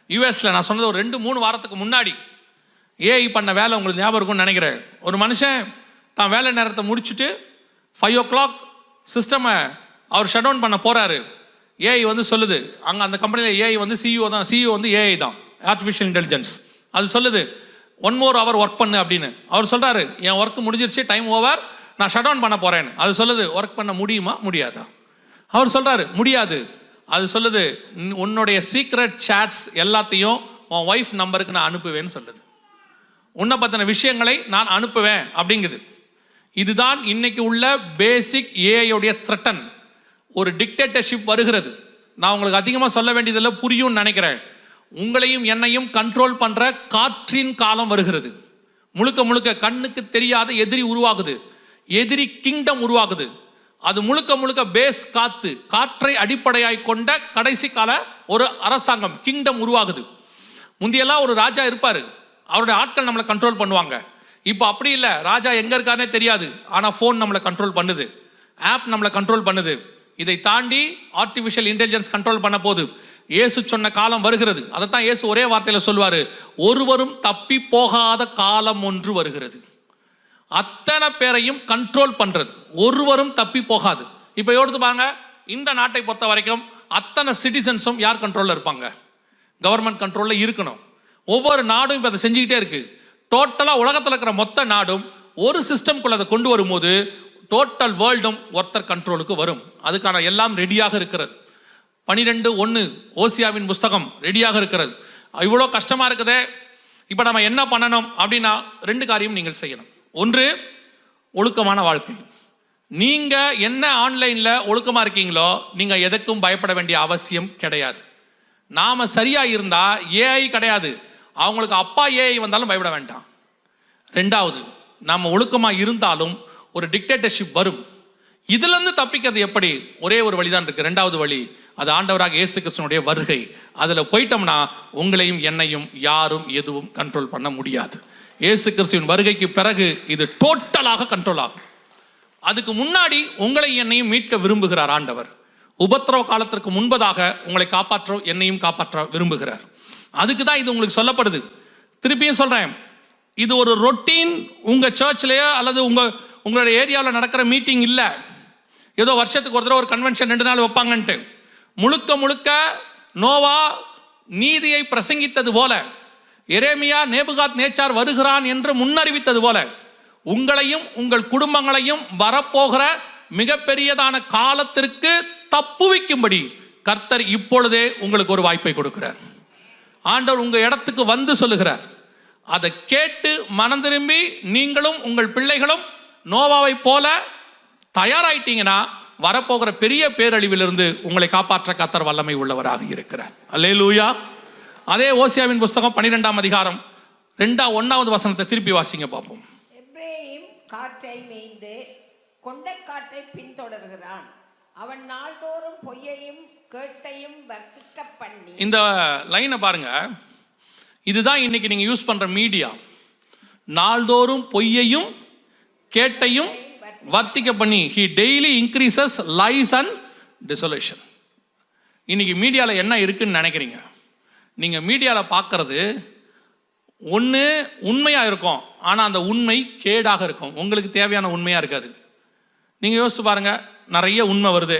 யூஎஸில் நான் சொன்னது ஒரு 2-3 வாரத்துக்கு முன்னாடி ஏஐ பண்ண வேலை உங்களுக்கு ஞாபகம் இருக்கும்னு நினைக்கிறேன். ஒரு மனுஷன் தான் வேலை நேரத்தை முடிச்சுட்டு 5 o'clock சிஸ்டமை அவர் ஷட் டவுன் பண்ண போகிறாரு. ஏஐ வந்து சொல்லுது, அங்கே அந்த கம்பெனியில் ஏஐ வந்து சிஇஓ தான், சிஇஓ வந்து ஏஐ தான், ஆர்டிஃபிஷியல் இன்டெலிஜென்ஸ். அது சொல்லுது 1 more hour ஒர்க் பண்ணு அப்படின்னு. அவர் சொல்கிறாரு என் ஒர்க் முடிஞ்சிருச்சு, டைம் ஓவர், நான் ஷட் டவுன் பண்ண போகிறேன்னு. அது சொல்லுது ஒர்க் பண்ண முடியுமா முடியாதா? அவர் சொல்கிறாரு முடியாது. அது சொல்லுது உன்னுடைய சீக்ரெட் சேட்ஸ் எல்லாத்தையும் உன் ஒய்ஃப் நம்பருக்கு நான் அனுப்புவேன்னு சொல்லுது. உன்னை பற்றின விஷயங்களை நான் அனுப்புவேன் அப்படிங்குது. இதுதான் இன்னைக்கு உள்ள பேசிக் ஏஐயோடைய த்ரெட்டன். ஒரு டிக்டேட்டர்ஷிப் வருகிறது. நான் உங்களுக்கு அதிகமாக சொல்ல வேண்டியதில்லை, புரியும்னு நினைக்கிறேன். உங்களையும் என்னையும் கண்ட்ரோல் பண்ணுற காற்றின் காலம் வருகிறது. முழுக்க முழுக்க கண்ணுக்கு தெரியாத எதிரி உருவாகுது. எதிரி கிங்டம் உருவாகுது. அது முழுக்க முழுக்க பேஸ் காத்து, காற்றை அடிப்படையாய் கொண்ட கடைசி கால ஒரு அரசாங்கம், கிங்டம் உருவாகுது. முந்தியெல்லாம் ஒரு ராஜா இருப்பார், அவருடைய ஆட்கள் நம்மளை கண்ட்ரோல் பண்ணுவாங்க. இப்போ அப்படி இல்லை. ராஜா எங்கே இருக்காருனே தெரியாது, ஆனால் ஃபோன் நம்மளை கண்ட்ரோல் பண்ணுது, ஆப் நம்மளை கண்ட்ரோல் பண்ணுது. இதை தாண்டி ஆர்டிஃபிஷியல் இன்டெலிஜென்ஸ் கண்ட்ரோல் பண்ண போது இயேசு சொன்ன காலம் வருகிறது. அதைத்தான் இயேசு ஒரே வார்த்தையில் சொல்வார், ஒருவரும் தப்பி போகாத காலம் ஒன்று வருகிறது. அத்தனை பேரையும் கண்ட்ரோல் பண்ணுறது, ஒருவரும் தப்பி போகாது. இப்போ எடுத்து பாருங்க, இந்த நாட்டை பொறுத்த வரைக்கும் அத்தனை சிட்டிசன்ஸும் யார் கண்ட்ரோலில் இருப்பாங்க? கவர்மெண்ட் கண்ட்ரோலில் இருக்கணும். ஒவ்வொரு நாடும் இப்போ அதை செஞ்சுக்கிட்டே இருக்கு. டோட்டலாக உலகத்தில் இருக்கிற மொத்த நாடும் ஒரு சிஸ்டம்குள்ள அதை கொண்டு வரும்போது டோட்டல் வேர்ல்டும் ஒருத்தர் கண்ட்ரோலுக்கு வரும். அதுக்கான எல்லாம் ரெடியாக இருக்கிறது. 12:1 ஓசியாவின் புஸ்தகம் ரெடியாக இருக்கிறது. இவ்வளோ கஷ்டமாக இருக்குதே, இப்போ நம்ம என்ன பண்ணணும் அப்படின்னா 2 காரியம் நீங்கள் செய்யணும். ஒன்று, ஒழுக்கமான வாழ்க்கை. நீங்கள் என்ன ஆன்லைனில் ஒழுக்கமாக இருக்கீங்களோ நீங்கள் எதுக்கும் பயப்பட வேண்டிய அவசியம் கிடையாது. நாம் சரியாக இருந்தால் ஏஐ கிடையாது, அவங்களுக்கு அப்பா ஏஐ வந்தாலும் பயப்பட வேண்டாம். 2வது, நாம் ஒழுக்கமாக இருந்தாலும் ஒரு டிக்டேட்டர்ஷிப் வரும். இதிலிருந்து தப்பிக்கிறது எப்படி? ஒரே ஒரு வழிதான் இருக்கு. 2வது வழி, அது ஆண்டவராக இயேசு கிறிஸ்துவினுடைய வருகை. அதில் போயிட்டோம்னா உங்களையும் என்னையும் யாரும் எதுவும் கண்ட்ரோல் பண்ண முடியாது. இயேசு கிறிஸ்துவின் வருகைக்கு பிறகு இது டோட்டலாக கண்ட்ரோல் ஆகும். அதுக்கு முன்னாடி உங்களை என்னையும் மீட்க விரும்புகிறார் ஆண்டவர். உபத்திரவ காலத்திற்கு முன்பதாக உங்களை காப்பாற்ற, என்னையும் காப்பாற்ற விரும்புகிறார். அதுக்கு தான் இது உங்களுக்கு சொல்லப்படுது. திருப்பியும் சொல்றேன், இது ஒரு ரொட்டீன் உங்க சர்ச்லயோ அல்லது உங்களுடைய ஏரியாவில் நடக்கிற மீட்டிங் இல்லை. ஏதோ வருஷத்துக்கு ஒரு தடவை ஒரு கன்வென்ஷன் 2 நாள் வைப்பாங்கன்ட்டு. முழுக்க முழுக்க நோவா நீதியை பிரசங்கித்தது போல, எரேமியா நேபுகாத் நேச்சார் வருகிறான் என்று முன்னறிவித்தது போல, உங்களையும் உங்கள் குடும்பங்களையும் வரப்போகிற மிகப்பெரியதான காலத்திற்கு தப்புவிக்கும்படி கர்த்தர் இப்பொழுதே உங்களுக்கு ஒரு வாய்ப்பை கொடுக்கிறார். ஆண்டவர் உங்க இடத்துக்கு வந்து சொல்லுகிறார். அதை கேட்டு மனம் திரும்பி நீங்களும் உங்கள் பிள்ளைகளும் நோவாவை போல தயாராயிட்டீங்கன்னா வரப்போகிற பெரிய பேரழிவிலிருந்து உங்களை காப்பாற்ற கர்த்தர் வல்லமை உள்ளவராக இருக்கிறார். அல்லேலூயா. அதே ஓசியாவின் புஸ்தகம் 12ஆம் அதிகாரம் 1வது வசனத்தை திருப்பி வாசிங்க பார்ப்போம். எப்ரேம் காற்றை மேய்ந்து கொண்டை காற்றை பின்தொடர்கிறான். அவன் நாள்தோறும் பொய்யையும் கேட்டையும் வர்த்திக்க பண்ணி. இந்த லைனை பாருங்க. இதுதான் இன்னைக்கு நீங்க யூஸ் பண்ற மீடியா. நாள்தோறும் பொய்யையும் கேட்டையும் வர்த்திக்க பண்ணி. he daily increases lies and desolation. இன்னைக்கு மீடியாவில் என்ன இருக்குன்னு நினைக்கிறீங்க? நீங்கள் மீடியாவில் பார்க்கறது ஒன்று உண்மையாக இருக்கும், ஆனால் அந்த உண்மை கேடாக இருக்கும், உங்களுக்கு தேவையான உண்மையாக இருக்காது. நீங்கள் யோசிச்சு பாருங்கள், நிறைய உண்மை வருது,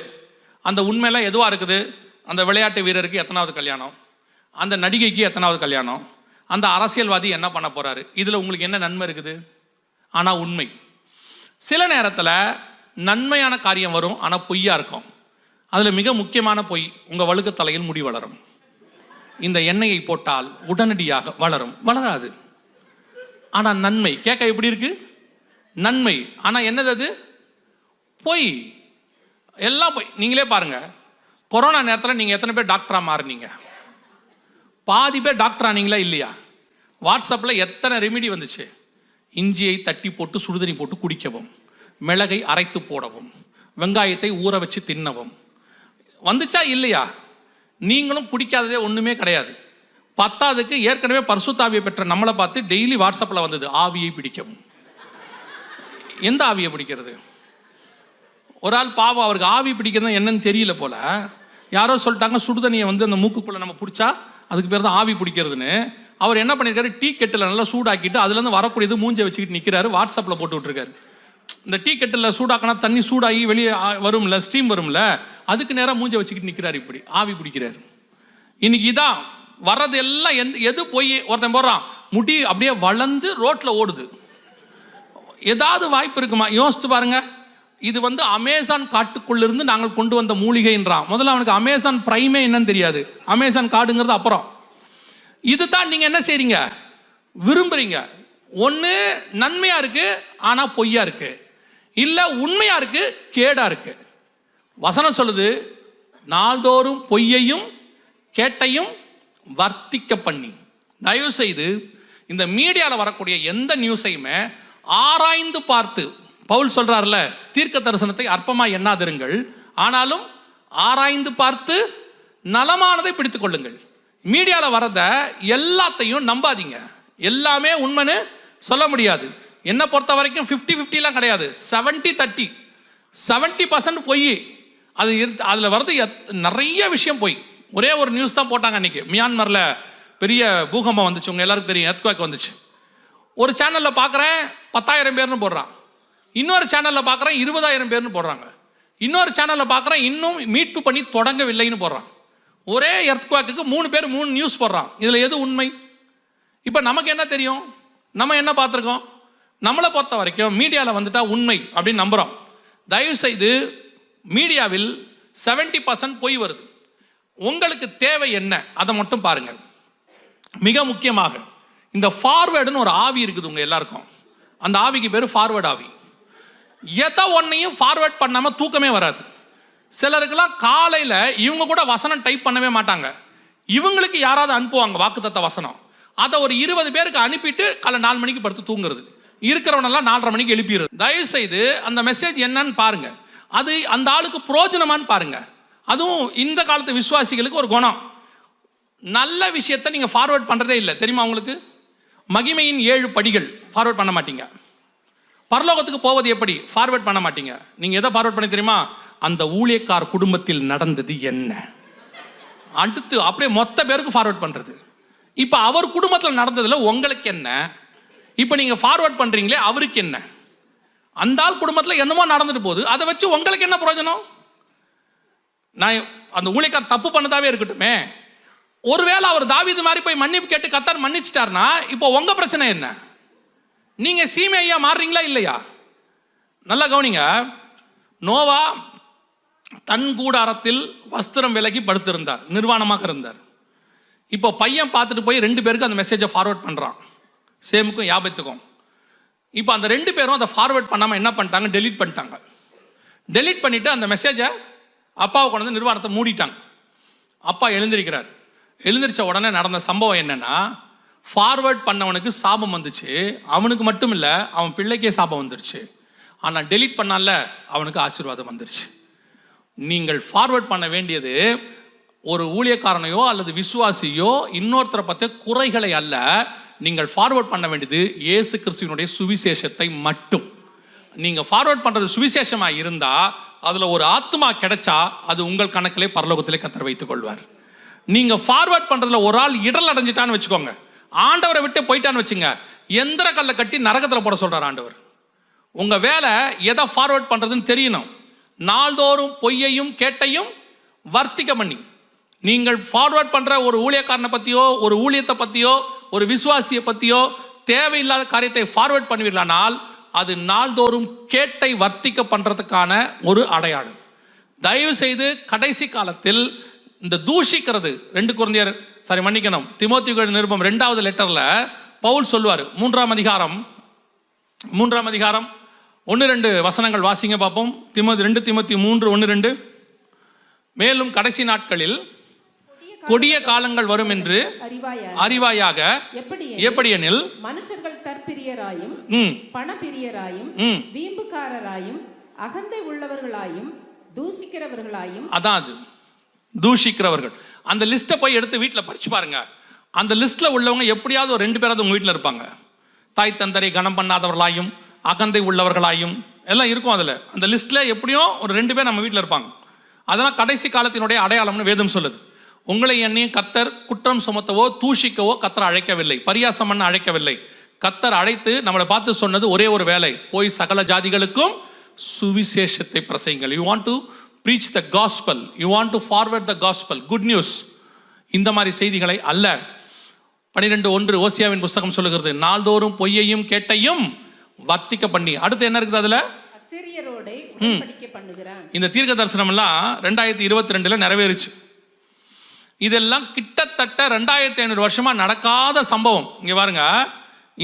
அந்த உண்மையெல்லாம் எதுவாக இருக்குது? அந்த விளையாட்டு வீரருக்கு எத்தனாவது கல்யாணம், அந்த நடிகைக்கு எத்தனாவது கல்யாணம், அந்த அரசியல்வாதி என்ன பண்ண போகிறாரு, இதில் உங்களுக்கு என்ன நன்மை இருக்குது? ஆனால் உண்மை. சில நேரத்தில் நன்மையான காரியம் வரும், ஆனால் பொய்யா இருக்கும். அதில் மிக முக்கியமான பொய், உங்கள் வழுக்கு தலையில் முடி வளரும். இந்த எண்ணெயை போட்டால் உடனடியாக வளரும், வளராது. ஆனால் நன்மை கேட்க எப்படி இருக்கு? நன்மை. ஆனால் என்னது அது? பொய். எல்லாம் பொய். நீங்களே பாருங்க, கொரோனா நேரத்தில் நீங்கள் எத்தனை பேர் டாக்டராக மாறினீங்க? பாதி பேர் டாக்டர் ஆனீங்களா இல்லையா? வாட்ஸ்அப்பில் எத்தனை ரெமிடி வந்துச்சு? இஞ்சியை தட்டி போட்டு சுடுதண்ணி போட்டு குடிக்கவும், மிளகை அரைத்து போடவும், வெங்காயத்தை ஊற வச்சு தின்னவும் வந்துச்சா இல்லையா? நீங்களும் பிடிக்காததே ஒன்றுமே கிடையாது. பத்தாவதுக்கு ஏற்கனவே பரிசுத்தாவியை பெற்ற நம்மளை பார்த்து டெய்லி வாட்ஸ்அப்பில் வந்தது ஆவியை பிடிக்கவும். எந்த ஆவியை பிடிக்கிறது? ஒரு ஆள் பாவம், அவருக்கு ஆவி பிடிக்கிறது என்னன்னு தெரியல போல, யாரோ சொல்லிட்டாங்க சுடுதண்ணியை அந்த மூக்குக்குள்ளே நம்ம பிடிச்சா அதுக்கு பேர் தான் ஆவி பிடிக்கிறதுன்னு. அவர் என்ன பண்ணியிருக்காரு, டீ கெட்டில் நல்லா சூடாக்கிட்டு அதுலேருந்து வரக்கூடியது மூஞ்சை வச்சுக்கிட்டு நிற்கிறாரு, வாட்ஸ்அப்பில் போட்டு விட்டுருக்காரு. இந்த டீ கெட்டில் சூடாக்கினா தண்ணி சூடாகி வெளியே வரும்ல, ஸ்டீம் வரும்ல, அதுக்கு நேராக மூஞ்சை வச்சுக்கிட்டு நிற்கிறாரு, இப்படி ஆவி பிடிக்கிறாரு. இன்னைக்கு இதான் வர்றது எல்லாம். எது போய் ஒருத்தன் போடுறான், முடி அப்படியே வளர்ந்து ரோட்டில் ஓடுது. ஏதாவது வாய்ப்பு இருக்குமா? யோசித்து பாருங்க. இது அமேசான் காட்டுக்குள்ளிருந்து நாங்கள் கொண்டு வந்த மூலிகைன்றான். முதல்ல அவனுக்கு அமேசான் பிரைமே என்னன்னு தெரியாது, அமேசான் காடுங்கிறது அப்புறம். இதுதான் நீங்க என்ன செய்றீங்க, விரும்புறீங்க. ஒன்று நன்மையா இருக்கு ஆனா பொய்யா இருக்கு, இல்ல உண்மையா இருக்கு கேடா இருக்கு. வசனம் சொல்லுது, நாள்தோறும் பொய்யையும் கேட்டையும் வர்த்திக்க பண்ணி. தயவு செய்து இந்த மீடியாவில் வரக்கூடிய எந்த நியூஸையுமே ஆராய்ந்து பார்த்து, பவுல் சொல்றாருல, தீர்க்க தரிசனத்தை அற்பமா எண்ணாதிருங்கள், ஆனாலும் ஆராய்ந்து பார்த்து நலமானதை பிடித்துக் கொள்ளுங்கள். மீடியாவில் வரத எல்லாத்தையும் நம்பாதீங்க. எல்லாமே உண்மைன்னு சொல்ல முடியாது. என்ன பொறுத்த வரைக்கும் 50-50 கிடையாது, 70-30. 70% பொய். அது அதில் வரது நிறைய விஷயம் போய். ஒரே ஒரு நியூஸ் தான் போட்டாங்க அன்னைக்கு, மியான்மரில் பெரிய பூகம்பம் வந்துச்சு, உங்க எல்லாருக்கும் தெரியும், எர்த்குவேக் வந்துச்சு. ஒரு சேனலில் பார்க்குறேன் 10,000 பேர்னு போடுறான், இன்னொரு சேனலில் பார்க்குறேன் 20,000 பேர்னு போடுறாங்க, இன்னொரு சேனலில் பார்க்குறேன் இன்னும் மீட்பு பண்ணி தொடங்கவில்லைன்னு போடுறான். ஒரே எர்த்குவேக்கு 3 பேர் 3 நியூஸ் போடுறான். இதில் எது உண்மை? இப்போ நமக்கு என்ன தெரியும்? நம்ம என்ன பார்த்துருக்கோம்? நம்மளை பொறுத்த வரைக்கும் மீடியாவில் வந்துட்டா உண்மை அப்படின்னு நம்புகிறோம். தயவு செய்து மீடியாவில் 70% பொய் வருது. உங்களுக்கு தேவை என்ன அதை மட்டும் பாருங்க. மிக முக்கியமாக இந்த ஃபார்வேர்டுன்னு ஒரு ஆவி இருக்குது உங்க எல்லாருக்கும். அந்த ஆவிக்கு பேர் ஃபார்வேர்டு ஆவி. எதை ஒன்னையும் ஃபார்வேர்ட் பண்ணாம தூக்கமே வராது. சிலருக்கெல்லாம் காலையில் இவங்க கூட வசனம் டைப் பண்ணவே மாட்டாங்க, இவங்களுக்கு யாராவது அனுப்புவாங்க வாக்குத்தத்த வசனம், அதை ஒரு 20 பேருக்கு அனுப்பிட்டு காலை 4 மணிக்கு படுத்து தூங்குறது, இருக்கிறவனெல்லாம் 4:30 மணிக்கு எழுப்பிடுறது. தயவு செய்து அந்த மெசேஜ் என்னன்னு பாருங்க, அது அந்த ஆளுக்கு பிரோஜனமான்னு பாருங்க. அதுவும் இந்த காலத்து விசுவாசிகளுக்கு ஒரு குணம், நல்ல விஷயத்தை நீங்க ஃபார்வர்ட் பண்றதே இல்லை தெரியுமா உங்களுக்கு? மகிமையின் 7 படிகள் ஃபார்வர்ட் பண்ண மாட்டீங்க. பரலோகத்துக்கு போவது எப்படி ஃபார்வர்ட் பண்ண மாட்டீங்க. நீங்க எதை ஃபார்வர்ட் பண்ணி தெரியுமா? அந்த ஊழியக்கார் குடும்பத்தில் நடந்தது என்ன, அடுத்து அப்படியே மொத்த பேருக்கு ஃபார்வர்ட் பண்றது. இப்ப அவர் குடும்பத்தில் நடந்ததுல உங்களுக்கு என்ன, இப்ப நீங்க ஃபார்வர்ட் பண்றீங்களே அவருக்கு என்ன, அந்த ஆள் குடும்பத்தில் என்னமோ நடந்துட்டு போகுது, அதை வச்சு உங்களுக்கு என்ன பிரயோஜனம்? நான் அந்த ஊழியக்கார் தப்பு பண்ணதாவே இருக்கட்டுமே, ஒருவேளை அவர் தாவீது மாதிரி போய் மன்னிப்பு கேட்டு கர்த்தர் மன்னிச்சிட்டார்னா இப்போ உங்க பிரச்சனை என்ன? நீங்க சீமையா மாறுறீங்களா இல்லையா? நல்லா கவனிங்க. நோவா தன் கூடாரத்தில் வஸ்திரம் விலகி படுத்திருந்தார், நிர்வாணமாக இருந்தார். இப்போ பையன் பார்த்துட்டு போய் 2 பேருக்கு அந்த மெசேஜை ஃபார்வர்ட் பண்றான், சேமுக்கும் யாபத்துக்கும். இப்போ அந்த 2 பேரும் அதை ஃபார்வர்ட் பண்ணாம என்ன பண்ணிட்டாங்க, டெலீட் பண்ணிட்டாங்க. டெலீட் பண்ணிவிட்டு அந்த மெசேஜை அப்பாவை கொண்டு வந்து நிர்வாணத்தை மூடிட்டாங்க. அப்பா எழுந்திருக்கிறார். எழுந்திரிச்ச உடனே நடந்த சம்பவம் என்னென்னா, ஃபார்வேர்ட் பண்ணவனுக்கு சாபம் வந்துச்சு. அவனுக்கு மட்டும் இல்லை, அவன் பிள்ளைக்கே சாபம் வந்துருச்சு. ஆனால் டெலீட் பண்ணால அவனுக்கு ஆசீர்வாதம் வந்துருச்சு. நீங்கள் ஃபார்வேர்ட் பண்ண வேண்டியது ஒரு ஊழியக்காரனையோ அல்லது விசுவாசியோ இன்னொருத்தரை பற்றிய குறைகளை அல்ல. நீங்கள் ஃபார்வேர்ட் பண்ண வேண்டியது இயேசு கிறிஸ்துவினுடைய சுவிசேஷத்தை மட்டும். நீங்கள் ஃபார்வேர்ட் பண்ணுறது சுவிசேஷமாக இருந்தால் அதில் ஒரு ஆத்மா கிடைச்சா அது உங்கள் கணக்கிலே பரலோகத்திலே கர்த்தர் வைத்துக் கொள்வார். நீங்கள் ஃபார்வேர்ட் பண்ணுறதுல ஒரு ஆள் இடல் அடைஞ்சிட்டான்னு வச்சுக்கோங்க, ஆண்டவரை விட்டு போயிட்டான்னு வச்சுங்க, எந்திர கல்லை கட்டி நரகத்தில் போட சொல்கிறார் ஆண்டவர். உங்கள் வேலை எதை ஃபார்வேர்ட் பண்ணுறதுன்னு தெரியணும். நாள்தோறும் பொய்யையும் கேட்டையும் வர்த்திக்க பண்ணி நீங்கள் ஃபார்வேர்ட் பண்ணுற ஒரு ஊழியக்காரனை பற்றியோ ஒரு ஊழியத்தை பற்றியோ ஒரு விசுவாசியை பற்றியோ தேவையில்லாத காரியத்தை ஃபார்வேர்ட் பண்ணுவீர்களானால் அது நாள்தோறும் கேட்டை வர்த்திக்க பண்ணுறதுக்கான ஒரு அடையாளம். தயவு செய்து கடைசி காலத்தில் இந்த தூஷிக்கிறது, 2 கொரிந்தியர் தீமோத்தேயு நிருபம் 2வது லெட்டரில் பவுல் சொல்லுவார், 3ஆம் அதிகாரம் 1-2 வசனங்கள் வாசிங்க பார்ப்போம். 2 தீமோத்தேயு 3:1-2. மேலும் கடைசி நாட்களில் கொடிய காலங்கள் வரும் என்று அறிவாயாக, எப்படியெனில் மனுஷர்கள் தற்பிரியராயும் பணப்பிரியராயும் வீம்புக்காரராயும் அகந்தை உள்ளவர்களாயும் தூஷிக்கிறவர்களாயும். அதாவது தூஷிக்கிறவர்கள், அந்த லிஸ்ட்டை போய் எடுத்து வீட்டில் படிச்சு பாருங்க. அந்த லிஸ்ட்டில் உள்ளவங்க எப்படியாவது ஒரு 2 பேராவது உங்கள் வீட்டில் இருப்பாங்க. தாய் தந்தரை கனம் பண்ணாதவர்களாயும் அகந்தை உள்ளவர்களாயும் எல்லாம் இருக்கும். அதில் அந்த லிஸ்ட்டில் எப்படியும் ஒரு 2 பேர் நம்ம வீட்டில் இருப்பாங்க. அதெல்லாம் கடைசி காலத்தினுடைய அடையாளம்னு வேதம் சொல்லுது. உங்களை என்னையும் கர்த்தர் குற்றம் சுமத்தவோ தூஷிக்கவோ கர்த்தர் அழைக்கவில்லை, பரியாசம் பண்ண அழைக்கவில்லை. கர்த்தர் அழைத்து நம்மளை பார்த்து சொன்னது ஒரே ஒரு வேலை, போய் சகல ஜாதிகளுக்கும் சுவிசேஷத்தை பிரசையுங்கள். You want to preach the gospel, you want to forward the gospel, good news. இந்த மாதிரி செய்திகளை அல்ல. 12:1 ஓசியாவின் புஸ்தகம் சொல்லுகிறது, நாள்தோறும் பொய்யையும் கேட்டையும் வர்த்திக்க பண்ணி. அடுத்து என்ன இருக்குது அதுல? அசிரியரோட உடன்படிக்கை பண்ணுகிறான். இந்த தீர்க்க தரிசனம் எல்லாம் 2022 நிறைவேறுச்சு. இதெல்லாம் கிட்டத்தட்ட 2500 வருஷமா நடக்காத சம்பவம். இங்க பாருங்க,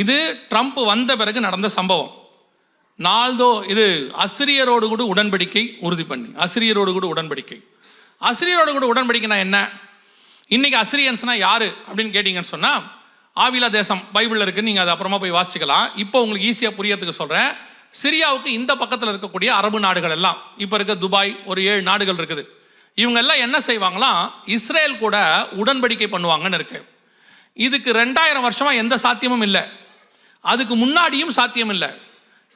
இது ட்ரம்ப் வந்த பிறகு நடந்த சம்பவம். இது அசிரியரோடு கூட உடன்படிக்கை உறுதி பண்ணி, அசிரியரோடு கூட உடன்படிக்கை. அசிரியரோடு கூட உடன்படிக்கைனா என்ன? இன்னைக்கு அசிரியன்ஸ்னா யாரு அப்படின்னு கேட்டீங்கன்னு சொன்னா, ஆவிலா தேசம் பைபிள்ல இருக்கு, நீங்க அதை அப்புறமா போய் வாசிக்கலாம். இப்போ உங்களுக்கு ஈஸியா புரியறதுக்கு சொல்றேன். சிரியாவுக்கு இந்த பக்கத்தில் இருக்கக்கூடிய அரபு நாடுகள் எல்லாம், இப்போ இருக்க துபாய், ஒரு 7 நாடுகள் இருக்குது. இவங்க எல்லாம் என்ன செய்வாங்களாம், இஸ்ரேல் கூட உடன்படிக்கை பண்ணுவாங்கன்னு இருக்கு. இதுக்கு 2000 வருஷமா எந்த சாத்தியமும் இல்லை, அதுக்கு முன்னாடியும் சாத்தியம் இல்லை,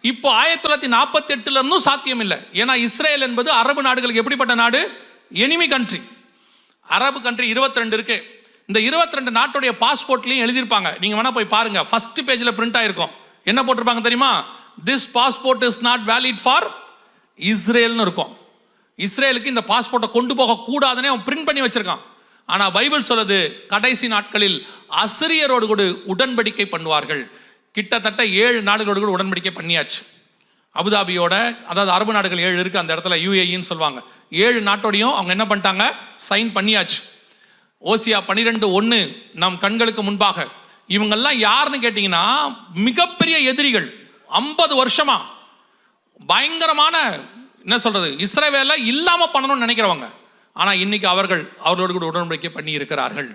இப்போ 1948 இருந்தும் சாத்தியம் இல்லை. ஏன்னா இஸ்ரேல் என்பது அரபு நாடுகளுக்கு எப்படிப்பட்ட நாடு? Enemy country. அரபு கண்ட்ரி 22 இருக்கு. இந்த 22 நாட்டுடைய பாஸ்போர்ட்லையும் எழுதியிருப்பாங்க, நீங்க வேணா போய் பாருங்க. ஃபர்ஸ்ட் பேஜ்ல பிரிண்ட் ஆயிருக்கும். என்ன போட்டிருப்பாங்க தெரியுமா? This passport is not valid for இஸ்ரேல்னு இருக்கும். இஸ்ரேலுக்கு இந்த பாஸ்போர்ட்டை கொண்டு போக கூடாதுன்னு அவன் பிரிண்ட் பண்ணி வச்சிருக்கான். ஆனா பைபிள் சொல்லுது, கடைசி நாட்களில் அசிரியரோடு கூட உடன்படிக்கை பண்ணுவார்கள். கிட்டத்தட்ட 7 நாடுகளோடு கூட உடன்படிக்கை பண்ணியாச்சு. அபுதாபியோட, அதாவது அரபு நாடுகள் 7 இருக்கு அந்த இடத்துல, UAEன்னு சொல்லுவாங்க. 7 நாட்டோடையும் அவங்க என்ன பண்ணிட்டாங்க, சைன் பண்ணியாச்சு. ஓசியா 12:1 நம் கண்களுக்கு முன்பாக. இவங்கெல்லாம் யாருன்னு கேட்டீங்கன்னா, மிகப்பெரிய எதிரிகள். 50 வருஷமா பயங்கரமான, என்ன சொல்றது, இஸ்ரவேலை இல்லாம பண்ணணும்னு நினைக்கிறவங்க. ஆனா இன்னைக்கு அவர்களோடு கூட உடன்படிக்கை பண்ணி இருக்கிறார்கள்.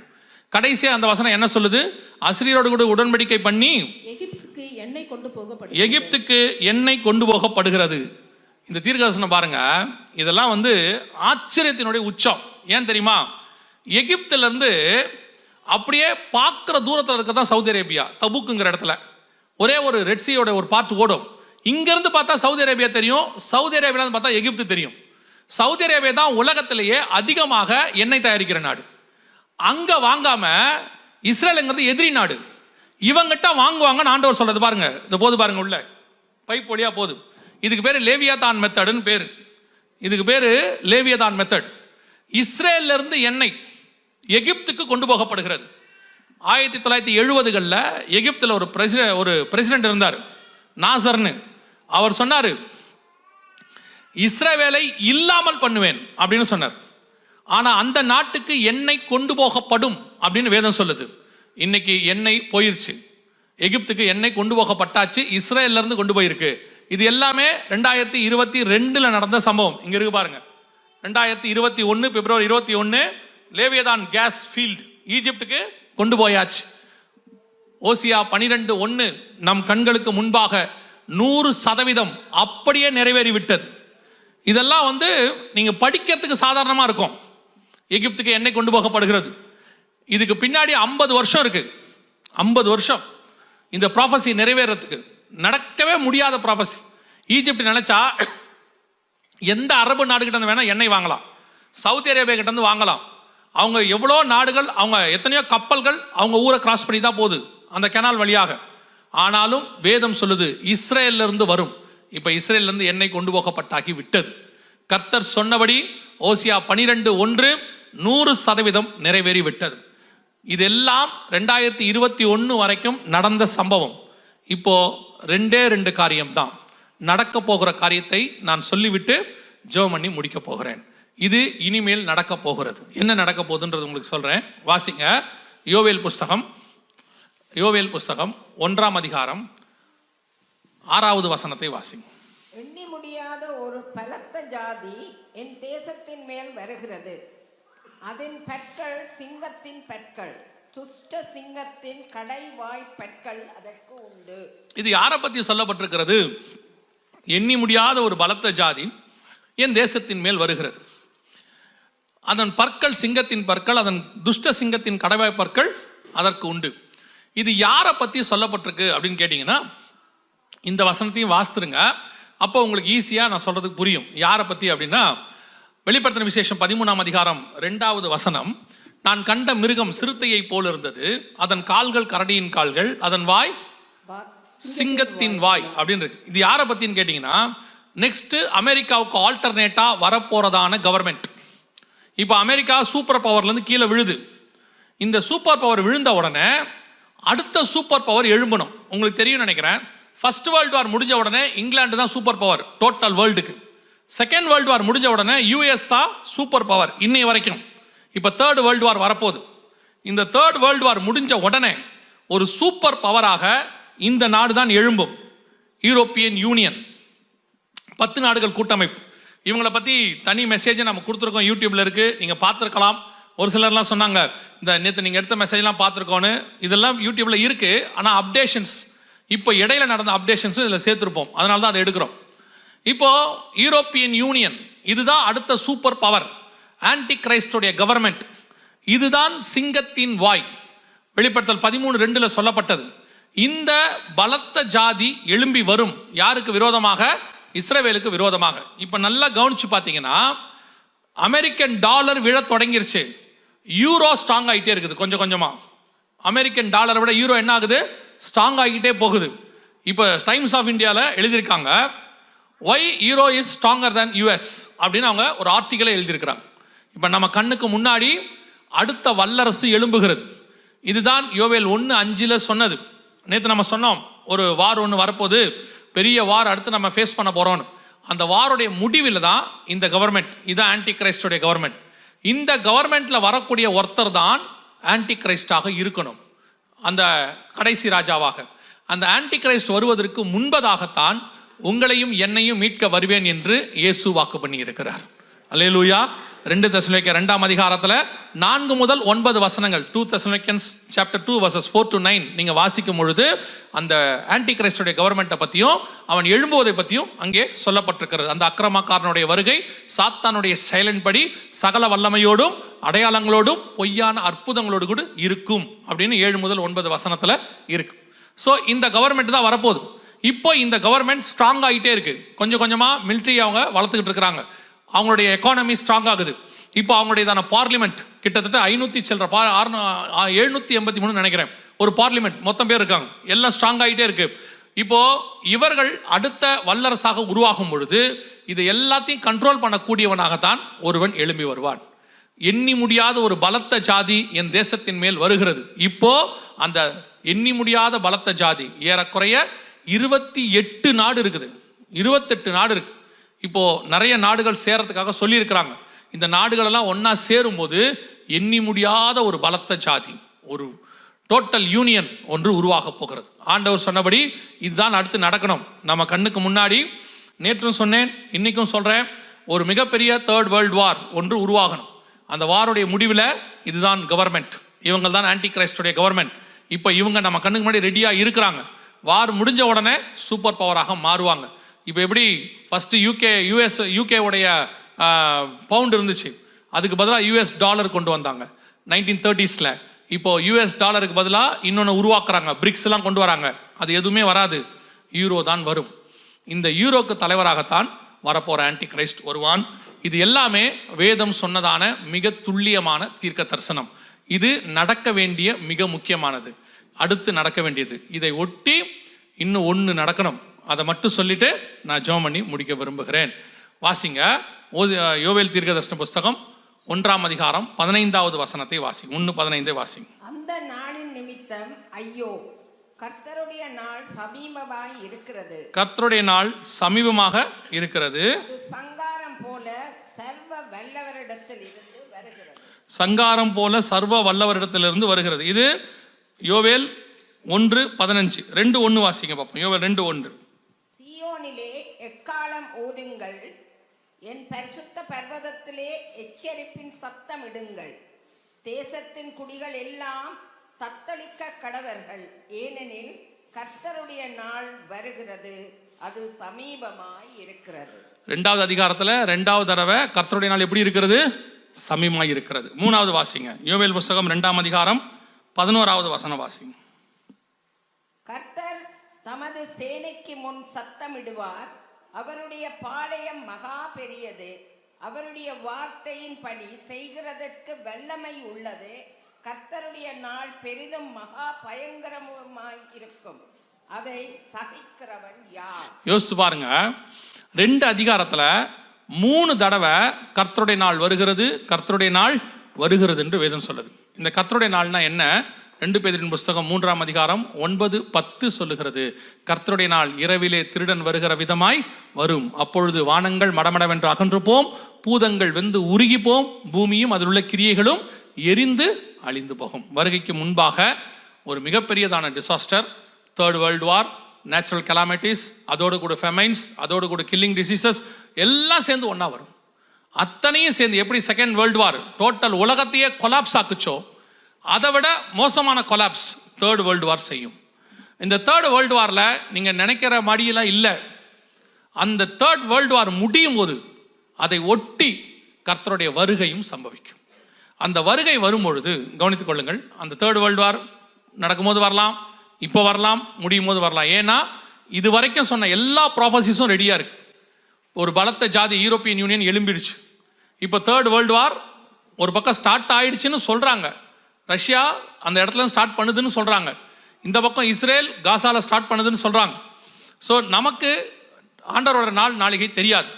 கடைசியா அந்த வசனம் என்ன சொல்லுது? அசிரியரோடு கூட உடன்படிக்கை பண்ணி எகிப்துக்கு எண்ணெய் கொண்டு போகப்படுகிறது. இந்த தீர்க்கதரிசனம் பாருங்க, இதெல்லாம் ஆச்சரியத்தினுடைய உச்சம். ஏன் தெரியுமா? எகிப்துல இருந்து அப்படியே பார்க்குற தூரத்தில் இருக்கதான் சவுதி அரேபியா, தபுக்குங்கிற இடத்துல ஒரே ஒரு ரெட்சியோட ஒரு பார்ட் ஓடும். இங்கிருந்து பார்த்தா சவுதி அரேபியா தெரியும், சவுதி அரேபியா பார்த்தா எகிப்து தெரியும். சவுதி அரேபியா தான் உலகத்திலேயே அதிகமாக எண்ணெய் தயாரிக்கிற நாடு. அங்க வாங்காம இஸ்ரேலுங்கிறது எதிரி நாடு, இவங்கிட்ட வாங்குவாங்கன்னு ஆண்டவர் சொல்றது பாருங்க. இந்த போது பாருங்க, உள்ள பைப் வழியா போதும். இதுக்கு பேரு லேவியாதான் மெத்தட்னு பேரு. இதுக்கு பேரு லேவியாதான் மெத்தட். இஸ்ரேல்ல இருந்து எண்ணெய் எகிப்துக்கு கொண்டு போகப்படுகிறது. 1970களில் எகிப்தில் ஒரு பிரசிடென்ட் இருந்தார், நாசர்னு. அவர் சொன்னார், இஸ்ரவேலை இல்லாமல் பண்ணுவேன் அப்படின்னு சொன்னார். ஆனா அந்த நாட்டுக்கு எண்ணெய் கொண்டு போகப்படும் அப்படின்னு வேதம் சொல்லுது. இன்னைக்கு எண்ணெய் போயிருச்சு, எகிப்துக்கு எண்ணெய் கொண்டு போகப்பட்டாச்சு, இஸ்ரேல்ல இருந்து கொண்டு போயிருக்கு. இது எல்லாமே 2022 நடந்த சம்பவம். இங்க இருக்கு பாருங்க. 2021 பிப்ரவரி 21 லேவியதான் கேஸ் ஃபீல்ட் ஈஜிப்டுக்கு கொண்டு போயாச்சு. ஓசியா 12:1 நம் கண்களுக்கு முன்பாக 100% அப்படியே நிறைவேறிவிட்டது. இதெல்லாம் நீங்க படிக்கிறதுக்கு சாதாரணமா இருக்கும். எகிப்துக்கு எண்ணெய் கொண்டு போகப்படுகிறது. இதுக்கு பின்னாடி 50 வருஷம் இருக்கு. 50 வருஷம் இந்த ப்ராஃபஸி நிறைவேறதுக்கு. நடக்கவே முடியாத ப்ராஃபஸி. ஈஜிப்ட் நினைச்சா எந்த அரபு நாடுகிட்ட இருந்து வேணா எண்ணெய் வாங்கலாம், சவுதி அரேபியா கிட்ட இருந்து வாங்கலாம். அவங்க எவ்வளோ நாடுகள், அவங்க எத்தனையோ கப்பல்கள் அவங்க ஊரை கிராஸ் பண்ணி தான் போகுது அந்த கெனால் வழியாக. ஆனாலும் வேதம் சொல்லுது இஸ்ரேல்ல இருந்து வரும். இப்ப இஸ்ரேல்ல இருந்து எண்ணெய் கொண்டு போகப்பட்டாகி விட்டது. கர்த்தர் சொன்னபடி ஓசியா 12:1 100% நிறைவேறி விட்டது. இதெல்லாம் 2021 வரைக்கும் நடந்த சம்பவம். இப்போ 2 காரியம்தான் நடக்க போகிற காரியத்தை நான் சொல்லிவிட்டு ஜெபம் பண்ணி முடிக்க போகிறேன். இது இனிமேல் நடக்க போகிறது. என்ன நடக்க போகுதுன்றது உங்களுக்கு சொல்றேன். வாசிங்க. யோவேல் புஸ்தகம் 1ஆம் அதிகாரம் 6வது வசனத்தை வாசிங்க. எண்ணி முடியாத ஒரு பலத்த ஜாதி என் தேசத்தின் மேல் வருகிறது. அதன் பற்கள் சிங்கத்தின் பற்கள், துஷ்ட சிங்கத்தின் கடைவாய் பற்கள் அதற்கு உண்டு. இது யாரை பத்தி சொல்லப்பட்டிருக்கிறது? எண்ணி முடியாத ஒரு பலத்த ஜாதி என் தேசத்தின் மேல் வருகிறது. அதன் பற்கள் சிங்கத்தின் பற்கள், அதன் துஷ்ட சிங்கத்தின் கடைவாய் பற்கள் அதற்கு உண்டு. இது யாரை பத்தி சொல்லப்பட்டிருக்கு அப்படின்னு கேட்டீங்கன்னா, இந்த வசனத்தையும் வாசித்துருங்க. அப்போ உங்களுக்கு ஈஸியா நான் சொல்றதுக்கு புரியும். யாரை பத்தி அப்படின்னா, வெளிப்படுத்தின விசேஷம் 13ஆம் அதிகாரம் 2வது வசனம். நான் கண்ட மிருகம் சிறுத்தையை போல் இருந்தது. அதன் கால்கள் கரடியின் கால்கள், அதன் வாய் சிங்கத்தின் வாய் அப்படின்னு இருக்கு. இது யாரை பத்தின்னு கேட்டீங்கன்னா, நெக்ஸ்ட் அமெரிக்காவுக்கு ஆல்டர்னேட்டா வரப்போறதான கவர்மெண்ட். இப்போ அமெரிக்கா சூப்பர் பவர்ல இருந்து கீழே விழுது. இந்த சூப்பர் பவர் விழுந்த உடனே அடுத்த சூப்பர் பவர் எழும்பணும். உங்களுக்கு தெரியும் நினைக்கிறேன். ஃபர்ஸ்ட் வேர்ல்டு வார் முடிஞ்ச உடனே இங்கிலாந்து தான் சூப்பர் பவர் டோட்டல் வேர்ல்டுக்கு. செகண்ட் வேர்ல்டு வார் முடிஞ்ச உடனே யூஎஸ் தான் சூப்பர் பவர் இன்னைய வரைக்கும். இப்போ தேர்ட் வேர்ல்டு வார் வரப்போகுது. இந்த தேர்ட் வேர்ல்டு வார் முடிஞ்ச உடனே ஒரு சூப்பர் பவராக இந்த நாடு தான் எழும்பும். யூரோப்பியன் யூனியன் 10 நாடுகள் கூட்டமைப்பு. இவங்களை பற்றி தனி மெசேஜை நம்ம கொடுத்துருக்கோம். யூடியூப்ல இருக்கு, நீங்கள் பார்த்துருக்கலாம். ஒரு சிலர்லாம் சொன்னாங்க, இந்த நேற்று நீங்கள் எடுத்த மெசேஜ்லாம் பார்த்துருக்கோன்னு. இதெல்லாம் யூடியூப்ல இருக்கு. ஆனால் அப்டேஷன்ஸ் இப்போ இடையில நடந்த அப்டேஷன்ஸும் இதில் சேர்த்துருப்போம். அதனால தான் அதை எடுக்கிறோம். இப்போ யூரோப்பியன் யூனியன் இதுதான் அடுத்த சூப்பர் பவர். ஆன்டி கிரைஸ்டோடைய கவர்மெண்ட் இதுதான் சிங்கத்தின் வாய். வெளிப்படுத்தல் 13:2 சொல்லப்பட்டது. இந்த பலத்த ஜாதி எழும்பி வரும். யாருக்கு விரோதமாக? இஸ்ரவேலுக்கு விரோதமாக. இப்ப நல்லா கவனிச்சு பார்த்தீங்கன்னா, அமெரிக்கன் டாலர் விழ தொடங்கிருச்சு. யூரோ ஸ்ட்ராங் ஆகிட்டே இருக்குது கொஞ்சம் கொஞ்சமா. அமெரிக்கன் டாலரை விட யூரோ என்ன ஆகுது? ஸ்ட்ராங் ஆகிட்டே போகுது. இப்போ டைம்ஸ் ஆஃப் இந்தியாவில் எழுதியிருக்காங்க, why euro is stronger than US அப்படின்னு அவங்க ஒரு ஆர்டிக்கலை எழுதியிருக்கிறாங்க. இப்போ நம்ம கண்ணுக்கு முன்னாடி அடுத்த வல்லரசு எழும்புகிறது. இதுதான் யோவேல் 1:5 சொன்னது. நேற்று நம்ம சொன்னோம், ஒரு வார் ஒன்று வரப்போது, பெரிய வார் அடுத்து நம்ம ஃபேஸ் பண்ண போறோம்னு. அந்த வாருடைய முடிவில் தான் இந்த கவர்மெண்ட், இதுதான் ஆன்டி கிரைஸ்டோடைய கவர்மெண்ட். இந்த கவர்மெண்ட்ல வரக்கூடிய ஒருத்தர் தான் ஆன்டி கிரைஸ்டாக இருக்கணும், அந்த கடைசி ராஜாவாக. அந்த ஆன்டி கிரைஸ்ட் வருவதற்கு முன்பதாகத்தான் உங்களையும் என்னையும் மீட்க வருவேன் என்று இயேசு வாக்கு பண்ணி இருக்கிறார். அல்லேலூயா. 2 தெசலோனிக்கேயர் 2ஆம் அதிகாரத்தில் 4 முதல் 9 வசனங்கள், 2 Thessalonians chapter 2 verses 4 to 9 நீங்க வாசிக்கும் பொழுது அந்த ஆன்டி கிரைஸ்டுடைய கவர்மெண்ட்டை பற்றியும் அவன் எழும்புவதை பற்றியும் அங்கே சொல்லப்பட்டிருக்கிறது. அந்த அக்கிரமக்காரனுடைய வருகை சாத்தானுடைய சைலண்ட் படி சகல வல்லமையோடும் அடையாளங்களோடும் பொய்யான அற்புதங்களோடு கூட இருக்கும் அப்படின்னு 7 முதல் 9 வசனத்தில் இருக்கு. ஸோ இந்த கவர்மெண்ட் தான் வரப்போகுது. இப்போ இந்த கவர்மெண்ட் ஸ்ட்ராங் ஆகிட்டே இருக்கு. கொஞ்சம் கொஞ்சமா மிலிட்ரி அவங்க வளர்த்துக்கிட்டு இருக்கிறாங்க. அவங்களுடைய எக்கானமி ஸ்ட்ராங் ஆகுது. இப்போ அவங்களுடையதான பார்லிமெண்ட் கிட்டத்தட்ட 783 நினைக்கிறேன் ஒரு பார்லிமெண்ட் மொத்தம் பேர் இருக்காங்க. எல்லாம் ஸ்ட்ராங் ஆகிட்டே இருக்கு. இப்போ இவர்கள் அடுத்த வல்லரசாக உருவாகும் பொழுது இது எல்லாத்தையும் கண்ட்ரோல் பண்ணக்கூடியவனாகத்தான் ஒருவன் எழும்பி வருவான். எண்ணி முடியாத ஒரு பலத்த ஜாதி என் தேசத்தின் மேல் வருகிறது. இப்போ அந்த எண்ணி முடியாத பலத்த ஜாதி ஏறக்குறைய 28 நாடு இருக்குது. 28 நாடு இருக்கு. இப்போ நிறைய நாடுகள் சேரத்துக்காக சொல்லி இருக்கிறாங்க. இந்த நாடுகள் எல்லாம் ஒன்னா சேரும் போது எண்ணி முடியாத ஒரு பலத்த ஜாதி, ஒரு டோட்டல் யூனியன் ஒன்று உருவாக போகிறது. ஆண்டவர் சொன்னபடி இதுதான் அடுத்து நடக்கணும். நம்ம கண்ணுக்கு முன்னாடி நேற்றும் சொன்னேன், இன்னைக்கும் சொல்றேன், ஒரு மிகப்பெரிய தேர்ட் வேர்ல்டு வார் ஒன்று உருவாகணும். அந்த வாருடைய முடிவில் இதுதான் கவர்மெண்ட், இவங்க தான் ஆன்டி கிரைஸ்டுடைய கவர்மெண்ட். இப்போ இவங்க நம்ம கண்ணுக்கு முன்னாடி ரெடியாக இருக்கிறாங்க. வார் முடிஞ்ச உடனே சூப்பர் பவராக மாறுவாங்க. இப்போ எப்படி ஃபர்ஸ்ட் யூகே உடைய பவுண்ட் இருந்துச்சு, அதுக்கு பதிலாக யூஎஸ் டாலர் கொண்டு வந்தாங்க 1930s. இப்போ யூஎஸ் டாலருக்கு பதிலாக இன்னொன்று உருவாக்குறாங்க, பிரிக்ஸ் எல்லாம் கொண்டு வராங்க. அது எதுவுமே வராது, யூரோ தான் வரும். இந்த யூரோக்கு தலைவராகத்தான் வரப்போற ஆன்டி கிரைஸ்ட் வருவான். இது எல்லாமே வேதம் சொன்னதான மிக துல்லியமான தீர்க்க தரிசனம். இது நடக்க வேண்டிய மிக முக்கியமானது, அடுத்து நடக்க வேண்டியது. இதை ஒட்டி இன்னும் ஒன்று நடக்கணும். அதை மட்டும் சொல்லிட்டு நான் ஜெபம் பண்ணி முடிக்க விரும்புகிறேன். வாசிங்க யோவேல் தீர்க்கதரிசன புஸ்தகம் 1ஆம் அதிகாரம் 15வது வசனத்தை வாசி. 1:15 வாசிங்க. அந்த நாளின் நிமித்தம் ஐயோ, கர்த்தருடைய நாள் சமீபமாய் இருக்கிறது. கர்த்தருடைய நாள் சமீபமாக இருக்கிறது. அது சங்காரம் போல சர்வ வல்லவரிடத்தில் இருந்து வருகிறது. சங்காரம் போல சர்வ வல்லவரிடத்திலிருந்து வருகிறது. இது யோவேல் 1:15. 2:1 வாசிங்க பார்ப்போம். யோவேல் 2:1. சீயோனிலே எக்காலம் ஊதுங்கள், என் பரிசுத்த பர்வதத்திலே எச்சரிப்பின் சத்தம் இடுங்கள். தேசத்தின் குடிகள் எல்லாம் தத்தளிக்க கடவர்கள், ஏனெனில் கர்த்தருடைய நாள் வருகிறது, அது சமீபமாய் இருக்கிறது. 2வது அதிகாரத்துல 2வது தடவை கர்த்தருடைய நாள் எப்படி இருக்கிறது? சமீபமாய் இருக்கிறது. 3வது வாசிங்க. யோவேல் புஸ்தகம் 2ஆம் அதிகாரம் 11வது வசனம் வாசிங்க. கர்த்தர் தமது சேனைக்கு முன் சத்தமிடுவார், அவருடைய பாளையம் மகா பெரியது, அவருடைய வார்த்தையின்படி செய்கிறதற்கு வல்லமை உள்ளது. கர்த்தருடைய நாள் பெரிதும் மகா பயங்கரமாய் இருக்கும், அதை சகிக்கிறவன் யார்? யோசித்து பாருங்க, 2 அதிகாரத்துல 3 தடவை கர்த்தருடைய நாள் வருகிறது, கர்த்தருடைய நாள் வருகிறது என்று வேதம் சொல்லுது. இந்த கர்த்தருடைய நாள்னா என்ன? 2 பேதுருவின் புஸ்தகம் 3ஆம் அதிகாரம் 9-10 சொல்லுகிறது. கர்த்தருடைய நாள் இரவிலே திருடன் வருகிற விதமாய் வரும், அப்பொழுது வானங்கள் மடமடவென்று அகன்று போம், பூதங்கள் வெந்து உருகி போம், பூமியும் அதில் உள்ள கிரியைகளும் எரிந்து அழிந்து போகும். வருகைக்கு முன்பாக ஒரு மிகப்பெரியதான disaster, third world war, natural calamities, அதோடு கூட ஃபெமைன்ஸ், அதோடு கூட கில்லிங் டிசீசஸ் எல்லாம் சேர்ந்து ஒன்றா வரும். அத்தனையும் சேர்ந்து எப்படி செகண்ட் வேர்ல்டு வார் டோட்டல் உலகத்தையே கொலாப்ஸ் ஆக்குச்சோ, அதை விட மோசமான கொலாப்ஸ் தேர்ட் வேர்ல்டு வார் செய்யும். இந்த தேர்ட் வேர்ல்டு வாரில் நீங்கள் நினைக்கிற மாதிரியெல்லாம் இல்லை. அந்த தேர்ட் வேர்ல்டு வார் முடியும் போது அதை ஒட்டி கர்த்தருடைய வருகையும் சம்பவிக்கும். அந்த வருகை வரும் பொழுது கவனித்துக் கொள்ளுங்கள், அந்த தேர்ட் வேர்ல்டு வார் நடக்கும்போது வரலாம், இப்போ வரலாம், முடியும் போது வரலாம். ஏன்னா இது வரைக்கும் சொன்ன எல்லா ப்ராபசிஸும் ரெடியாக இருக்கு. ஒரு பலத்த ஜாதி யூரோப்பியன் யூனியன் எழும்பிடுச்சு. இப்போ தேர்ட் வேர்ல்டு வார் ஒரு பக்கம் ஸ்டார்ட் ஆயிடுச்சுன்னு சொல்கிறாங்க. ரஷ்யா அந்த இடத்துல ஸ்டார்ட் பண்ணுதுன்னு சொல்கிறாங்க. இந்த பக்கம் இஸ்ரேல் காசால ஸ்டார்ட் பண்ணுதுன்னு சொல்கிறாங்க. ஸோ நமக்கு ஆண்டவரோட நாள் நாளிகை தெரியாது.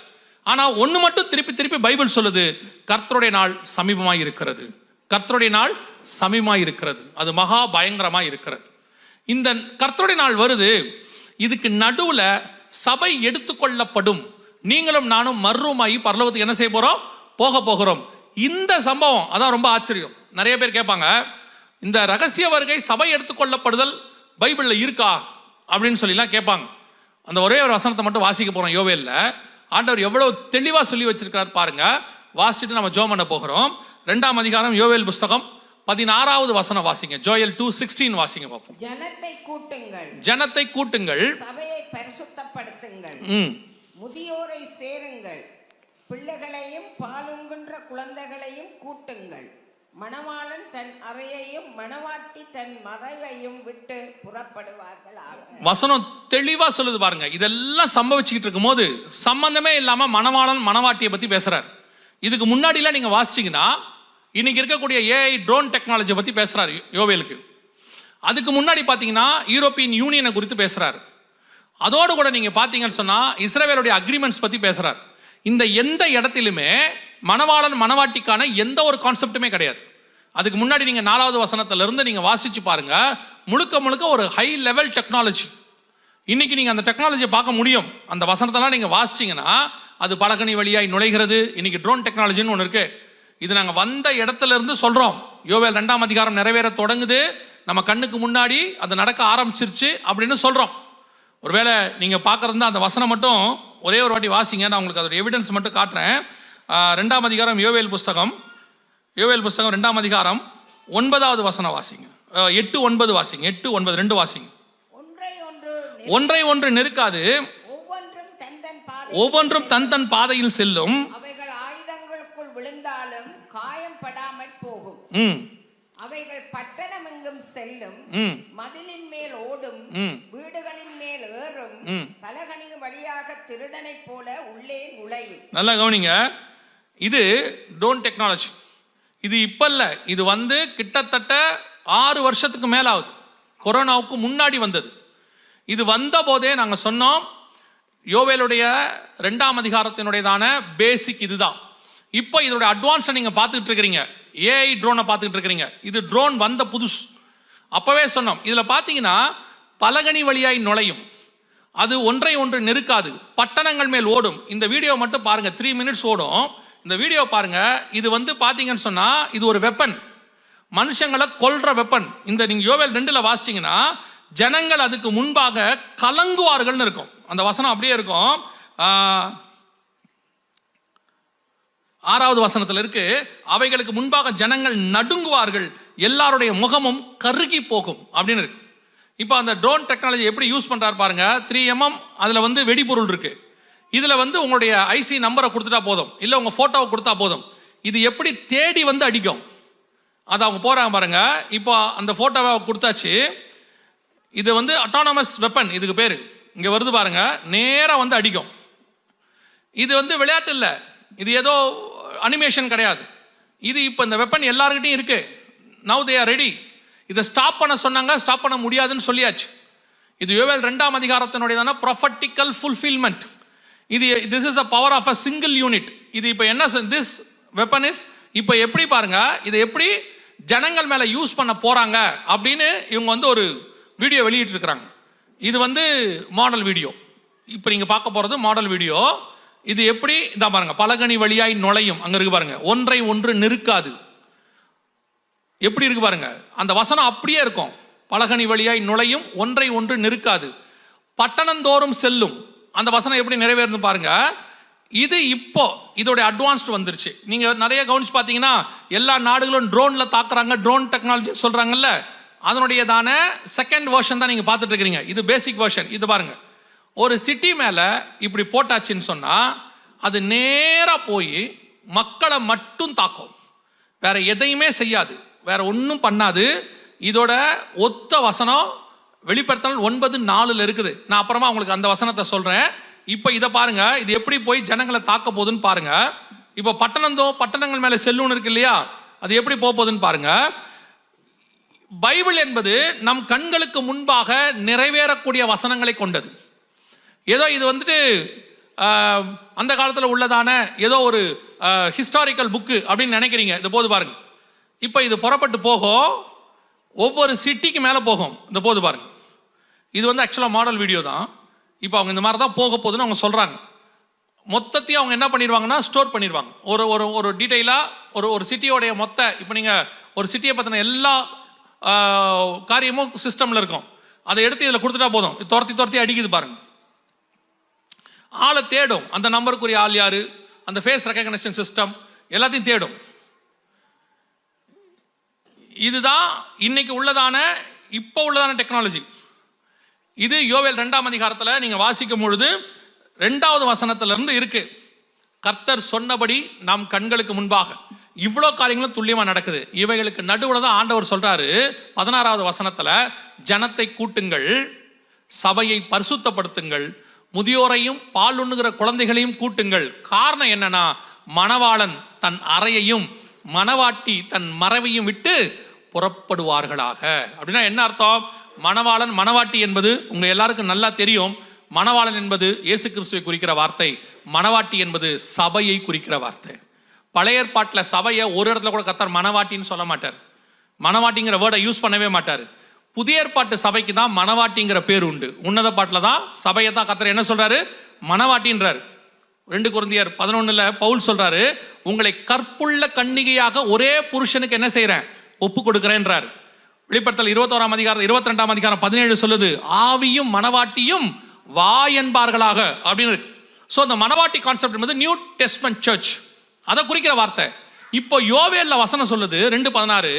ஆனால் ஒன்று மட்டும் திருப்பி திருப்பி பைபிள் சொல்லுது, கர்த்தருடைய நாள் சமீபமாக இருக்கிறது, கர்த்தருடைய நாள் சமீபமாக இருக்கிறது, அது மகா பயங்கரமாக இருக்கிறது. இந்த கர்த்தருடைய நாள் வருது, இதுக்கு நடுவில் சபை எடுத்துக்கொள்ளப்படும். நீங்களும் நானும் மர்ரூமாயி பரலோகத்துக்கு என்ன செய்ய போகிறோம்? போக போகிறோம். இந்த சம்பவம் அதான் ரொம்ப ஆச்சரியம். நிறைய பேர் கேட்பாங்க, இந்த ரகசிய வருகை சபை எடுத்துக்கொள்ளப்படுதல் பைபிளில் இருக்கா அப்படின்னு சொல்லிலாம் கேட்பாங்க. அந்த ஒரே ஒரு வசனத்தை மட்டும் வாசிக்க போகிறோம். யோவேல்ல ஆண்டவர் எவ்வளோ தெளிவாக சொல்லி வச்சிருக்காரு பாருங்க. வாசிச்சுட்டு நம்ம ஜெபம் பண்ண போகிறோம். 2ஆம் அதிகாரம் யோவேல் புஸ்தகம் 16வது வசனம் வாசிங்க. ஜோயல் 2:16 வாசிங்க பார்ப்போம். ஜனத்தை கூட்டுங்கள், ஜனத்தை கூட்டுங்கள், சபையை பரிசுத்தப்படுத்துங்கள், முதியோரை சேருங்கள், பிள்ளைகளையும் பாலுண்கின்ற குழந்தைகளையும் கூட்டுங்கள். மணவாளன் தன் அறையையும் மணவாட்டி தன் மறைவையும் விட்டு புறப்படுவார்களாக. வசனம் தெளிவா சொல்லுது பாருங்க. இதெல்லாம் சம்பவிச்சுக்கிட்டு இருக்கும் போது சம்பந்தமே இல்லாம மணவாளன் மணவாட்டியை பத்தி பேசுறாரு. இதுக்கு முன்னாடிலாம் நீங்க வாசிச்சீங்கன்னா இன்னைக்கு இருக்கக்கூடிய ஏஐ ட்ரோன் டெக்னாலஜியை பத்தி பேசுறாரு யோவேலுக்கு. அதுக்கு முன்னாடி பாத்தீங்கன்னா யூரோப்பியன் யூனியனை குறித்து பேசுறாரு. அதோடு கூட நீங்க பாத்தீங்கன்னு சொன்னா இஸ்ரவேலுடைய அக்ரிமெண்ட்ஸ் பத்தி பேசுறாரு. இந்த எந்த இடத்திலுமே மணவாளன் மணவாட்டிக்கான எந்த ஒரு கான்செப்டுமே கிடையாது. அதுக்கு முன்னாடி நீங்க 4வது வசனத்திலிருந்து நீங்க வாசிச்சு பாருங்க. முழுக்க முழுக்க ஒரு ஹை லெவல் டெக்னாலஜி. இன்னைக்கு நீங்க அந்த டெக்னாலஜியை பார்க்க முடியும். அந்த வசனத்தெல்லாம் நீங்க வாசிச்சீங்கன்னா அது பலகனி வழியாய் நுழைகிறது. இன்னைக்கு ட்ரோன் டெக்னாலஜின்னு ஒன்று இருக்கு. இது நாங்கள் வந்த இடத்துல இருந்து சொல்றோம். யோவேல் 2ஆம் அதிகாரம் நிறைவேற தொடங்குது. நம்ம கண்ணுக்கு முன்னாடி அது நடக்க ஆரம்பிச்சிருச்சு அப்படின்னு சொல்கிறோம். ஒருவேளை நீங்கள் பார்க்குறதா அந்த வசனம் மட்டும் ஒரே ஒரு வாட்டி வாசிங்க, நான் உங்களுக்கு அதோட எவிடன்ஸ் மட்டும் காட்டுறேன். 2ஆம் அதிகாரம் யோவேல் புஸ்தகம் 2ஆம் அதிகாரம் 9வது வசனம் வாசிங்க. 8-9 வாசிங்க. 8-9 2 வாசிங்க. ஒன்றை ஒன்று நெருக்காது, ஒவ்வொன்றும் தன் தன் பாதையில் செல்லும், அவைகள் ஆயுதங்களுக்குள் விழுந்தாலும் காயம் படாமல் போகும், அவைகள் பட்டணம் எங்கும் செல்லும், மதிலின் மேல் ஓடும், வீடுகளின் மேல் ஏறும், பலகணியின் வழியாக திருடனை போல உள்ளே நுழையும். நல்லா கவனிங்க, இது ட்ரோன் டெக்னாலஜி. இது இப்ப இல்ல, இது வந்து கிட்டத்தட்ட 6 வருஷத்துக்கு மேல ஆகுது. கொரோனாவுக்கு முன்னாடி வந்தது. இது வந்த போதே நாங்கள் சொன்னோம், யோவேலுடைய 2ஆம் அதிகாரத்தினுடையதான பேசிக் இதுதான். இப்போ இதோட அட்வான்ஸை நீங்கள் பார்த்துக்கிட்டு இருக்கிறீங்க, ஏஐ ட்ரோனை பார்த்துக்கிட்டு இருக்கிறீங்க. இது ட்ரோன் வந்த புதுசு. அப்போவே சொன்னோம், இதில் பார்த்தீங்கன்னா பலகணி வழியாய் நுழையும், அது ஒன்றை ஒன்று நெருக்காது, பட்டணங்கள் மேல் ஓடும். இந்த வீடியோ மட்டும் பாருங்க, 3 மினிட்ஸ் ஓடும். இந்த வீடியோ பாருங்க. இது வந்து பார்த்தீங்கன்னு சொன்னால் இது ஒரு வெப்பன், மனுஷங்களை கொல்ற வெப்பன். இந்த நீங்கள் யோவேல் 2ல் வாசிச்சிங்கன்னா ஜனங்கள் அதுக்கு முன்பாக கலங்குவார்கள்னு இருக்கும். அந்த வசனம் அப்படியே இருக்கும். 6வது வசனத்தில் இருக்கு, அவைகளுக்கு முன்பாக ஜனங்கள் நடுங்குவார்கள், எல்லாருடைய முகமும் கருகி போகும் அப்படின்னு இருக்கு. இப்போ அந்த ட்ரோன் டெக்னாலஜி எப்படி யூஸ் பண்றாரு பாருங்க. 3mm அதில் வந்து வெடிபொருள் இருக்கு. இதில் வந்து உங்களுடைய ஐசி நம்பரை கொடுத்துட்டா போதும், இல்லை உங்கள் ஃபோட்டோவை கொடுத்தா போதும். இது எப்படி தேடி வந்து அடிக்கும், அது அவங்க போகிறாங்க பாருங்க. இப்போ அந்த ஃபோட்டோவை கொடுத்தாச்சு. இது வந்து அட்டானமஸ் வெப்பன், இதுக்கு பேர். இங்கே வருது பாருங்க, நேராக வந்து அடிக்கும். இது வந்து விளையாட்டு இல்லை, இது ஏதோ அனிமேஷன் கிடையாது. இது இப்போ இந்த வெப்பன் எல்லாருக்கிட்டையும் இருக்கு. Now they are ready. இதை ஸ்டாப் பண்ண சொன்னாங்க, ஸ்டாப் பண்ண முடியாதுன்னு சொல்லியாச்சு. இது யோவேல் 2ஆம் அதிகாரத்தினுடையதான ப்ரொஃபட்டிக்கல் ஃபுல்ஃபில்மெண்ட். இது this is a power of a single unit. இது இப்போ என்ன, திஸ் வெப்பன் இஸ் இப்போ எப்படி பாருங்க, இதை எப்படி ஜனங்கள் மேலே யூஸ் பண்ண போறாங்க அப்படின்னு இவங்க வந்து ஒரு வீடியோ வெளியிட்டிருக்கிறாங்க. இது வந்து மாடல் வீடியோ. இப்போ நீங்கள் பார்க்க போகிறது மாடல் வீடியோ. இது எப்படி இதான் பாருங்க, பலகணி வழியாய் நுழையும், அங்கே இருக்கு பாருங்க, ஒன்றை ஒன்று நெருக்காது. எப்படி இருக்கு பாருங்க, அந்த வசனம் அப்படியே இருக்கும். பலகணி வழியாய் நுழையும், ஒன்றை ஒன்று நெருக்காது, பட்டணந்தோறும் செல்லும். அந்த வசனம் எப்படி நிறைவேறுது பாருங்க. இது இப்போ இதோட அட்வான்ஸ்ட் வந்துருச்சு. நீங்க நிறைய கவனிச்சு பார்த்தீங்கன்னா எல்லா நாடுகளும் ட்ரோன்ல தாக்குறாங்க, ட்ரோன் டெக்னாலஜி சொல்றாங்கல்ல, அதனுடையதான செகண்ட் வெர்ஷன் தான் நீங்க பார்த்துட்டு இருக்கிறீங்க. இது பேசிக் வெர்ஷன். இது பாருங்க, ஒரு சிட்டி மேல இப்படி போட்டாச்சுன்னு சொன்னா அது நேரா போய் மக்களை மட்டும் தாக்கும், வேற எதையுமே செய்யாது, வேற ஒன்றும் பண்ணாது. இதோட ஒத்த வசனம் வெளிப்படுத்தல் 9:4 இருக்குது. நான் அப்புறமா உங்களுக்கு அந்த வசனத்தை சொல்றேன். இப்போ இதை பாருங்க, இது எப்படி போய் ஜனங்களை தாக்க போகுதுன்னு பாருங்க. இப்போ பட்டணங்கள் மேலே செல்லுன்னு இருக்கு இல்லையா, அது எப்படி போக போகுதுன்னு பாருங்க. பைபிள் என்பது நம் கண்களுக்கு முன்பாக நிறைவேறக்கூடிய வசனங்களை கொண்டது. ஏதோ இது வந்துட்டு அந்த காலத்தில் உள்ளதான ஏதோ ஒரு ஹிஸ்டாரிக்கல் புக்கு அப்படின்னு நினைக்கிறீங்க. இது போது பாருங்க, இப்போ இது புறப்பட்டு போகும், ஒவ்வொரு சிட்டிக்கு மேலே போகும். இந்த போது பாருங்க, இது வந்து ஆக்சுவலாக மாடல் வீடியோ தான். இப்போ அவங்க இந்த மாதிரி தான் போக போகுதுன்னு அவங்க சொல்கிறாங்க. மொத்தத்தையும் அவங்க என்ன பண்ணிடுவாங்கன்னா ஸ்டோர் பண்ணிடுவாங்க. ஒரு ஒரு ஒரு டீட்டெயிலாக ஒரு சிட்டியோடைய மொத்த, இப்போ நீங்கள் ஒரு சிட்டியை பற்றின எல்லா காரியமும் சிஸ்டமில் இருக்கும். அதை எடுத்து இதில் கொடுத்துட்டா போதும், துரத்தி அடிக்குது பாருங்க. ஆளை தேடும், அந்த நம்பருக்குரிய ஆள் யாரு, அந்த ஃபேஸ் ரெகக்னிஷன் சிஸ்டம் எல்லாத்தையும் தேடும். இதுதான் இன்னைக்கு உள்ளதான இப்போ உள்ளதான டெக்னாலஜி. இது யோவேல் 2ஆம் அதிகாரத்தில் நீங்கள் வாசிக்கும் பொழுது 2வது வசனத்திலிருந்து இருக்கு. கர்த்தர் சொன்னபடி நம் கண்களுக்கு முன்பாக இவ்வளோ காரியங்களும் துல்லியமாக நடக்குது. இவைகளுக்கு நடுவில் தான் ஆண்டவர் சொல்றாரு 16வது வசனத்தில், ஜனத்தை கூட்டுங்கள், சபையை பரிசுத்தப்படுத்துங்கள், முதியோரையும் பால் உண்ணுகிற குழந்தைகளையும் கூட்டுங்கள். காரணம் என்னன்னா, மணவாளன் தன் அறையையும் மணவாட்டி தன் மறைவையும் விட்டு புறப்படுவார்களாக. அப்படின்னா என்ன அர்த்தம்? மணவாளன் மணவாட்டி என்பது உங்க எல்லாருக்கும் நல்லா தெரியும். மணவாளன் என்பது இயேசு கிறிஸ்துவை குறிக்கிற வார்த்தை, மணவாட்டி என்பது சபையை குறிக்கிற வார்த்தை. பழைய ஏற்பாட்டில் சபையை ஒரு இடத்துல கூட கர்த்தர் மணவாட்டின்னு சொல்ல மாட்டார், மணவாட்டிங்கிற வேர்டை யூஸ் பண்ணவே மாட்டார். புதிய ஏற்பாட்டு சபைக்கு தான் மணவாட்டிங்கிற பேர் உண்டு. உன்னத பாட்டில் தான் சபையை தான் கர்த்தர் என்ன சொல்றாரு, மணவாட்டின்றார். 2 கொரிந்தியர் 11 பவுல் சொல்றாரு, உங்களை கற்புள்ள கன்னிகையாக ஒரே புருஷனுக்கு என்ன செய்யறேன், ஒப்பு கொடுக்கிறேன்றார். வெளிப்படுத்தல் 21ஆம் அதிகாரம் 22ஆம் அதிகாரம் 17 சொல்லுது, ஆவியும் மனவாட்டியும் வா என்பார்களாக அப்படின்னு. ஸோ அந்த மனவாட்டி கான்செப்ட் என்பது நியூ டெஸ்ட்மென்ட் சர்ச், அதை குறிக்கிற வார்த்தை. இப்போ யோவேல்ல வசனம் சொல்லுது 2:16,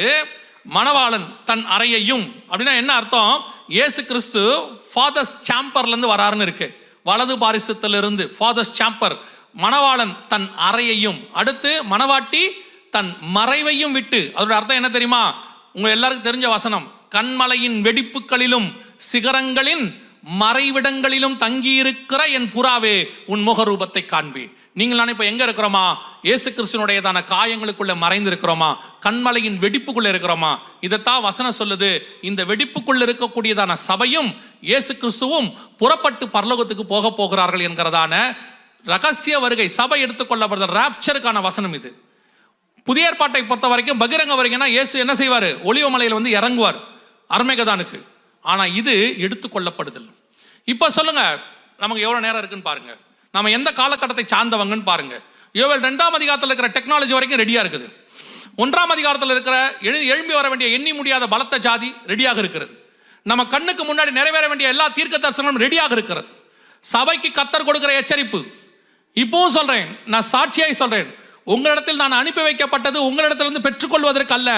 மணவாளன் தன் அறையையும். அப்படின்னா என்ன அர்த்தம்? இயேசு கிறிஸ்து ஃபாதர்ஸ் சாம்பர்ல இருந்து வராருன்னு இருக்கு, வலது பாரிசத்திலிருந்து ஃபாதர்ஸ் சாம்பர். மணவாளன் தன் அறையையும், அடுத்து மணவாட்டி தன் மறைவையும் விட்டு. அதோட அர்த்தம் என்ன தெரியுமா? உங்க எல்லாருக்கும் தெரிஞ்ச வசனம், கண்மலையின் வெடிப்புகளிலும் சிகரங்களின் மறைவிடங்களிலும் தங்கியிருக்கிற என் புறாவே உன் முகரூபத்தை காண்பி. நீங்கள் நான் இப்ப எங்க இருக்கிறோமா? இயேசு கிறிஸ்துனுடையதான காயங்களுக்குள்ள மறைந்து இருக்கிறோமா? கண்மலையின் வெடிப்புக்குள்ள இருக்கிறோமா? இதைத்தான் வசனம் சொல்லுது. இந்த வெடிப்புக்குள்ள இருக்கக்கூடியதான சபையும் இயேசு கிறிஸ்துவும் புறப்பட்டு பரலோகத்துக்கு போக போகிறார்கள் என்கிறதான ரகசிய வருகை, சபை எடுத்துக்கொள்ளப்படுற ராப்சருக்கான வசனம் இது. புதிய ஏற்பாட்டை பொறுத்த வரைக்கும் பகிரங்க வருகைனா இயேசு என்ன செய்வார்? ஒலிவ மலையில் வந்து இறங்குவார் அர்மேகதானுக்கு. ஆனா இது எடுத்துக்கொள்ளப்படுதல். இப்ப சொல்லுங்க, நமக்கு எவ்வளவு நேரம் இருக்குன்னு பாருங்க, நம்ம எந்த காலகட்டத்தை சார்ந்தவங்கன்னு பாருங்க. யோவேல் 2ஆம் அதிகாரத்தில் இருக்கிற டெக்னாலஜி வரைக்கும் ரெடியா இருக்குது. 1ஆம் அதிகாரத்தில் இருக்கிற எழும்பி வர வேண்டிய எண்ணி முடியாத பலத்த ஜாதி ரெடியாக இருக்கிறது. நம்ம கண்ணுக்கு முன்னாடி நிறைவேற வேண்டிய எல்லா தீர்க்க தரிசனங்களும் ரெடியாக இருக்கிறது. சபைக்கு கர்த்தர் கொடுக்கிற எச்சரிப்பு இப்பவும் சொல்றேன், நான் சாட்சியாய் சொல்றேன், உங்களிடத்தில் நான் அனுப்பி வைக்கப்பட்டது உங்களிடத்திலிருந்து பெற்றுக்கொள்வதற்கு அல்ல.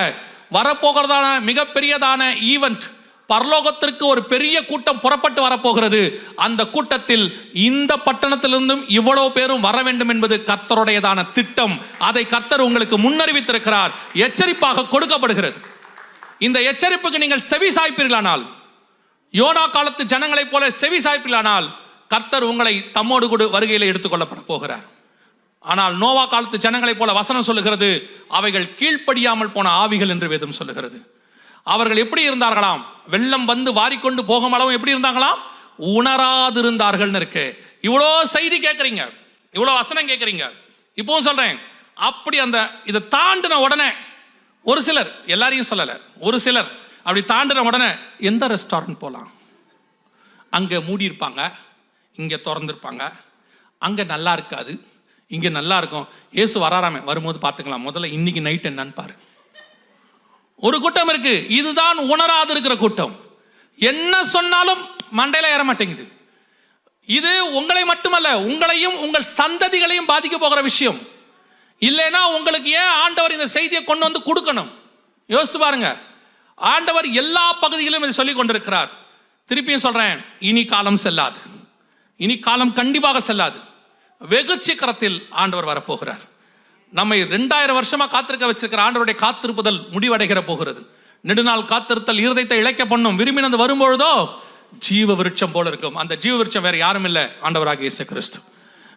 வரப்போகிறதான மிகப்பெரியதான ஈவென்ட், பரலோகத்திற்கு ஒரு பெரிய கூட்டம் புறப்பட்டு வரப்போகிறது. அந்த கூட்டத்தில் இந்த பட்டணத்திலிருந்தும் இவ்வளவு பேரும் வர வேண்டும் என்பது கர்த்தருடையதான திட்டம். அதை கர்த்தர் உங்களுக்கு முன்னறிவித்திருக்கிறார், எச்சரிப்பாக கொடுக்கப்படுகிறது. இந்த எச்சரிப்புக்கு நீங்கள் செவி சாய்ப்பீர்களானால், யோனா காலத்து ஜனங்களைப் போல செவி சாய்ப்பீர்களானால், கர்த்தர் உங்களை தம்மோடு கூட வருகையில் எடுத்துக்கொள்ளப்பட போகிறார். ஆனால் நோவா காலத்து ஜனங்களைப் போல வசனம் சொல்லுகிறது, அவைகள் கீழ்ப்படியாமல் போன ஆவிகள் என்று வேதம் சொல்லுகிறது. அவர்கள் எப்படி இருந்தார்களாம்? வெள்ளம் வந்து வாரிக்கொண்டு போகும் அளவும் எப்படி இருந்தாங்களாம்? உணராதிருந்தார்கள் இருக்கு. இவ்வளோ செய்தி கேட்குறீங்க, இவ்வளோ வசனம் கேட்குறீங்க. இப்பவும் சொல்றேன், அப்படி அந்த இதை தாண்டின உடனே ஒரு சிலர், எல்லாரையும் சொல்லலை, ஒரு சிலர் அப்படி தாண்டின உடனே எந்த ரெஸ்டாரண்ட் போகலாம், அங்கே மூடி இருப்பாங்க, இங்கே திறந்துருப்பாங்க, அங்கே நல்லா இருக்காது, இங்கே நல்லா இருக்கும், இயேசு வராராமே வரும்போது பார்த்துக்கலாம், முதல்ல இன்னைக்கு நைட் என்னன்னு பாரு. ஒரு கூட்டம் இருக்கு, இதுதான் உணராது இருக்கிற கூட்டம். என்ன சொன்னாலும் மண்டையில ஏற மாட்டேங்குது. இது உங்களை மட்டுமல்ல, உங்களையும் உங்கள் சந்ததிகளையும் பாதிக்க போகிற விஷயம். இல்லைன்னா உங்களுக்கு ஏன் ஆண்டவர் இந்த செய்தியை கொண்டு வந்து கொடுக்கணும்? யோசிச்சு பாருங்க. ஆண்டவர் எல்லா பகுதிகளிலும் இதை சொல்லிக் கொண்டிருக்கிறார். திருப்பியும் சொல்றேன், இனி காலம் செல்லாது, இனி காலம் கண்டிப்பாக செல்லாது. வெகு சீக்கிரத்தில் ஆண்டவர் வரப்போகிறார். நம்மை 2000 வருஷமா காத்திருக்க வச்சிருக்கிற ஆண்டவருடைய காத்திருப்புதல் முடிவடைகிற போகிறது. நெடுநாள் காத்திருத்தல் இருதயத்தை இழைக்க பண்ணும். விரும்பினது வரும்பொழுதோ ஜீவ விருட்சம் போல இருக்கும். அந்த ஜீவ விருட்சம் வேற யாரும் இல்லை, ஆண்டவராகிய இயேசு கிறிஸ்து.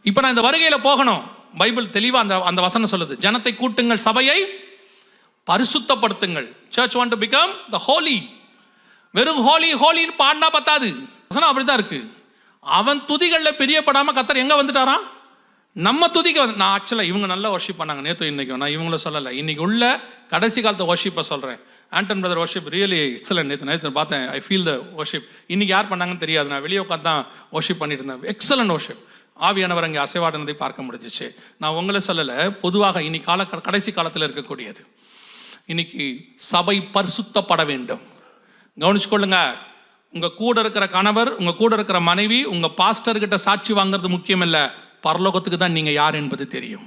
இப்ப நான் இந்த வருகையில போகணும். பைபிள் தெளிவா அந்த வசனம் சொல்லுது, ஜனத்தை கூட்டுங்கள், சபையை பரிசுத்தப்படுத்துங்கள். Church want to become the holy. வெறும் ஹோலி ஹோலின்னு பாடினா பத்தாது. வசனம் அப்படித்தான் இருக்கு. அவன் துதிகளில் பிரியப்படாம கர்த்தர் எங்க வந்துட்டாராம்? நம்ம துதிக்க வந்து. நான் ஆக்சுவலாக இவங்க நல்லா வர்ஷிப் பண்ணாங்க நேற்று இன்னைக்கு, நான் இவங்கள சொல்லலை, இன்னைக்கு உள்ள கடைசி காலத்தை வர்ஷிப்பை சொல்கிறேன். Anton brother worship really excellent. நேற்று பார்த்தேன், ஐ ஃபீல் த வர்ஷிப். இன்னைக்கு யார் பண்ணாங்கன்னு தெரியாது, நான் வெளியே உட்காந்து தான் வர்ஷிப் பண்ணிட்டு இருந்தேன். Excellent worship. ஆவியானவர் அங்கே அசைவாடினதை பார்க்க முடிஞ்சிச்சு. நான் உங்களை சொல்லலை, பொதுவாக இன்னைக்கு கடைசி காலத்தில் இருக்கக்கூடியது. இன்னைக்கு சபை பரிசுத்தப்பட வேண்டும். கவனிச்சுக்கொள்ளுங்க. உங்க கூட இருக்கிற கணவர், உங்க கூட இருக்கிற மனைவி, உங்க பாஸ்டர்கிட்ட சாட்சி வாங்குறது முக்கியம் இல்லை, பரலோகத்துக்கு தான் நீங்க யார் என்பது தெரியும்.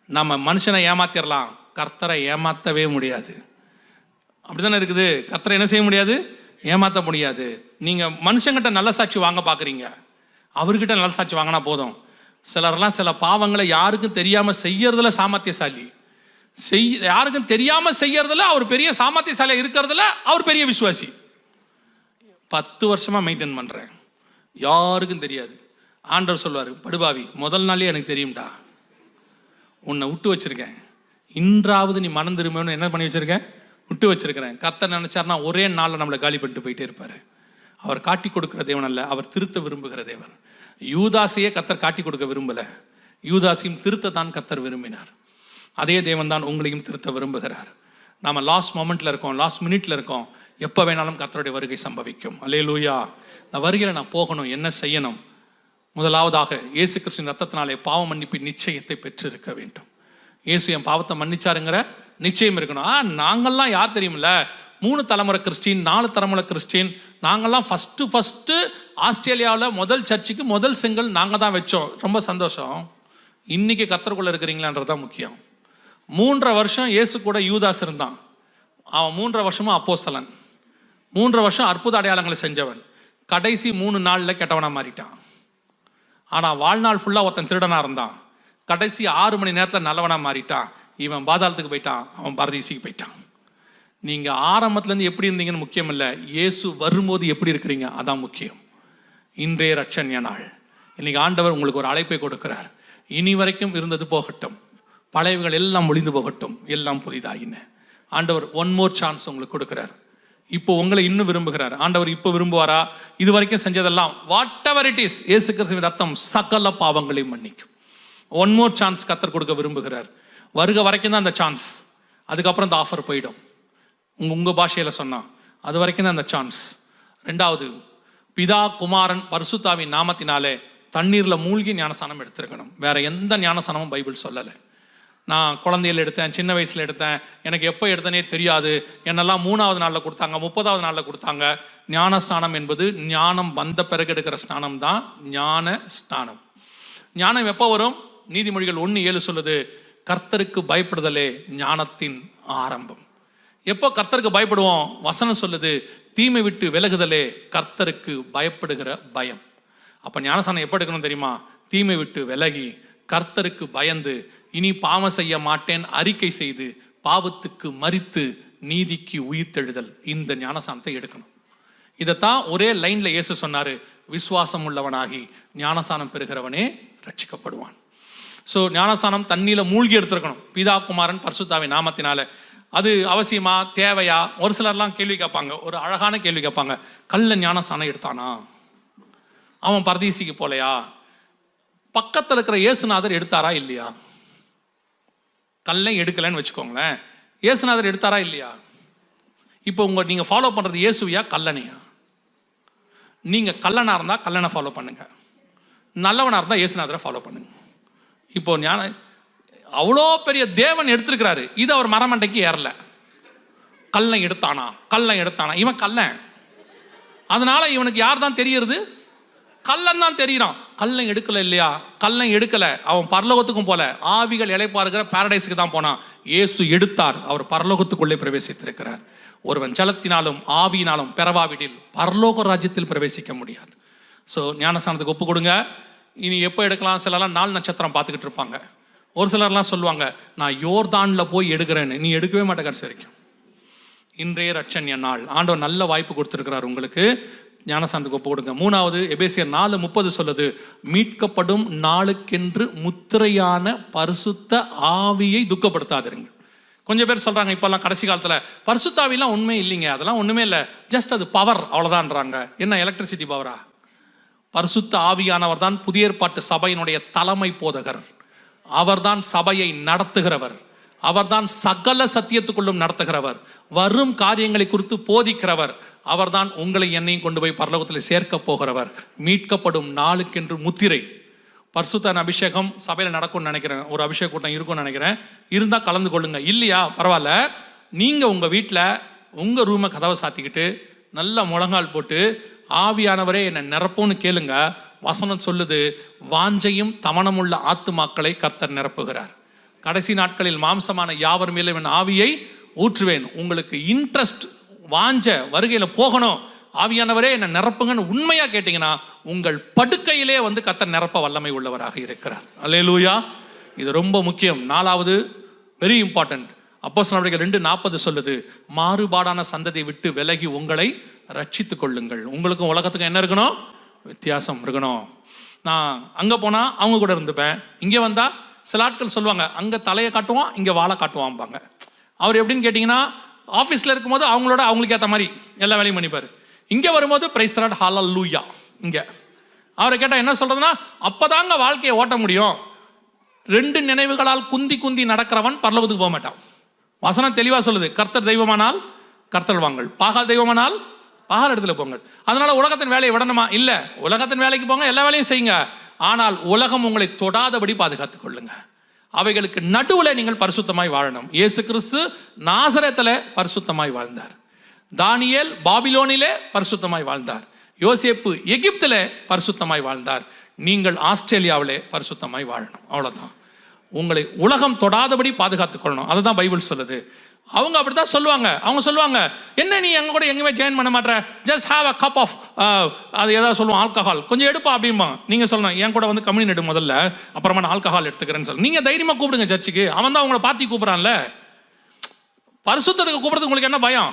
நம்ம மனுஷனை ஏமாத்திரலாம், கர்த்தரை ஏமாத்தவே முடியாது. அப்படித்தானே இருக்குது. கர்த்தரை என்ன செய்ய முடியாது? ஏமாத்த முடியாது. நீங்க மனுஷங்கிட்ட நல்ல சாட்சி வாங்க பாக்குறீங்க, அவர்கிட்ட நல்ல சாட்சி வாங்கினா போதும். சிலர்லாம் சில பாவங்களை யாருக்கும் தெரியாம செய்யறதுல சாமர்த்தியசாலி, யாருக்கும் தெரியாம செய்யறதுல அவர் பெரிய சாமர்த்தியசாலியா இருக்கிறதுல அவர் பெரிய விசுவாசி. 10 வருஷமா மெயின்டைன் பண்றேன், யாருக்கும் தெரியாது. ஆண்டவர் சொல்வார், படுபாவி, முதல் நாளே எனக்கு தெரியும்டா, உன்னை விட்டு வச்சிருக்கேன், இன்றாவது நீ மனம் திரும்பணும்னு என்ன பண்ணி வச்சிருக்கேன்? விட்டு வச்சிருக்கிறேன். கர்த்தர் நினைச்சார்னா ஒரே நாளில் நம்மளை காலி பண்ணிட்டு போயிட்டே இருப்பாரு. அவர் காட்டி கொடுக்கிற தேவன் அல்ல, அவர் திருத்த விரும்புகிற தேவன். யூதாசையே கர்த்தர் காட்டி கொடுக்க விரும்பல, யூதாசையும் திருத்த தான் கர்த்தர் விரும்பினார். அதே தேவன் தான் உங்களையும் திருத்த விரும்புகிறார். நாம லாஸ்ட் மொமெண்ட்ல இருக்கோம், லாஸ்ட் மினிட்ல இருக்கோம். எப்போ வேணாலும் கர்த்தருடைய வருகை சம்பவிக்கும். அல்லேலூயா. இந்த வருகையில் நான் போகணும், என்ன செய்யணும்? முதலாவதாக இயேசு கிறிஸ்துவின் ரத்தத்தினாலே பாவ மன்னிப்பின் நிச்சயத்தை பெற்றிருக்க வேண்டும். இயேசு என் பாவத்தை மன்னிச்சாருங்கிற நிச்சயம் இருக்கணும். நாங்கள்லாம் யார் தெரியுமில்ல, 3 தலைமுறை கிறிஸ்டின், 4 தலைமுறை கிறிஸ்டின். நாங்கள்லாம் ஃபஸ்ட்டு ஆஸ்திரேலியாவில் முதல் சர்ச்சுக்கு முதல் செங்கல் நாங்கள் தான் வச்சோம். ரொம்ப சந்தோஷம். இன்றைக்கி கர்த்தருக்குள்ளே இருக்கிறீங்களான்றது தான் முக்கியம். 3.5 வருஷம் இயேசு கூட யூதாஸ் இருந்தான். அவன் 3.5 வருஷமும் அப்போஸ்தலன், 3.5 வருஷம் அற்புத அடையாளங்களை செஞ்சவன். கடைசி 3 நாளில் கெட்டவனாக மாறிட்டான். ஆனால் வாழ்நாள் ஃபுல்லாக ஒருத்தன் திருடனாக இருந்தான். கடைசி 6 மணி நேரத்தில் நல்லவனாக மாறிட்டான். இவன் பாதாளத்துக்கு போயிட்டான், அவன் பரதீசிக்கு போயிட்டான். நீங்கள் ஆரம்பத்துலேருந்து எப்படி இருந்தீங்கன்னு முக்கியம் இல்லை, இயேசு வரும்போது எப்படி இருக்கிறீங்க அதான் முக்கியம். இன்றைய ரட்சண்ய நாள். இன்னைக்கு ஆண்டவர் உங்களுக்கு ஒரு அழைப்பை கொடுக்கிறார். இனி வரைக்கும் இருந்தது போகட்டும், பழையவைகள் எல்லாம் ஒளிந்து போகட்டும், எல்லாம் புதிதாகின. ஆண்டவர் ஒன் மோர் சான்ஸ் உங்களுக்கு கொடுக்கிறார். இப்போ உங்களை இன்னும் விரும்புகிறார். ஆண்டவர் இப்போ விரும்புவாரா? இது வரைக்கும் செஞ்சதெல்லாம் வாட் எவர் இட் இஸ், இயேசு கிறிஸ்துவின் ரத்தம் சகல பாவங்களை மன்னிக்கும். ஒன் மோர் சான்ஸ் கர்த்தர் கொடுக்க விரும்புகிறார். வருக வரைக்கும் தான் அந்த சான்ஸ், அதுக்கப்புறம் இந்த ஆஃபர் போயிடும். உங்கள் பாஷையில் சொன்னால் அது வரைக்கும் தான் அந்த சான்ஸ். 2வது, பிதா குமாரன் பரிசுத்தாவின் நாமத்தினாலே தண்ணீரில் மூழ்கி ஞானசானம் எடுத்திருக்கணும். வேற எந்த ஞானசானமும் பைபிள் சொல்லலை. நான் குழந்தையில் எடுத்தேன், சின்ன வயசில் எடுத்தேன், எனக்கு எப்போ எடுத்தனே தெரியாது, என்னெல்லாம் 3வது நாளில் கொடுத்தாங்க, 30வது நாளில் கொடுத்தாங்க. ஞான ஸ்நானம் என்பது ஞானம் வந்த பிறகு எடுக்கிற ஸ்நானம் தான் ஞான ஸ்நானம். ஞானம் எப்போ வரும்? நீதிமொழிகள் 1:7 சொல்லுது, கர்த்தருக்கு பயப்படுதலே ஞானத்தின் ஆரம்பம். எப்போ கர்த்தருக்கு பயப்படுவோம்? வசனம் சொல்லுது, தீமை விட்டு விலகுதலே கர்த்தருக்கு பயப்படுகிற பயம். அப்போ ஞானஸ்நானம் எப்போ எடுக்கணும் தெரியுமா? தீமை விட்டு விலகி கர்த்தருக்கு பயந்து இனி பாவம் செய்ய மாட்டேன் அறிக்கை செய்து பாவத்துக்கு மரித்து நீதிக்கு உயிர்த்தெழுதல், இந்த ஞானஸ்நானத்தை எடுக்கணும். இதைத்தான் ஒரே லைன்ல இயேசு சொன்னாரு, விசுவாசம் உள்ளவனாகி ஞானஸ்நானம் பெறுகிறவனே ரட்சிக்கப்படுவான். ஸோ ஞானஸ்நானம் தண்ணியில மூழ்கி எடுத்திருக்கணும், பிதா குமாரன் பரிசுத்தாவின் நாமத்தினால. அது அவசியமா, தேவையா? ஒரு சிலர்லாம் கேள்வி கேட்பாங்க, ஒரு அழகான கேள்வி கேட்பாங்க, கல்ல ஞானஸ்நானம் எடுத்தானா, அவன் பரதீசிக்கு போலையா? பக்கத்தில் இருக்கிற இயேசுநாதர் எடுத்தாரா இல்லையா? கல்லை எடுக்கலன்னு வச்சுக்கோங்களேன், இயேசுநாதர் எடுத்தாரா இல்லையா? இப்போ நீங்க ஃபாலோ பண்றது இயேசுவியா கல்லனையா? நீங்க கல்லனா இருந்தா கல்லனை ஃபாலோ பண்ணுங்க, நல்லவனா இருந்தா இயேசுநாதரை ஃபாலோ பண்ணுங்க. இப்போ அவ்வளோ பெரிய தேவன் எடுத்திருக்கிறாரு, இது அவர் மரமண்டைக்கு ஏறல. கல்லை எடுத்தானா, கல்லை எடுத்தானா, இவன் கல்லன். அதனால இவனுக்கு யார் தான் தெரியுது? கல்லன் தான் தெரியுறான். கல்லை எடுக்கல இல்லையா? கல்லை எடுக்கல, அவன் பரலோகத்துக்கும் போல, ஆவிகள் இளைப்பாறுகிற பாரடைஸுக்கு தான் போனான். இயேசு எடுத்தார், அவர் பரலோகத்துக்குள்ளே பிரவேசித்திருக்கிறார். ஒருவன் ஜலத்தினாலும் ஆவியினாலும் பெறவாவிடில் பரலோக ராஜ்யத்தில் பிரவேசிக்க முடியாது. ஸோ ஞானஸ்நானத்துக்கு ஒப்பு கொடுங்க. இனி எப்போ எடுக்கலாம்? சிலர்லாம் 4 நட்சத்திரம் பார்த்துக்கிட்டு இருப்பாங்க. ஒரு சிலர்லாம் சொல்லுவாங்க, நான் யோர்தானில் போய் எடுக்கிறேன்னு. நீ எடுக்கவே மாட்டேன் கடைசி வரைக்கும். இன்றைய ரட்சண்ய நாள், ஆண்டவர் நல்ல வாய்ப்பு கொடுத்துருக்கிறார் உங்களுக்கு. ஞானஸ்நானத்துக்கு ஒப்பு கொடுங்க. 3வது, எபேசியர் 4:30 சொல்லுது, மீட்கப்படும் நாளுக்கென்று முத்திரையான பரிசுத்த ஆவியை துக்கப்படுத்தாதிருங்க. கொஞ்சம் பேர் சொல்றாங்க இப்பெல்லாம் கடைசி காலத்தில், பரிசுத்த ஆவிலாம் உண்மை இல்லைங்க, அதெல்லாம் ஒண்ணுமே இல்லை, ஜஸ்ட் அது பவர் அவ்வளோதான்றாங்க. என்ன எலக்ட்ரிசிட்டி பவரா? பரிசுத்த ஆவியானவர் தான் புதிய ஏற்பாட்டு சபையினுடைய தலைமை போதகர். அவர்தான் சபையை நடத்துகிறவர், அவர்தான் சகல சத்தியத்துக்குள்ளும் நடத்துகிறவர், வரும் காரியங்களை குறித்து போதிக்கிறவர். அவர்தான் உங்களை என்னையும் கொண்டு போய் பரலோகத்தில் சேர்க்க போகிறவர். மீட்கப்படும் நாளுக்கென்று முத்திரை. பரிசுத்த அபிஷேகம் சபையில் நடக்கும்னு நினைக்கிறேன், ஒரு அபிஷேக கூட்டம் இருக்கும்னு நினைக்கிறேன். இருந்தால் கலந்து கொள்ளுங்க, இல்லையா பரவாயில்ல. நீங்கள் உங்கள் வீட்டில் உங்கள் ரூமை கதவை சாத்திக்கிட்டு நல்ல முழங்கால் போட்டு, ஆவியானவரே என்னை நிரப்பும்னு கேளுங்க. வசனம் சொல்லுது, வாஞ்சையும் தமனமுள்ள ஆத்துமாக்களை கர்த்தர் நிரப்புகிறார். கடைசி நாட்களில் மாம்சமான யாவர் மேலும் என் ஆவியை ஊற்றுவேன். உங்களுக்கு இன்ட்ரெஸ்ட், வாஞ்ச வருகையில் போகணும், ஆவியானவரே என்னை நிரப்புங்கன்னு உண்மையாக கேட்டிங்கன்னா உங்கள் படுக்கையிலே வந்து கர்த்தர் நிரப்ப வல்லமை உள்ளவராக இருக்கிறார். அல்லேலூயா. இது ரொம்ப முக்கியம். 4வது, வெரி இம்பார்ட்டன்ட், அப்போஸ்தலர் நடவடிக்கைகள் 2:40 சொல்லுது, மாறுபாடான சந்ததியை விட்டு விலகி உங்களை ரட்சித்துக் கொள்ளுங்கள். உங்களுக்கும் உலகத்துக்கும் என்ன இருக்கணும்? வித்தியாசம் இருக்கணும். நான் அங்கே போனால் அவங்க கூட இருந்துப்பேன், இங்கே வந்தால் சில ஆட்கள் சொல்லுவாங்க, அங்கே தலையை காட்டுவான் இங்கே வாழை காட்டுவான்பாங்க. அவர் எப்படின்னு கேட்டிங்கன்னா, ஆஃபீஸில் இருக்கும்போது அவங்களுக்கு ஏற்ற மாதிரி எல்லா வேலையும் பண்ணிப்பார். இங்கே வரும்போது பிரைஸ் லார்ட் ஹல்லேலூயா. இங்கே அவரை கேட்டால் என்ன சொல்கிறதுனா, அப்போதாங்க வாழ்க்கையை ஓட்ட முடியும். 2 நினைவுகளால் குந்தி குந்தி நடக்கிறவன் பரலோகத்துக்கு போக மாட்டான். வசனம் தெளிவாக சொல்லுது, கர்த்தர் தெய்வமானால் கர்த்தர் வாங்கள், பாகால் தெய்வமானால் பாகால் இடத்துல போங்கள். அதனால உலகத்தின் வேலையை விடணுமா? இல்லை, உலகத்தின் வேலைக்கு போங்க, எல்லா வேலையும் செய்யுங்க. ஆனால் உலகம் உங்களை தொடாதபடி பாதுகாத்துக் கொள்ளுங்க. அவைகளுக்கு நடுவில் நீங்கள் பரிசுத்தமாய் வாழணும். இயேசு கிறிஸ்து நாசரேத்தில் பரிசுத்தமாய் வாழ்ந்தார். தானியேல் பாபிலோனிலே பரிசுத்தமாய் வாழ்ந்தார். யோசேப்பு எகிப்திலே பரிசுத்தமாய் வாழ்ந்தார். நீங்கள் ஆஸ்திரேலியாவிலே பரிசுத்தமாய் வாழணும். அவ்வளோதான். உங்களை உலகம் தொடாதபடி பாதுகாத்துக் கொள்ளணும். அதுதான் பைபிள் சொல்லுது. அவங்க அப்படி தான் சொல்லுவாங்க. அவங்க சொல்லுவாங்க, என்ன நீ எங்க கூட எங்கேயுமே ஜாயின் பண்ண மாட்டேற, just have a cup of அது ஏதாவது சொல்லுவோம், ஆல்கஹால் கொஞ்சம் எடுப்பா அப்படிம்பா. நீங்கள் சொல்லணும், என் கூட வந்து கம்யூனியன் எடு முதல்ல, அப்புறமா நான் ஆல்கஹால் எடுத்துக்கிறேன்னு சொல்லணும். நீங்கள் தைரியமாக கூப்பிடுங்க சர்ச்சுக்கு. அவன் தான் அவங்கள பார்த்து கூப்பிட்றான்ல. பரிசுத்தத்துக்கு கூப்பிட்றதுக்கு உங்களுக்கு என்ன பயம்?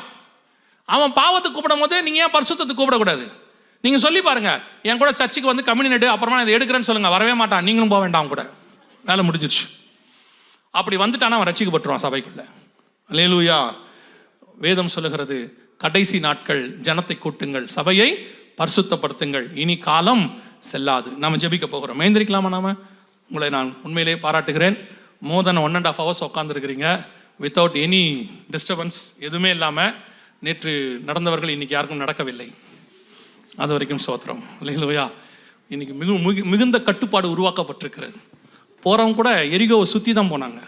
அவன் பாவத்துக்கு கூப்பிடும் போது நீங்கள் ஏன் பரிசுத்தத்துக்கு கூப்பிடக்கூடாது? நீங்கள் சொல்லி பாருங்க, என் கூட சர்ச்சுக்கு வந்து கம்யூனியன் எடு, அப்புறமா இதை எடுக்கிறேன்னு சொல்லுங்க. வரவே மாட்டான். நீங்களும் போக வேண்டாம் கூட, வேலை முடிஞ்சிருச்சு. அப்படி வந்துட்டானா அவன் ரட்சிக்கப்பட்டுருவான் சபைக்குள்ள. அல்லேலூயா. வேதம் சொல்லுகிறது, கடைசி நாட்கள் ஜனத்தை கூட்டுங்கள், சபையை பரிசுத்தப்படுத்துங்கள், இனி காலம் செல்லாது. நாம ஜெபிக்க போகிறோம். மேந்திரிக்கலாமா? உங்களை நான் உண்மையிலே பாராட்டுகிறேன். மோர் தென் 1.5 hours உட்காந்துருக்கிறீங்க வித்தவுட் எனி டிஸ்டர்பன்ஸ், எதுவுமே இல்லாமல். நேற்று நடந்தவர்கள் இன்னைக்கு யாருக்கும் நடக்கவில்லை. அது வரைக்கும் சோத்திரம். அல்லேலூயா. இன்னைக்கு மிகுந்த கட்டுப்பாடு உருவாக்கப்பட்டிருக்கிறது. போகிறவங்க கூட எரிகோவை சுற்றி தான் போனாங்க.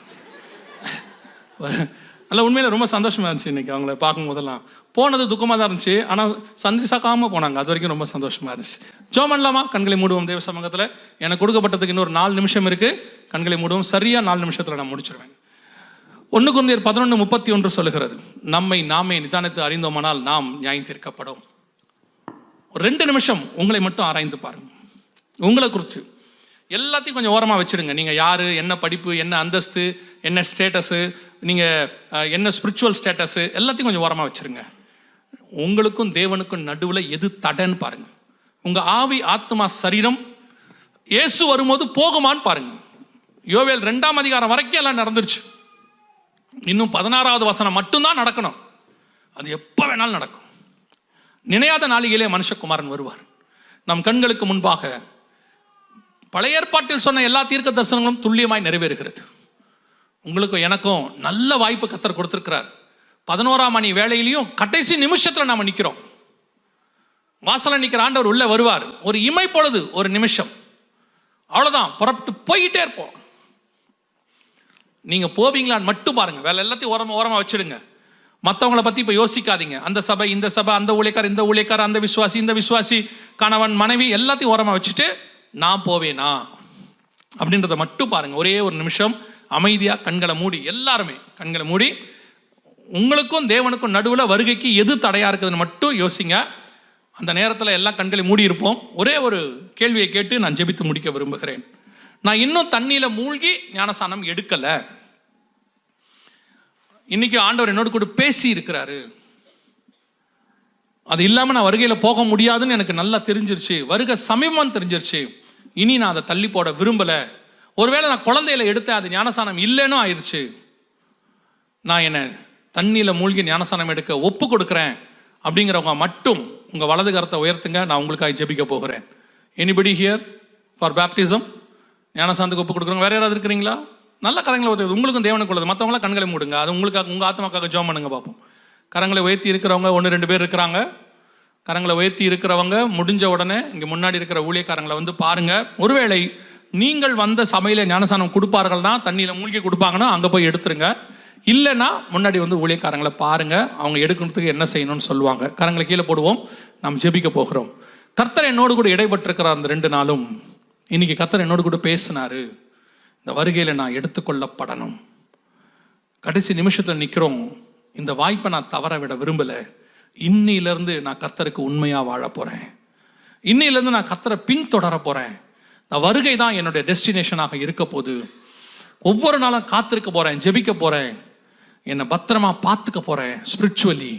நல்லா உண்மையில் ரொம்ப சந்தோஷமாக இருந்துச்சு. இன்றைக்கி அவங்கள பார்க்கும் போதெல்லாம் போனது துக்கமாக தான் இருந்துச்சு, ஆனால் சந்திரிசாக்காமல் போனாங்க. அது வரைக்கும் ரொம்ப சந்தோஷமாக இருந்துச்சு. ஜெபம் பண்ணலாமா? கண்களை மூடுவோம். தேவ சமூகத்தில் எனக்கு கொடுக்கப்பட்டதுக்கு இன்னொரு 4 நிமிஷம் இருக்குது. கண்களை மூடுவோம். சரியாக 4 நிமிஷத்தில் நான் முடிச்சிருவேன். 1 கொரிந்தியர் 11:31 சொல்லுகிறது, நம்மை நாமே நிதானித்து அறிந்தோமானால் நாம் நியாயம் தீர்க்கப்படும். ஒரு 2 நிமிஷம் உங்களை மட்டும் ஆராய்ந்து பாருங்க. உங்களை குறித்து எல்லாத்தையும் கொஞ்சம் ஓரமாக வச்சுருங்க. நீங்கள் யார், என்ன படிப்பு, என்ன அந்தஸ்து, என்ன ஸ்டேட்டஸு, நீங்கள் என்ன ஸ்பிரிச்சுவல் ஸ்டேட்டஸு, எல்லாத்தையும் கொஞ்சம் ஓரமாக வச்சுருங்க. உங்களுக்கும் தேவனுக்கும் நடுவில் எது தடைன்னு பாருங்கள். உங்கள் ஆவி, ஆத்மா, சரீரம் இயேசு வரும்போது போகுமான்னு பாருங்கள். யோவேல் 2ஆம் அதிகாரம் வரைக்கும் எல்லாம் நடந்துருச்சு. இன்னும் 16வது வசனம் மட்டும்தான் நடக்கணும். அது எப்போ வேணாலும் நடக்கும். நினையாத நாளிகையிலே மனுஷகுமாரன் வருவார். நம் கண்களுக்கு முன்பாக பழைய ஏற்பாட்டில் சொன்ன எல்லா தீர்க்க தரிசனங்களும் துல்லியமாய் நிறைவேறுகிறது. உங்களுக்கும் எனக்கும் நல்ல வாய்ப்பு கர்த்தர் கொடுத்திருக்கிறார். 11ஆம் மணி வேளையிலையும் கடைசி நிமிஷத்தில் நாம் நிற்கிறோம். வாசல்ல நிற்கிற ஆண்டவர் உள்ள வருவார். ஒரு இமை பொழுது, ஒரு நிமிஷம், அவ்வளோதான். புறப்பட்டு போயிட்டே இருப்போம். நீங்க போவீங்களான்னு மட்டும் பாருங்க. வேலை எல்லாத்தையும் ஓரமாக வச்சிடுங்க. மற்றவங்கள பற்றி இப்போ யோசிக்காதீங்க. அந்த சபை, இந்த சபை, அந்த ஊழியக்கார், இந்த ஊழியக்கார், அந்த விசுவாசி, இந்த விசுவாசி, கணவன், மனைவி, எல்லாத்தையும் ஓரமாக வச்சுட்டு நான் போவேனா அப்படின்றத மட்டும் பாருங்க. ஒரே ஒரு நிமிஷம் அமைதியாக கண்களை மூடி, எல்லாருமே கண்களை மூடி, உங்களுக்கும் தேவனுக்கும் நடுவில் வருகைக்கு எது தடையாக இருக்குதுன்னு மட்டும் யோசிங்க. அந்த நேரத்தில் எல்லாம் கண்களை மூடி இருப்போம். ஒரே ஒரு கேள்வியை கேட்டு நான் ஜெபித்து முடிக்க விரும்புகிறேன். நான் இன்னும் தண்ணியில் மூழ்கி ஞானஸ்நானம் எடுக்கலை. இன்னைக்கு ஆண்டவர் என்னோடு கூட பேசி இருக்கிறாரு. அது இல்லாமல் நான் வருகையில் போக முடியாதுன்னு எனக்கு நல்லா தெரிஞ்சிருச்சு. வருகை சமீபம் தெரிஞ்சிருச்சு. இனி நான் அதை தள்ளி போட விரும்பலை. ஒருவேளை நான் குழந்தையில எடுத்தேன், அது ஞானஸ்நானம் இல்லைன்னு ஆயிடுச்சு. நான் என்ன தண்ணியில் மூழ்கி ஞானஸ்நானம் எடுக்க ஒப்பு கொடுக்குறேன் அப்படிங்கிறவங்க மட்டும் உங்கள் வலது கரத்தை உயர்த்துங்க. நான் உங்களுக்காக ஜெபிக்க போகிறேன். Anybody here for baptism? ஞானஸ்நானத்துக்கு ஒப்பு கொடுக்குறவங்க வேற யாராவது இருக்கிறீங்களா? நல்ல கரங்களை உயர்த்து. உங்களுக்கும் தேவனுக்கு உள்ளது. மற்றவங்களாம் கண்களை மூடுங்க. அது உங்களுக்காக, உங்கள் ஆத்மாக்காக ஜெபம் பண்ணுங்க பார்ப்போம். கரங்களை உயர்த்தி இருக்கிறவங்க 1-2 பேர் இருக்கிறாங்க. கரங்களை உயர்த்தி இருக்கிறவங்க முடிஞ்ச உடனே இங்கே முன்னாடி இருக்கிற ஊழியக்காரங்களை வந்து பாருங்க. ஒருவேளை நீங்கள் வந்த சபையில் ஞானஸ்நானம் கொடுப்பார்கள்னா, தண்ணியில் மூழ்கி கொடுப்பாங்கன்னா அங்கே போய் எடுத்துருங்க. இல்லைன்னா முன்னாடி வந்து ஊழியக்காரங்களை பாருங்க, அவங்க எடுக்கிறதுக்கு என்ன செய்யணும்னு சொல்லுவாங்க. கரங்களை கீழே போடுவோம். நாம் ஜெபிக்க போகிறோம். கர்த்தர் என்னோடு கூட இடைப்பட்டிருக்கிறார். அந்த 2 நாளும் இன்னைக்கு கர்த்தர் என்னோடு கூட பேசினாரு. இந்த வருகையில் நான் எடுத்துக்கொள்ளப்படணும். கடைசி நிமிஷத்தில் நிற்கிறோம். இந்த வாய்ப்பை நான் தவற விட விரும்பலை. இன்னிலிருந்து நான் கர்த்தருக்கு உண்மையாக வாழ போகிறேன். இன்னிலிருந்து நான் கர்த்தரை பின்தொடர போகிறேன். நான் வருகை தான் என்னுடைய டெஸ்டினேஷனாக இருக்க போது. ஒவ்வொரு நாளும் காத்திருக்க போகிறேன், ஜெபிக்க போகிறேன், என்னை பத்திரமா பார்த்துக்க போகிறேன். ஸ்பிரிச்சுவலி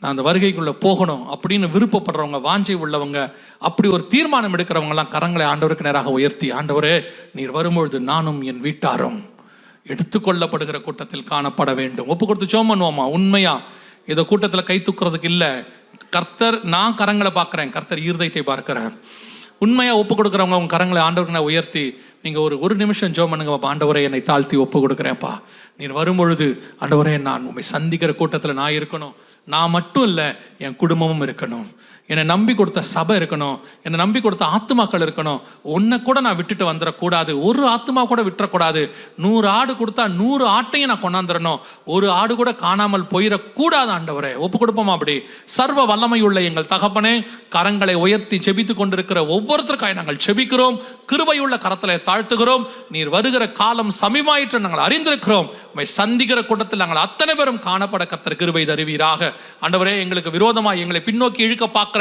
நான் அந்த வருகைக்குள்ளே போகணும் அப்படின்னு விருப்பப்படுறவங்க, வாஞ்சை உள்ளவங்க, அப்படி ஒரு தீர்மானம் எடுக்கிறவங்கலாம் கரங்களை ஆண்டவருக்கு நேராக உயர்த்தி, ஆண்டவரே நீர் வரும்பொழுது நானும் என் வீட்டாரும் எடுத்துக்கொள்ளப்படுகிற கூட்டத்தில் காணப்பட வேண்டும். ஒப்பு கொடுத்து ஜெபம் பண்ணுவோமா? உண்மையா இதை கூட்டத்தில் கை தூக்குறதுக்கு இல்லை. கர்த்தர், நான் கரங்களை பார்க்குறேன், கர்த்தர் இருதயத்தை பார்க்கிறார். உண்மையாக ஒப்பு கொடுக்குறவங்க உங்கள் கரங்களை ஆண்டவருக்கு நான் உயர்த்தி நீங்கள் ஒரு நிமிஷம் ஜெபம் பண்ணுங்கப்பா. ஆண்டவரே என்னை தாழ்த்தி ஒப்பு கொடுக்குறேன்ப்பா. நீர் வரும்பொழுது ஆண்டவரே நான் உண்மை சந்திக்கிற கூட்டத்தில் நான் இருக்கணும். நான் மட்டும் இல்லை, என் குடும்பமும் இருக்கணும். என்னை நம்பி கொடுத்த சபை இருக்கணும், என்னை நம்பி கொடுத்த ஆத்துமாக்கள் இருக்கணும். ஒன்றை கூட நான் விட்டுட்டு வந்துடக்கூடாது, ஒரு ஆத்துமா கூட விட்டுறக்கூடாது. 100 ஆடு கொடுத்தா 100 ஆட்டையும் நான் கொண்டாந்துடணும், ஒரு ஆடு கூட காணாமல் போயிடக்கூடாது. ஆண்டவரே ஒப்பு கொடுப்போமா? அப்படி சர்வ வல்லமையுள்ள எங்கள் தகப்பனே, கரங்களை உயர்த்தி செபித்து கொண்டிருக்கிற ஒவ்வொருத்தருக்காய் நாங்கள் செபிக்கிறோம். கிருபையுள்ள கரத்தில் தாழ்த்துகிறோம். நீர் வருகிற காலம் சமீபமாயிற்று நாங்கள் அறிந்திருக்கிறோம். உம்மை சந்திக்கிற கூட்டத்தில் நாங்கள் அத்தனை பேரும் காணப்பட கர்த்தர் கிருபை தருவீராக. ஆண்டவரே, எங்களுக்கு விரோதமாக எங்களை பின்னோக்கி இழுக்க பார்க்கிற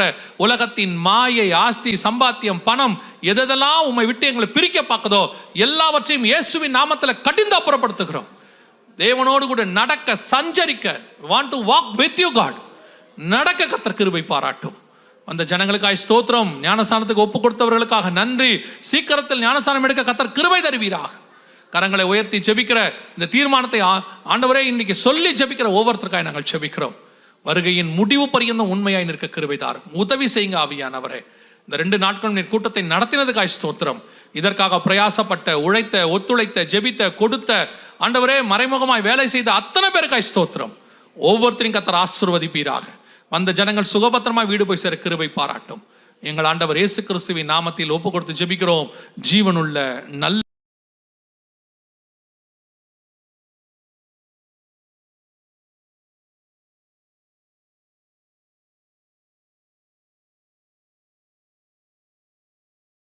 உலகத்தின் மாயை, ஆஸ்தி, சம்பாத்தியம், பணம் எதெல்லாம் உம்மை விட்டு எங்களை பிரிக்க பார்க்குதோ எல்லாவற்றையும் இயேசுவின் நாமத்தில் கடிந்து அப்புறப்படுத்துகிறோம். தேவனோடு கூட நடக்க, சஞ்சரிக்க, want to walk with you God, நடக்க கர்த்தர் கிருபை பாராட்டும். அந்த ஜனங்களுக்காய் ஸ்தோத்திரம். ஞானஸ்நானத்துக்கு ஒப்பு கொடுத்தவர்களுக்காக நன்றி. சீக்கிரத்தில் ஞானஸ்நானம் எடுக்க கர்த்தர் கிருபை தருவீராக. கரங்களை உயர்த்தி ஜெபிக்கிற இந்த தீர்மானத்தை ஆண்டவரே இன்னைக்கு சொல்லி ஜெபிக்கிற ஒவ்வொருத்தருக்காய் நாங்கள் ஜெபிக்கிறோம். வருகையின் முடிவு பரியந்தம் உண்மையாய் நிற்க கிருபை தாரும். உதவி செய்யுங்க ஆவியானவரே. இந்த 2 நாட்களும் நீர் கூட்டத்தை நடத்தினதுக்காய் ஸ்தோத்திரம். இதற்காக பிரயாசப்பட்ட, உழைத்த, ஒத்துழைத்த, ஜெபித்த, கொடுத்த, ஆண்டவரே மறைமுகமாய் வேலை செய்த அத்தனை பேருக்காய் ஸ்தோத்திரம். ஒவ்வொருத்தரையும் கர்த்தர் ஆசீர்வதிப்பீராக. வந்த ஜனங்கள் சுகபத்திரமாய் வீடு போய் சேர கிருபை பாராட்டும். எங்கள் ஆண்டவர் இயேசு கிறிஸ்துவின் நாமத்தில் ஒப்பு கொடுத்து ஜெபிக்கிறோம். ஜீவனுள்ள நல்ல